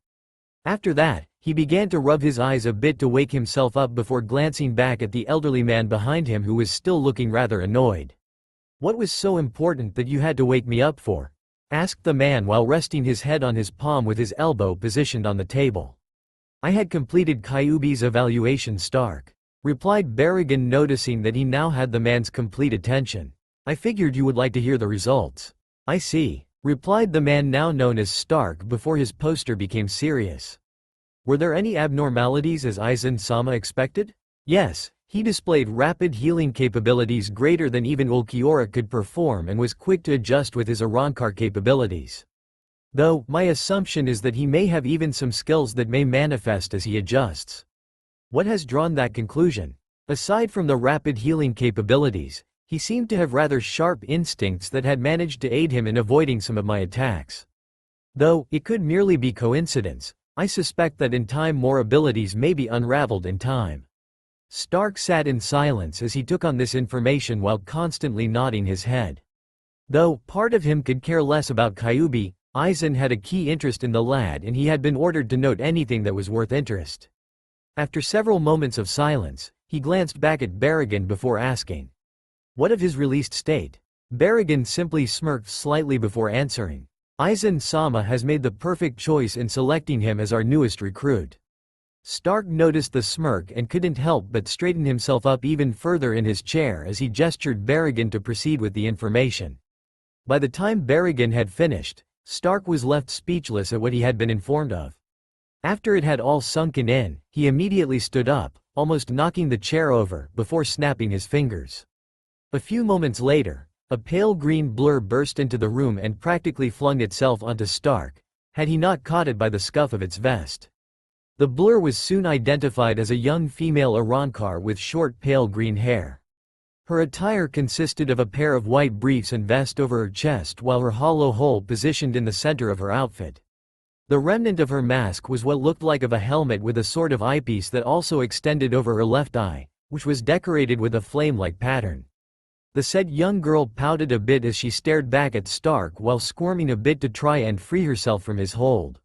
After that, he began to rub his eyes a bit to wake himself up before glancing back at the elderly man behind him, who was still looking rather annoyed. "What was so important that you had to wake me up for?" asked the man while resting his head on his palm with his elbow positioned on the table. "I had completed Kyuubi's evaluation, Stark," replied Barragan, noticing that he now had the man's complete attention. "I figured you would like to hear the results." "I see," replied the man now known as Stark before his poster became serious. "Were there any abnormalities as Aizen-sama expected?" "Yes. He displayed rapid healing capabilities greater than even Ulquiorra could perform and was quick to adjust with his Arrancar capabilities." Though, my assumption is that he may have even some skills that may manifest as he adjusts. What has drawn that conclusion? Aside from the rapid healing capabilities, he seemed to have rather sharp instincts that had managed to aid him in avoiding some of my attacks. Though, it could merely be coincidence, I suspect that in time more abilities may be unraveled in time. Stark sat in silence as he took on this information while constantly nodding his head. Though, part of him could care less about Kyuubi, Aizen had a key interest in the lad and he had been ordered to note anything that was worth interest. After several moments of silence, he glanced back at Barragan before asking, "What of his released state?" Barragan simply smirked slightly before answering, "Aizen-sama has made the perfect choice in selecting him as our newest recruit." Stark noticed the smirk and couldn't help but straighten himself up even further in his chair as he gestured Barragan to proceed with the information. By the time Barragan had finished, Stark was left speechless at what he had been informed of. After it had all sunken in, he immediately stood up, almost knocking the chair over, before snapping his fingers. A few moments later, a pale green blur burst into the room and practically flung itself onto Stark, had he not caught it by the scuff of its vest. The blur was soon identified as a young female Arrancar with short pale green hair. Her attire consisted of a pair of white briefs and vest over her chest while her hollow hole positioned in the center of her outfit. The remnant of her mask was what looked like of a helmet with a sort of eyepiece that also extended over her left eye, which was decorated with a flame-like pattern. The said young girl pouted a bit as she stared back at Stark while squirming a bit to try and free herself from his hold.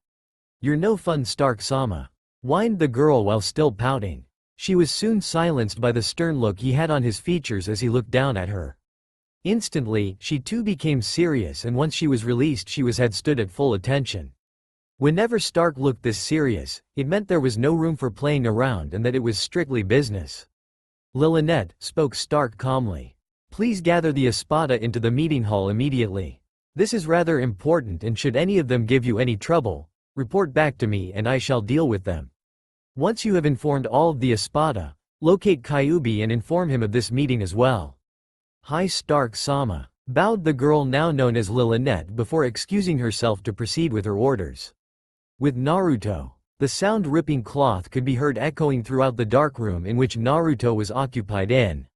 "You're no fun, Stark-sama," whined the girl while still pouting. She was soon silenced by the stern look he had on his features as he looked down at her. Instantly, she too became serious and once she was released she had stood at full attention. Whenever Stark looked this serious, it meant there was no room for playing around and that it was strictly business. "Lilynette," spoke Stark calmly. "Please gather the Espada into the meeting hall immediately. This is rather important and should any of them give you any trouble, report back to me and I shall deal with them. Once you have informed all of the Espada, locate Kyuubi and inform him of this meeting as well." "Hi Stark-sama," bowed the girl now known as Lilynette before excusing herself to proceed with her orders. With Naruto, the sound ripping cloth could be heard echoing throughout the dark room in which Naruto was occupied in.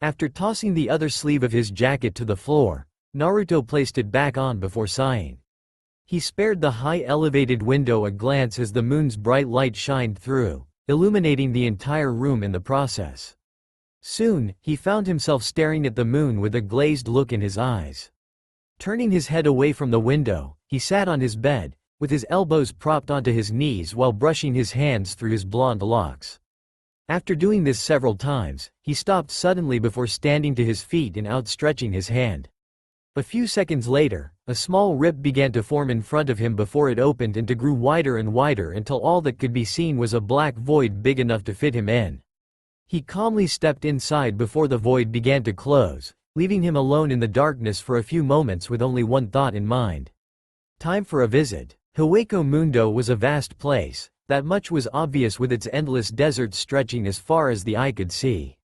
After tossing the other sleeve of his jacket to the floor, Naruto placed it back on before sighing. He spared the high elevated window a glance as the moon's bright light shined through, illuminating the entire room in the process. Soon, he found himself staring at the moon with a glazed look in his eyes. Turning his head away from the window, he sat on his bed, with his elbows propped onto his knees while brushing his hands through his blonde locks. After doing this several times, he stopped suddenly before standing to his feet and outstretching his hand. A few seconds later, a small rip began to form in front of him before it opened and grew wider and wider until all that could be seen was a black void big enough to fit him in. He calmly stepped inside before the void began to close, leaving him alone in the darkness for a few moments with only one thought in mind. Time for a visit. Hueco Mundo was a vast place, that much was obvious with its endless desert stretching as far as the eye could see.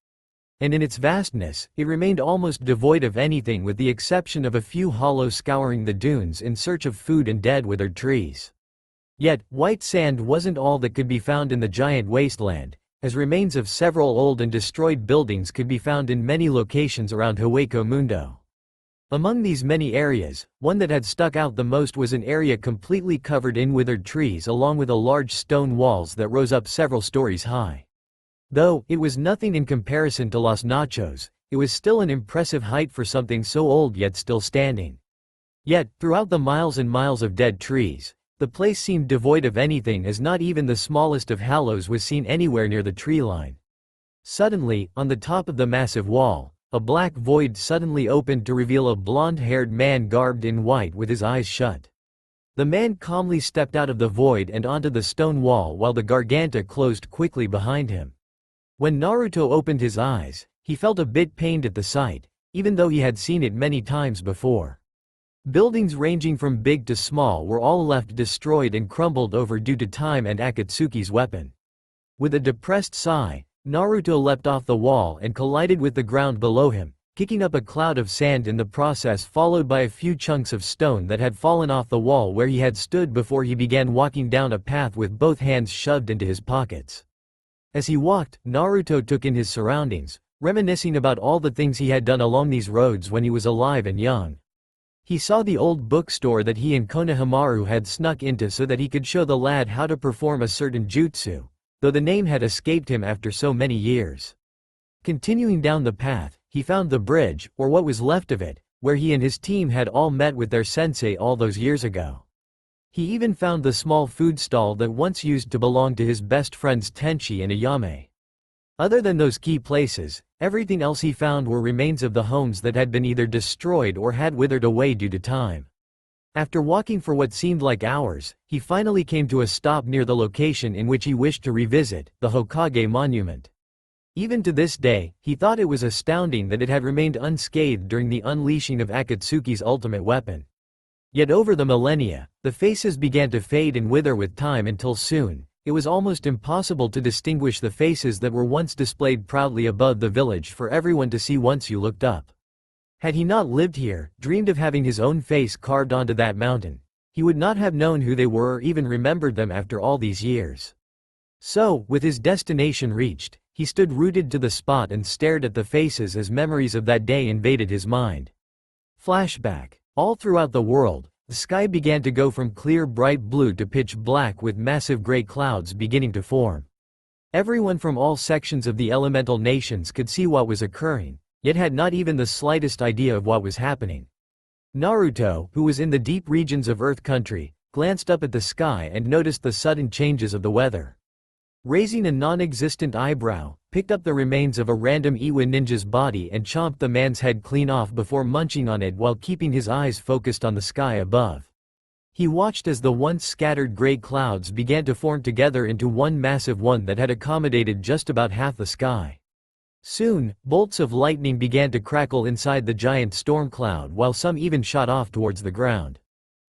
And in its vastness, it remained almost devoid of anything with the exception of a few hollows scouring the dunes in search of food and dead withered trees. Yet, white sand wasn't all that could be found in the giant wasteland, as remains of several old and destroyed buildings could be found in many locations around Hueco Mundo. Among these many areas, one that had stuck out the most was an area completely covered in withered trees along with a large stone walls that rose up several stories high. Though it was nothing in comparison to Los Nachos, it was still an impressive height for something so old yet still standing. Yet, throughout the miles and miles of dead trees, the place seemed devoid of anything as not even the smallest of hollows was seen anywhere near the tree line. Suddenly, on the top of the massive wall, a black void suddenly opened to reveal a blonde-haired man garbed in white with his eyes shut. The man calmly stepped out of the void and onto the stone wall while the garganta closed quickly behind him. When Naruto opened his eyes, he felt a bit pained at the sight, even though he had seen it many times before. Buildings ranging from big to small were all left destroyed and crumbled over due to time and Akatsuki's weapon. With a depressed sigh, Naruto leapt off the wall and collided with the ground below him, kicking up a cloud of sand in the process, followed by a few chunks of stone that had fallen off the wall where he had stood before he began walking down a path with both hands shoved into his pockets. As he walked, Naruto took in his surroundings, reminiscing about all the things he had done along these roads when he was alive and young. He saw the old bookstore that he and Konohamaru had snuck into so that he could show the lad how to perform a certain jutsu, though the name had escaped him after so many years. Continuing down the path, he found the bridge, or what was left of it, where he and his team had all met with their sensei all those years ago. He even found the small food stall that once used to belong to his best friends Tenchi and Ayame. Other than those key places, everything else he found were remains of the homes that had been either destroyed or had withered away due to time. After walking for what seemed like hours, he finally came to a stop near the location in which he wished to revisit, the Hokage Monument. Even to this day, he thought it was astounding that it had remained unscathed during the unleashing of Akatsuki's ultimate weapon. Yet over the millennia, the faces began to fade and wither with time until soon, it was almost impossible to distinguish the faces that were once displayed proudly above the village for everyone to see once you looked up. Had he not lived here, dreamed of having his own face carved onto that mountain, he would not have known who they were or even remembered them after all these years. So, with his destination reached, he stood rooted to the spot and stared at the faces as memories of that day invaded his mind. Flashback. All throughout the world, the sky began to go from clear bright blue to pitch black with massive gray clouds beginning to form. Everyone from all sections of the elemental nations could see what was occurring, yet had not even the slightest idea of what was happening. Naruto, who was in the deep regions of Earth Country, glanced up at the sky and noticed the sudden changes of the weather. Raising a non-existent eyebrow, picked up the remains of a random Iwa ninja's body and chomped the man's head clean off before munching on it while keeping his eyes focused on the sky above. He watched as the once scattered gray clouds began to form together into one massive one that had accommodated just about half the sky. Soon, bolts of lightning began to crackle inside the giant storm cloud while some even shot off towards the ground.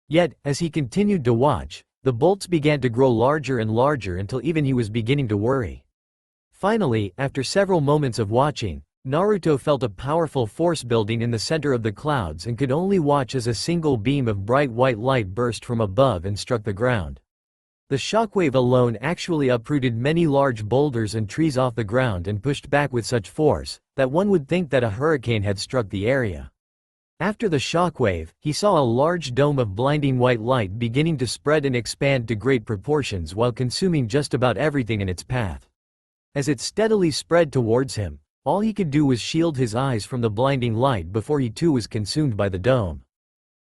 Yet, as he continued to watch, the bolts began to grow larger and larger until even he was beginning to worry. Finally, after several moments of watching, Naruto felt a powerful force building in the center of the clouds and could only watch as a single beam of bright white light burst from above and struck the ground. The shockwave alone actually uprooted many large boulders and trees off the ground and pushed back with such force that one would think that a hurricane had struck the area. After the shockwave, he saw a large dome of blinding white light beginning to spread and expand to great proportions while consuming just about everything in its path. As it steadily spread towards him, all he could do was shield his eyes from the blinding light before he too was consumed by the dome.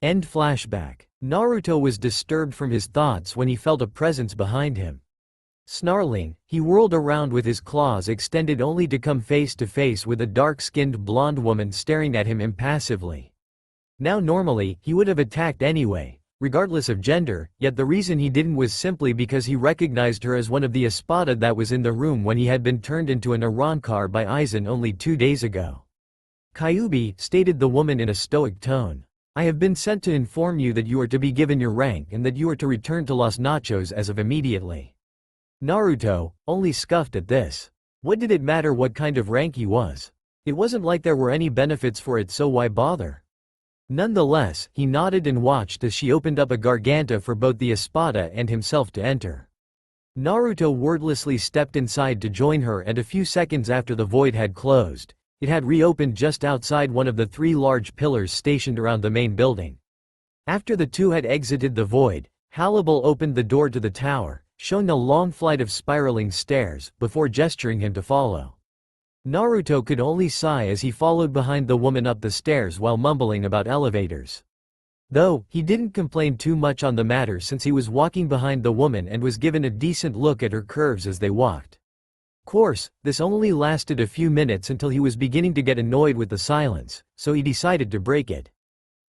End flashback. Naruto was disturbed from his thoughts when he felt a presence behind him. Snarling, he whirled around with his claws extended only to come face to face with a dark-skinned blonde woman staring at him impassively. Now normally, he would have attacked anyway, regardless of gender, yet the reason he didn't was simply because he recognized her as one of the Espada that was in the room when he had been turned into an Arrancar by Aizen only 2 days ago. Kyuubi, stated the woman in a stoic tone. I have been sent to inform you that you are to be given your rank and that you are to return to Los Nachos as of immediately. Naruto, only scoffed at this. What did it matter what kind of rank he was? It wasn't like there were any benefits for it, so why bother? Nonetheless, he nodded and watched as she opened up a garganta for both the Espada and himself to enter. Naruto wordlessly stepped inside to join her, and a few seconds after the void had closed, it had reopened just outside one of the 3 large pillars stationed around the main building. After the two had exited the void, Hannibal opened the door to the tower, showing a long flight of spiraling stairs, before gesturing him to follow. Naruto could only sigh as he followed behind the woman up the stairs while mumbling about elevators. Though, he didn't complain too much on the matter since he was walking behind the woman and was given a decent look at her curves as they walked. Course, this only lasted a few minutes until he was beginning to get annoyed with the silence, so he decided to break it.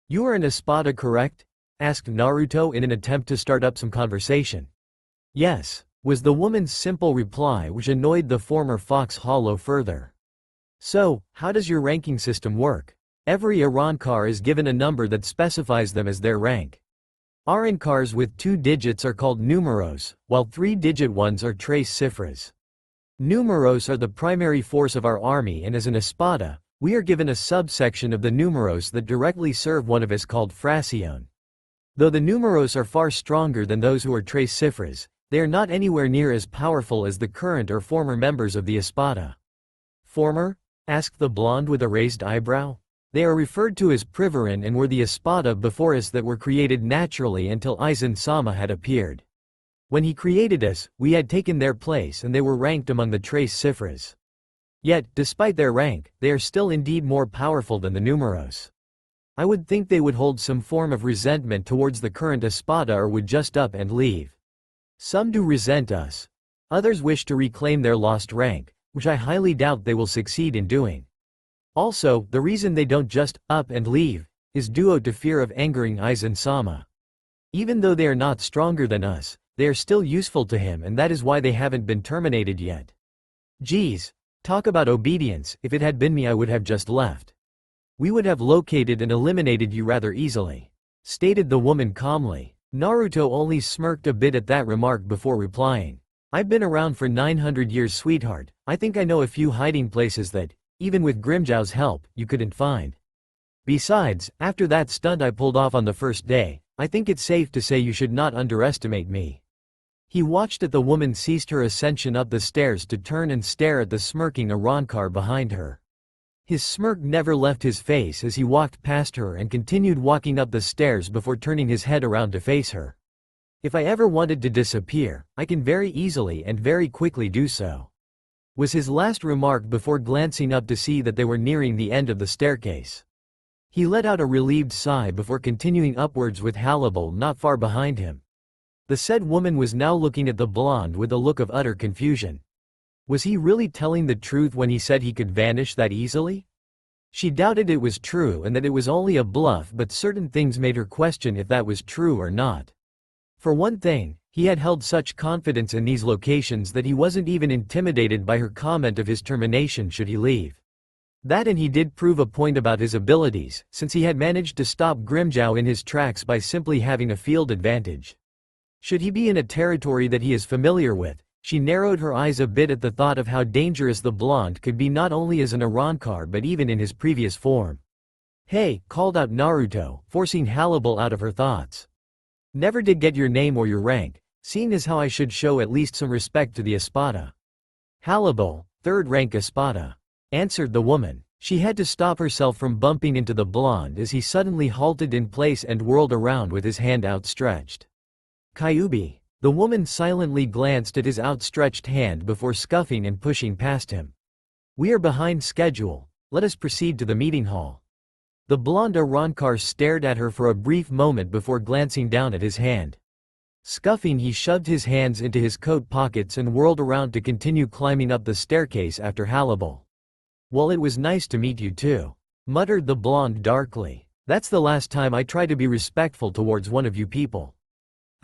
You are an Espada, correct? Asked Naruto in an attempt to start up some conversation. Yes, was the woman's simple reply, which annoyed the former Fox Hollow further. So, how does your ranking system work? Every Arrancar is given a number that specifies them as their rank. Arrancars with 2 digits are called numeros, while 3-digit ones are tres cifras. Numeros are the primary force of our army, and as an Espada, We are given a subsection of the numeros that directly serve one of us called frazione. Though the numeros are far stronger than those who are tres cifras, they are not anywhere near as powerful as the current or former members of the Espada. Former? Asked the blonde with a raised eyebrow. They are referred to as Privarin and were the Espada before us that were created naturally until Aizen-sama had appeared. When he created us, we had taken their place and they were ranked among the tres cifras. Yet, despite their rank, they are still indeed more powerful than the numeros. I would think they would hold some form of resentment towards the current Espada or would just up and leave. Some do resent us. Others wish to reclaim their lost rank, which I highly doubt they will succeed in doing. Also, the reason they don't just up and leave is due to fear of angering Aizen-sama. Even though they are not stronger than us, they are still useful to him and that is why they haven't been terminated yet. Geez, talk about obedience, if it had been me I would have just left. We would have located and eliminated you rather easily, stated the woman calmly. Naruto only smirked a bit at that remark before replying. I've been around for 900 years, sweetheart. I think I know a few hiding places that, even with Grimmjow's help, you couldn't find. Besides, after that stunt I pulled off on the first day, I think it's safe to say you should not underestimate me. He watched as the woman ceased her ascension up the stairs to turn and stare at the smirking Arrancar behind her. His smirk never left his face as he walked past her and continued walking up the stairs before turning his head around to face her. If I ever wanted to disappear, I can very easily and very quickly do so, was his last remark before glancing up to see that they were nearing the end of the staircase. He let out a relieved sigh before continuing upwards with Hannibal not far behind him. The said woman was now looking at the blonde with a look of utter confusion. Was he really telling the truth when he said he could vanish that easily? She doubted it was true and that it was only a bluff, but certain things made her question if that was true or not. For one thing, he had held such confidence in these locations that he wasn't even intimidated by her comment of his termination should he leave. That, and he did prove a point about his abilities, since he had managed to stop Grimmjow in his tracks by simply having a field advantage. Should he be in a territory that he is familiar with, she narrowed her eyes a bit at the thought of how dangerous the blonde could be not only as an Arrancar but even in his previous form. Hey, called out Naruto, forcing Hannibal out of her thoughts. Never did get your name or your rank, seeing as how I should show at least some respect to the Espada. Hannibal, 3rd rank Espada, answered the woman. She had to stop herself from bumping into the blonde as he suddenly halted in place and whirled around with his hand outstretched. Kyuubi. The woman silently glanced at his outstretched hand before scuffing and pushing past him. We are behind schedule, let us proceed to the meeting hall. The blonde Arrancar stared at her for a brief moment before glancing down at his hand. Scuffing, he shoved his hands into his coat pockets and whirled around to continue climbing up the staircase after Hannibal. Well, it was nice to meet you too, muttered the blonde darkly. That's the last time I try to be respectful towards one of you people.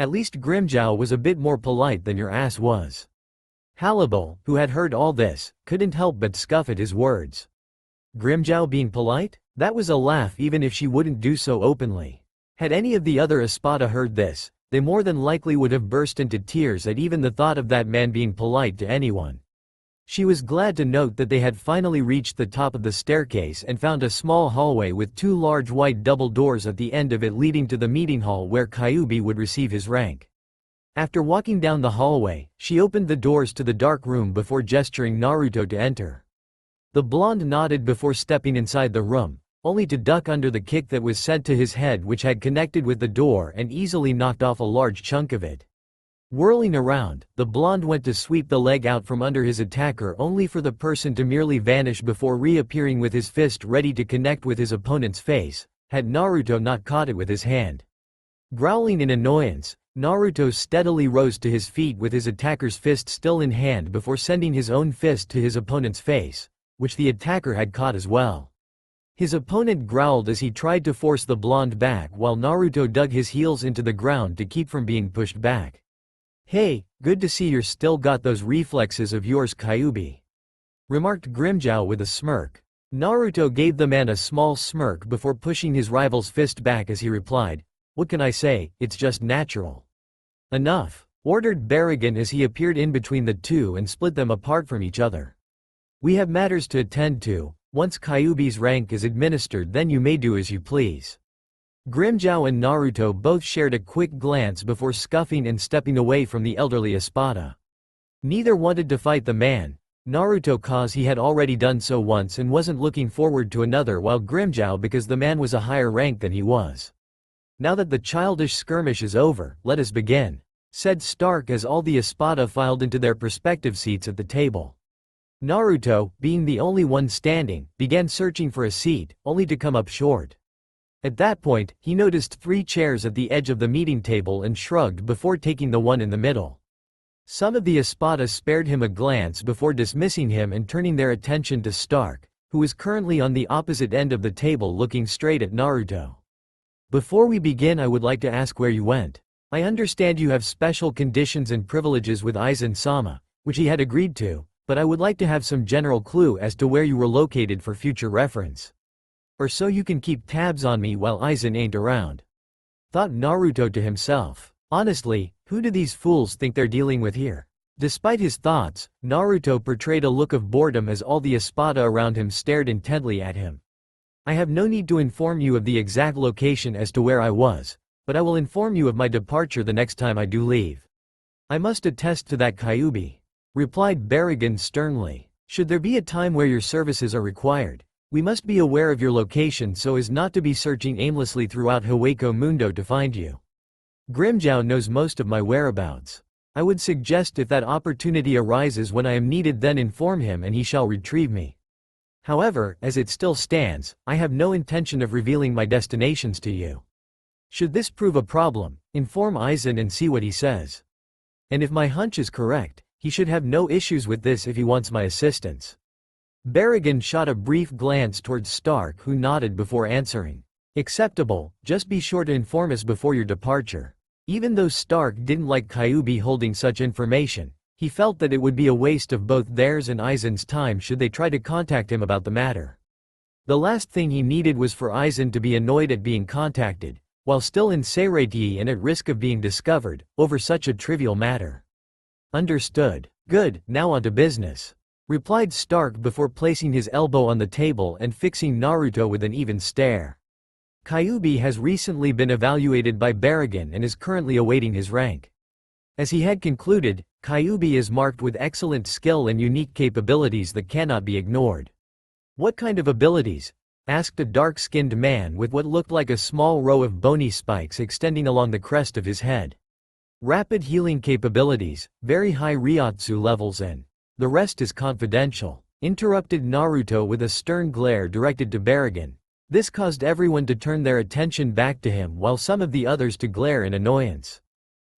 At least Grimmjow was a bit more polite than your ass was. Hannibal, who had heard all this, couldn't help but scoff at his words. Grimmjow being polite? That was a laugh even if she wouldn't do so openly. Had any of the other Espada heard this, they more than likely would have burst into tears at even the thought of that man being polite to anyone. She was glad to note that they had finally reached the top of the staircase and found a small hallway with 2 large white double doors at the end of it leading to the meeting hall where Kyuubi would receive his rank. After walking down the hallway, she opened the doors to the dark room before gesturing Naruto to enter. The blonde nodded before stepping inside the room, only to duck under the kick that was sent to his head, which had connected with the door and easily knocked off a large chunk of it. Whirling around, the blonde went to sweep the leg out from under his attacker only for the person to merely vanish before reappearing with his fist ready to connect with his opponent's face, had Naruto not caught it with his hand. Growling in annoyance, Naruto steadily rose to his feet with his attacker's fist still in hand before sending his own fist to his opponent's face, which the attacker had caught as well. His opponent growled as he tried to force the blonde back while Naruto dug his heels into the ground to keep from being pushed back. Hey, good to see you're still got those reflexes of yours, Kyuubi, remarked Grimmjow with a smirk. Naruto gave the man a small smirk before pushing his rival's fist back as he replied, what can I say, it's just natural. Enough, ordered Barragan as he appeared in between the two and split them apart from each other. We have matters to attend to, Once Kyuubi's rank is administered, then you may do as you please. Grimmjow and Naruto both shared a quick glance before scuffing and stepping away from the elderly Espada. Neither wanted to fight the man, Naruto cause he had already done so once and wasn't looking forward to another, while Grimmjow because the man was a higher rank than he was. Now that the childish skirmish is over, let us begin, said Stark as all the Espada filed into their respective seats at the table. Naruto, being the only one standing, began searching for a seat, only to come up short. At that point, he noticed 3 chairs at the edge of the meeting table and shrugged before taking the one in the middle. Some of the Espada spared him a glance before dismissing him and turning their attention to Stark, who was currently on the opposite end of the table looking straight at Naruto. Before we begin, I would like to ask where you went. I understand you have special conditions and privileges with Aizen-sama, which he had agreed to, but I would like to have some general clue as to where you were located for future reference. Or so you can keep tabs on me while Aizen ain't around. Thought Naruto to himself. Honestly, who do these fools think they're dealing with here? Despite his thoughts, Naruto portrayed a look of boredom as all the Espada around him stared intently at him. I have no need to inform you of the exact location as to where I was, but I will inform you of my departure the next time I do leave. I must attest to that, Kyuubi, replied Barragan sternly. Should there be a time where your services are required, we must be aware of your location so as not to be searching aimlessly throughout Hueco Mundo to find you. Grimmjow knows most of my whereabouts. I would suggest if that opportunity arises when I am needed, then inform him and he shall retrieve me. However, as it still stands, I have no intention of revealing my destinations to you. Should this prove a problem, inform Aizen and see what he says. And if my hunch is correct, he should have no issues with this if he wants my assistance. Barragan shot a brief glance towards Stark, who nodded before answering. Acceptable, just be sure to inform us before your departure. Even though Stark didn't like Kyuubi holding such information, he felt that it would be a waste of both theirs and Aizen's time should they try to contact him about the matter. The last thing he needed was for Aizen to be annoyed at being contacted, while still in Seireiti and at risk of being discovered, over such a trivial matter. Understood. Good, now on to business, replied Stark before placing his elbow on the table and fixing Naruto with an even stare. Kyuubi has recently been evaluated by Barragan and is currently awaiting his rank. As he had concluded, Kyuubi is marked with excellent skill and unique capabilities that cannot be ignored. What kind of abilities? Asked a dark-skinned man with what looked like a small row of bony spikes extending along the crest of his head. Rapid healing capabilities, very high Ryotsu levels, and the rest is confidential, interrupted Naruto with a stern glare directed to Barragan. This caused everyone to turn their attention back to him while some of the others to glare in annoyance.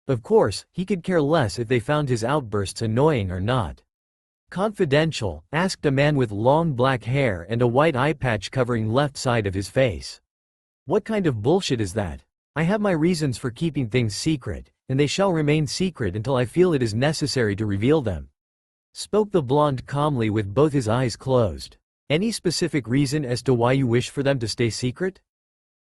Of course, he could care less if they found his outbursts annoying or not. Confidential? Asked a man with long black hair and a white eye patch covering left side of his face. What kind of bullshit is that? I have my reasons for keeping things secret, and they shall remain secret until I feel it is necessary to reveal them. Spoke the blonde calmly with both his eyes closed. Any specific reason as to why you wish for them to stay secret?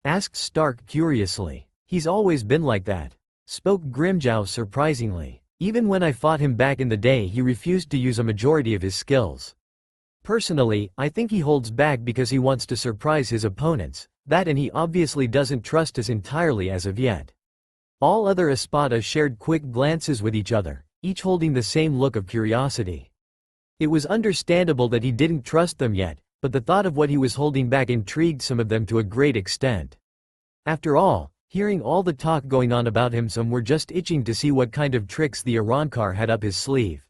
Asked Stark curiously. He's always been like that, spoke Grimmjow surprisingly. Even when I fought him back in the day, he refused to use a majority of his skills. Personally, I think he holds back because he wants to surprise his opponents, that and he obviously doesn't trust us entirely as of yet. All other Espada shared quick glances with each other, each holding the same look of curiosity. It was understandable that he didn't trust them yet, but the thought of what he was holding back intrigued some of them to a great extent. After all, hearing all the talk going on about him, some were just itching to see what kind of tricks the Arrancar had up his sleeve.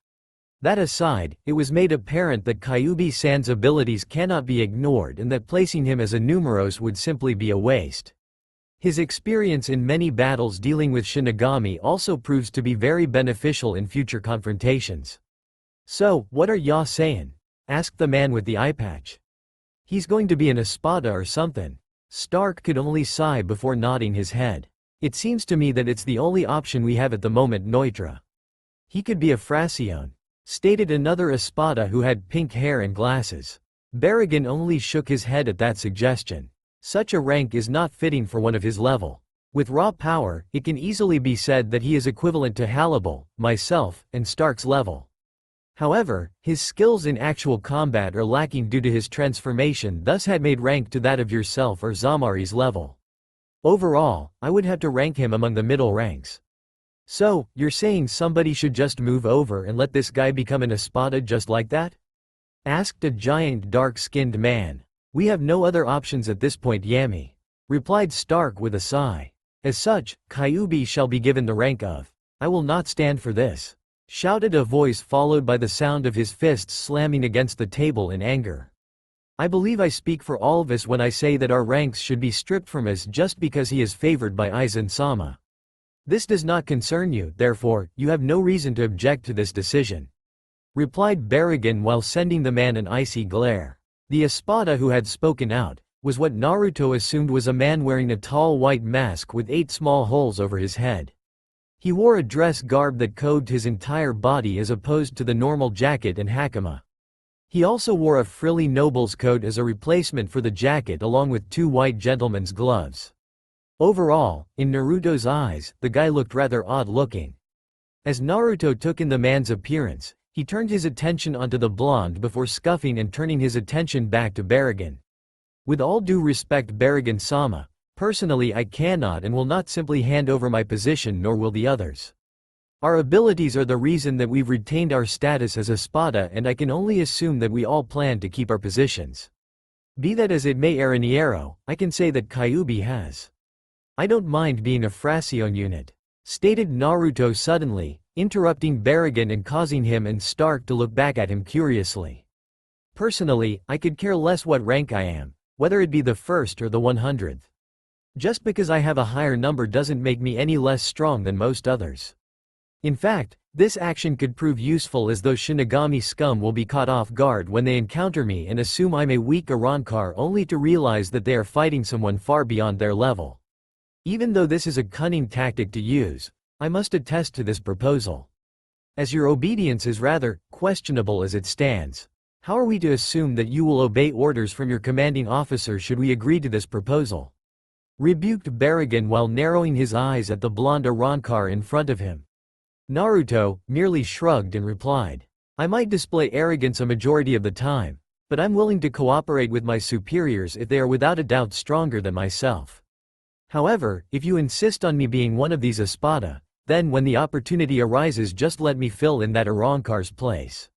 That aside, it was made apparent that Kyuubi-san's abilities cannot be ignored and that placing him as a numeros would simply be a waste. His experience in many battles dealing with Shinigami also proves to be very beneficial in future confrontations. So, what are ya saying? Asked the man with the eye patch. He's going to be an Espada or something. Stark could only sigh before nodding his head. It seems to me that it's the only option we have at the moment, Neutra. He could be a Fracione, stated another Espada who had pink hair and glasses. Barragan only shook his head at that suggestion. Such a rank is not fitting for one of his level. With raw power, it can easily be said that he is equivalent to Hannibal, myself, and Stark's level. However, his skills in actual combat are lacking due to his transformation, thus had made rank to that of yourself or Zamari's level. Overall, I would have to rank him among the middle ranks. So, you're saying somebody should just move over and let this guy become an Espada just like that? Asked a giant dark-skinned man. We have no other options at this point, Yami, replied Stark with a sigh. As such, Kyuubi shall be given the rank of. I will not stand for this, shouted a voice followed by the sound of his fists slamming against the table in anger. I believe I speak for all of us when I say that our ranks should be stripped from us just because he is favored by Aizen-sama. This does not concern you, therefore, you have no reason to object to this decision, replied Barragan while sending the man an icy glare. The Espada who had spoken out was what Naruto assumed was a man wearing a tall white mask with 8 small holes over his head. He wore a dress garb that covered his entire body as opposed to the normal jacket and hakama. He also wore a frilly noble's coat as a replacement for the jacket along with 2 white gentleman's gloves. Overall, in Naruto's eyes, the guy looked rather odd-looking. As Naruto took in the man's appearance, he turned his attention onto the blonde before scuffing and turning his attention back to Barragan. With all due respect, Barragan-sama, personally I cannot and will not simply hand over my position, nor will the others. Our abilities are the reason that we've retained our status as Espada, and I can only assume that we all plan to keep our positions. Be that as it may, Arrancar, I can say that Kyuubi has. I don't mind being a Fraction unit, stated Naruto suddenly, interrupting Barragan and causing him and Stark to look back at him curiously. Personally, I could care less what rank I am, whether it be the 1st or the 100th. Just because I have a higher number doesn't make me any less strong than most others. In fact, this action could prove useful, as those Shinigami scum will be caught off guard when they encounter me and assume I'm a weak Arrancar, only to realize that they are fighting someone far beyond their level. Even though this is a cunning tactic to use, I must attest to this proposal. As your obedience is rather questionable as it stands, how are we to assume that you will obey orders from your commanding officer should we agree to this proposal? Rebuked Barragan while narrowing his eyes at the blonde Arrancar in front of him. Naruto merely shrugged and replied, I might display arrogance a majority of the time, but I'm willing to cooperate with my superiors if they are without a doubt stronger than myself. However, if you insist on me being one of these Espada, then when the opportunity arises just let me fill in that Arrancar's place.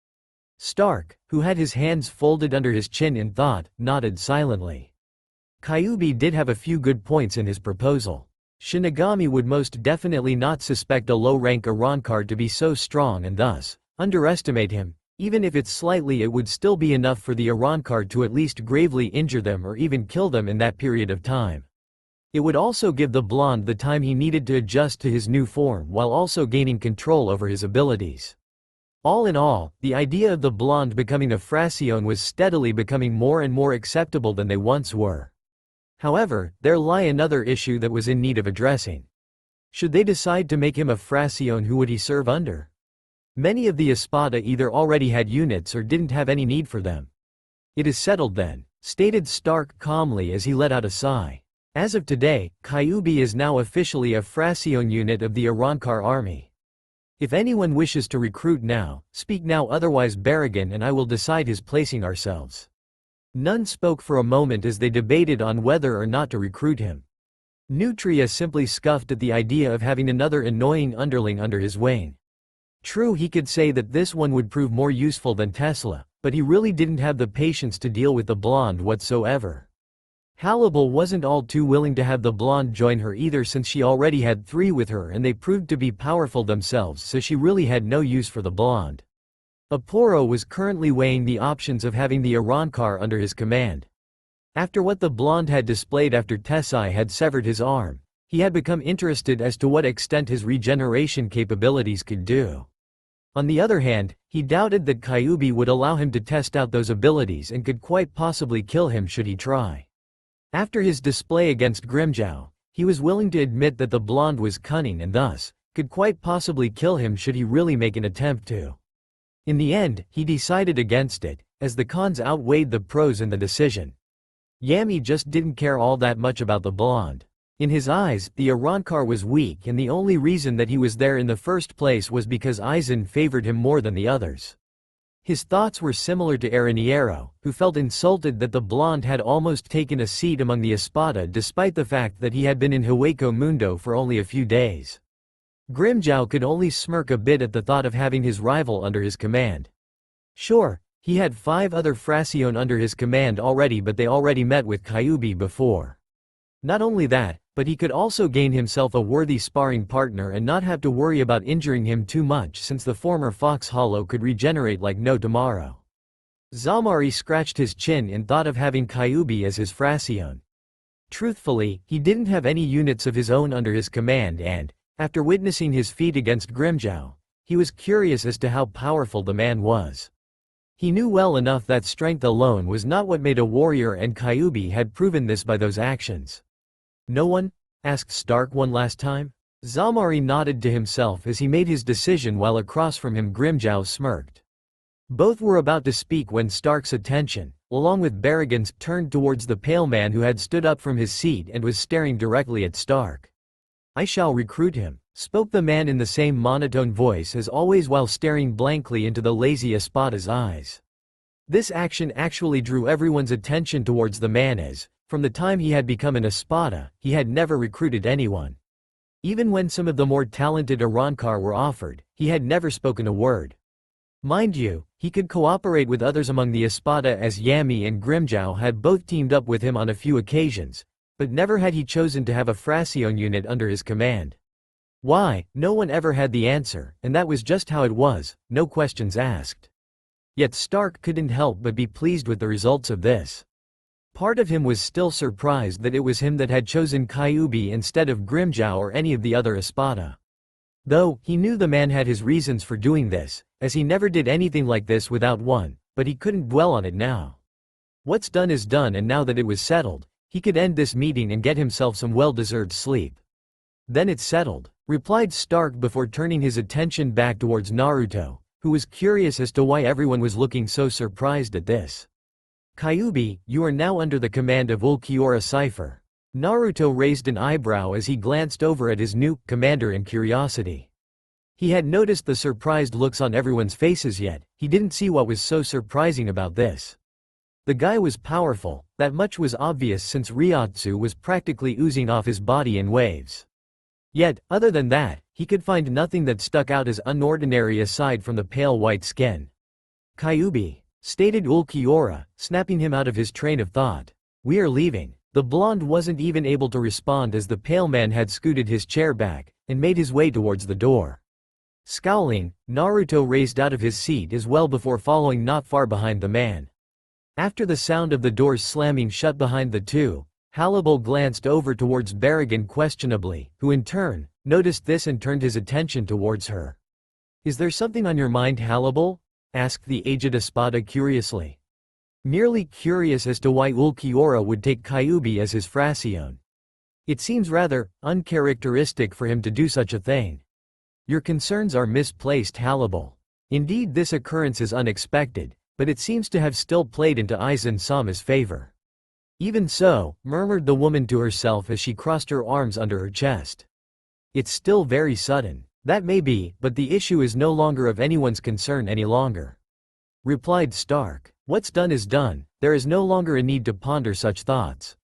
Stark, who had his hands folded under his chin in thought, nodded silently. Kyuubi did have a few good points in his proposal. Shinigami would most definitely not suspect a low-rank Arrancar to be so strong and thus underestimate him. Even if it's slightly, it would still be enough for the Arrancar to at least gravely injure them or even kill them in that period of time. It would also give the blonde the time he needed to adjust to his new form while also gaining control over his abilities. All in all, the idea of the blonde becoming a Fraction was steadily becoming more and more acceptable than they once were. However, there lay another issue that was in need of addressing. Should they decide to make him a Fraction, who would he serve under? Many of the Espada either already had units or didn't have any need for them. It is settled then, stated Stark calmly as he let out a sigh. As of today, Kyuubi is now officially a Fraction unit of the Arrancar army. If anyone wishes to recruit now, speak now, otherwise Barragan and I will decide his placing ourselves. None spoke for a moment as they debated on whether or not to recruit him. Nutria simply scoffed at the idea of having another annoying underling under his wing. True, he could say that this one would prove more useful than Tesla, but he really didn't have the patience to deal with the blonde whatsoever. Hallible wasn't all too willing to have the blonde join her either, since she already had 3 with her and they proved to be powerful themselves, so she really had no use for the blonde. Aporo was currently weighing the options of having the Arrancar under his command. After what the blonde had displayed after Tessai had severed his arm, he had become interested as to what extent his regeneration capabilities could do. On the other hand, he doubted that Kyuubi would allow him to test out those abilities and could quite possibly kill him should he try. After his display against Grimmjow, he was willing to admit that the blonde was cunning and thus could quite possibly kill him should he really make an attempt to. In the end, he decided against it, as the cons outweighed the pros in the decision. Yami just didn't care all that much about the blonde. In his eyes, the Arrancar was weak, and the only reason that he was there in the first place was because Aizen favored him more than the others. His thoughts were similar to Arrancar, who felt insulted that the blonde had almost taken a seat among the Espada despite the fact that he had been in Hueco Mundo for only a few days. Grimmjow could only smirk a bit at the thought of having his rival under his command. Sure, he had 5 other Frazione under his command already, but they already met with Kyuubi before. Not only that, but he could also gain himself a worthy sparring partner and not have to worry about injuring him too much since the former Fox Hollow could regenerate like no tomorrow. Zamari scratched his chin in thought of having Kyuubi as his Frazione. Truthfully, he didn't have any units of his own under his command and, after witnessing his feat against Grimmjow, he was curious as to how powerful the man was. He knew well enough that strength alone was not what made a warrior, and Kyuubi had proven this by those actions. "No one?" asked Stark one last time. Zamari nodded to himself as he made his decision while across from him Grimmjow smirked. Both were about to speak when Stark's attention, along with Barragan's, turned towards the pale man who had stood up from his seat and was staring directly at Stark. "I shall recruit him," spoke the man in the same monotone voice as always while staring blankly into the lazy Espada's eyes. This action actually drew everyone's attention towards the man as, from the time he had become an Espada, he had never recruited anyone. Even when some of the more talented Arrancar were offered, he had never spoken a word. Mind you, he could cooperate with others among the Espada as Yami and Grimmjow had both teamed up with him on a few occasions, but never had he chosen to have a Frazione unit under his command. Why, no one ever had the answer, and that was just how it was, no questions asked. Yet Stark couldn't help but be pleased with the results of this. Part of him was still surprised that it was him that had chosen Kyuubi instead of Grimmjow or any of the other Espada. Though, he knew the man had his reasons for doing this, as he never did anything like this without one, but he couldn't dwell on it now. What's done is done, and now that it was settled, he could end this meeting and get himself some well-deserved sleep. "Then it's settled," replied Stark before turning his attention back towards Naruto, who was curious as to why everyone was looking so surprised at this. "Kyuubi, you are now under the command of Ulquiorra Cipher." Naruto raised an eyebrow as he glanced over at his new commander in curiosity. He had noticed the surprised looks on everyone's faces, yet he didn't see what was so surprising about this. The guy was powerful, that much was obvious since Ryotsu was practically oozing off his body in waves. Yet, other than that, he could find nothing that stuck out as unordinary aside from the pale white skin. "Kyuubi," stated Ulquiorra, snapping him out of his train of thought. "We are leaving." The blonde wasn't even able to respond as the pale man had scooted his chair back and made his way towards the door. Scowling, Naruto raised out of his seat as well before following not far behind the man. After the sound of the doors slamming shut behind the two, Hannibal glanced over towards Barragan questionably, who in turn noticed this and turned his attention towards her. "Is there something on your mind, Hannibal?" asked the aged Espada curiously. Merely curious as to why Ulquiorra would take Kyuubi as his Frazione. It seems rather uncharacteristic for him to do such a thing. "Your concerns are misplaced, Hannibal. Indeed, this occurrence is unexpected, but it seems to have still played into Aizen-sama's favor." "Even so," murmured the woman to herself as she crossed her arms under her chest. "It's still very sudden." "That may be, but the issue is no longer of anyone's concern any longer," replied Stark. "What's done is done, there is no longer a need to ponder such thoughts.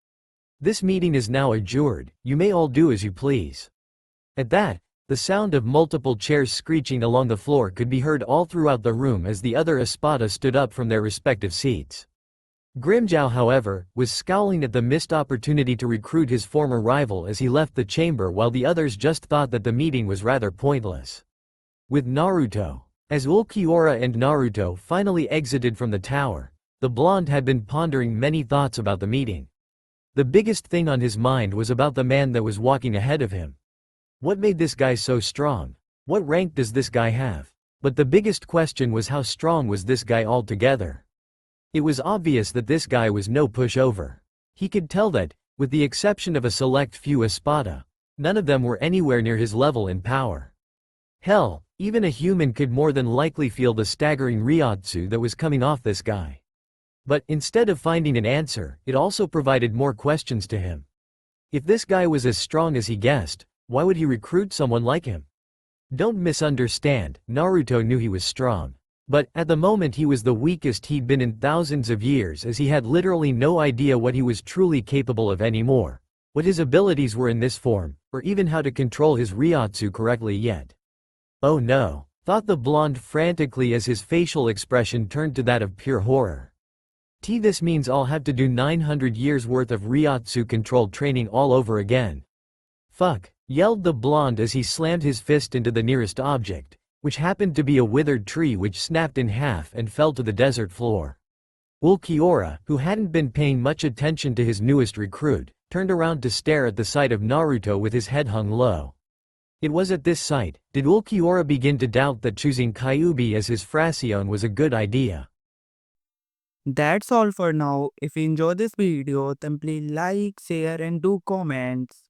This meeting is now adjourned, you may all do as you please." At that, the sound of multiple chairs screeching along the floor could be heard all throughout the room as the other Espada stood up from their respective seats. Grimmjow, however, was scowling at the missed opportunity to recruit his former rival as he left the chamber, while the others just thought that the meeting was rather pointless. With Naruto. As Ulquiorra and Naruto finally exited from the tower, the blonde had been pondering many thoughts about the meeting. The biggest thing on his mind was about the man that was walking ahead of him. What made this guy so strong? What rank does this guy have? But the biggest question was, how strong was this guy altogether? It was obvious that this guy was no pushover. He could tell that, with the exception of a select few Espada, none of them were anywhere near his level in power. Hell, even a human could more than likely feel the staggering Ryotsu that was coming off this guy. But, instead of finding an answer, it also provided more questions to him. If this guy was as strong as he guessed, why would he recruit someone like him? Don't misunderstand, Naruto knew he was strong. But, at the moment he was the weakest he'd been in thousands of years as he had literally no idea what he was truly capable of anymore, what his abilities were in this form, or even how to control his Ryotsu correctly yet. Oh no, thought the blonde frantically as his facial expression turned to that of pure horror. This means I'll have to do 900 years worth of Ryotsu-controlled training all over again. Fuck, yelled the blonde as he slammed his fist into the nearest object, which happened to be a withered tree which snapped in half and fell to the desert floor. Ulquiorra, who hadn't been paying much attention to his newest recruit, turned around to stare at the sight of Naruto with his head hung low. It was at this sight, did Ulquiorra begin to doubt that choosing Kyuubi as his Fracione was a good idea. That's all for now. If you enjoy this video, then please like, share and do comments.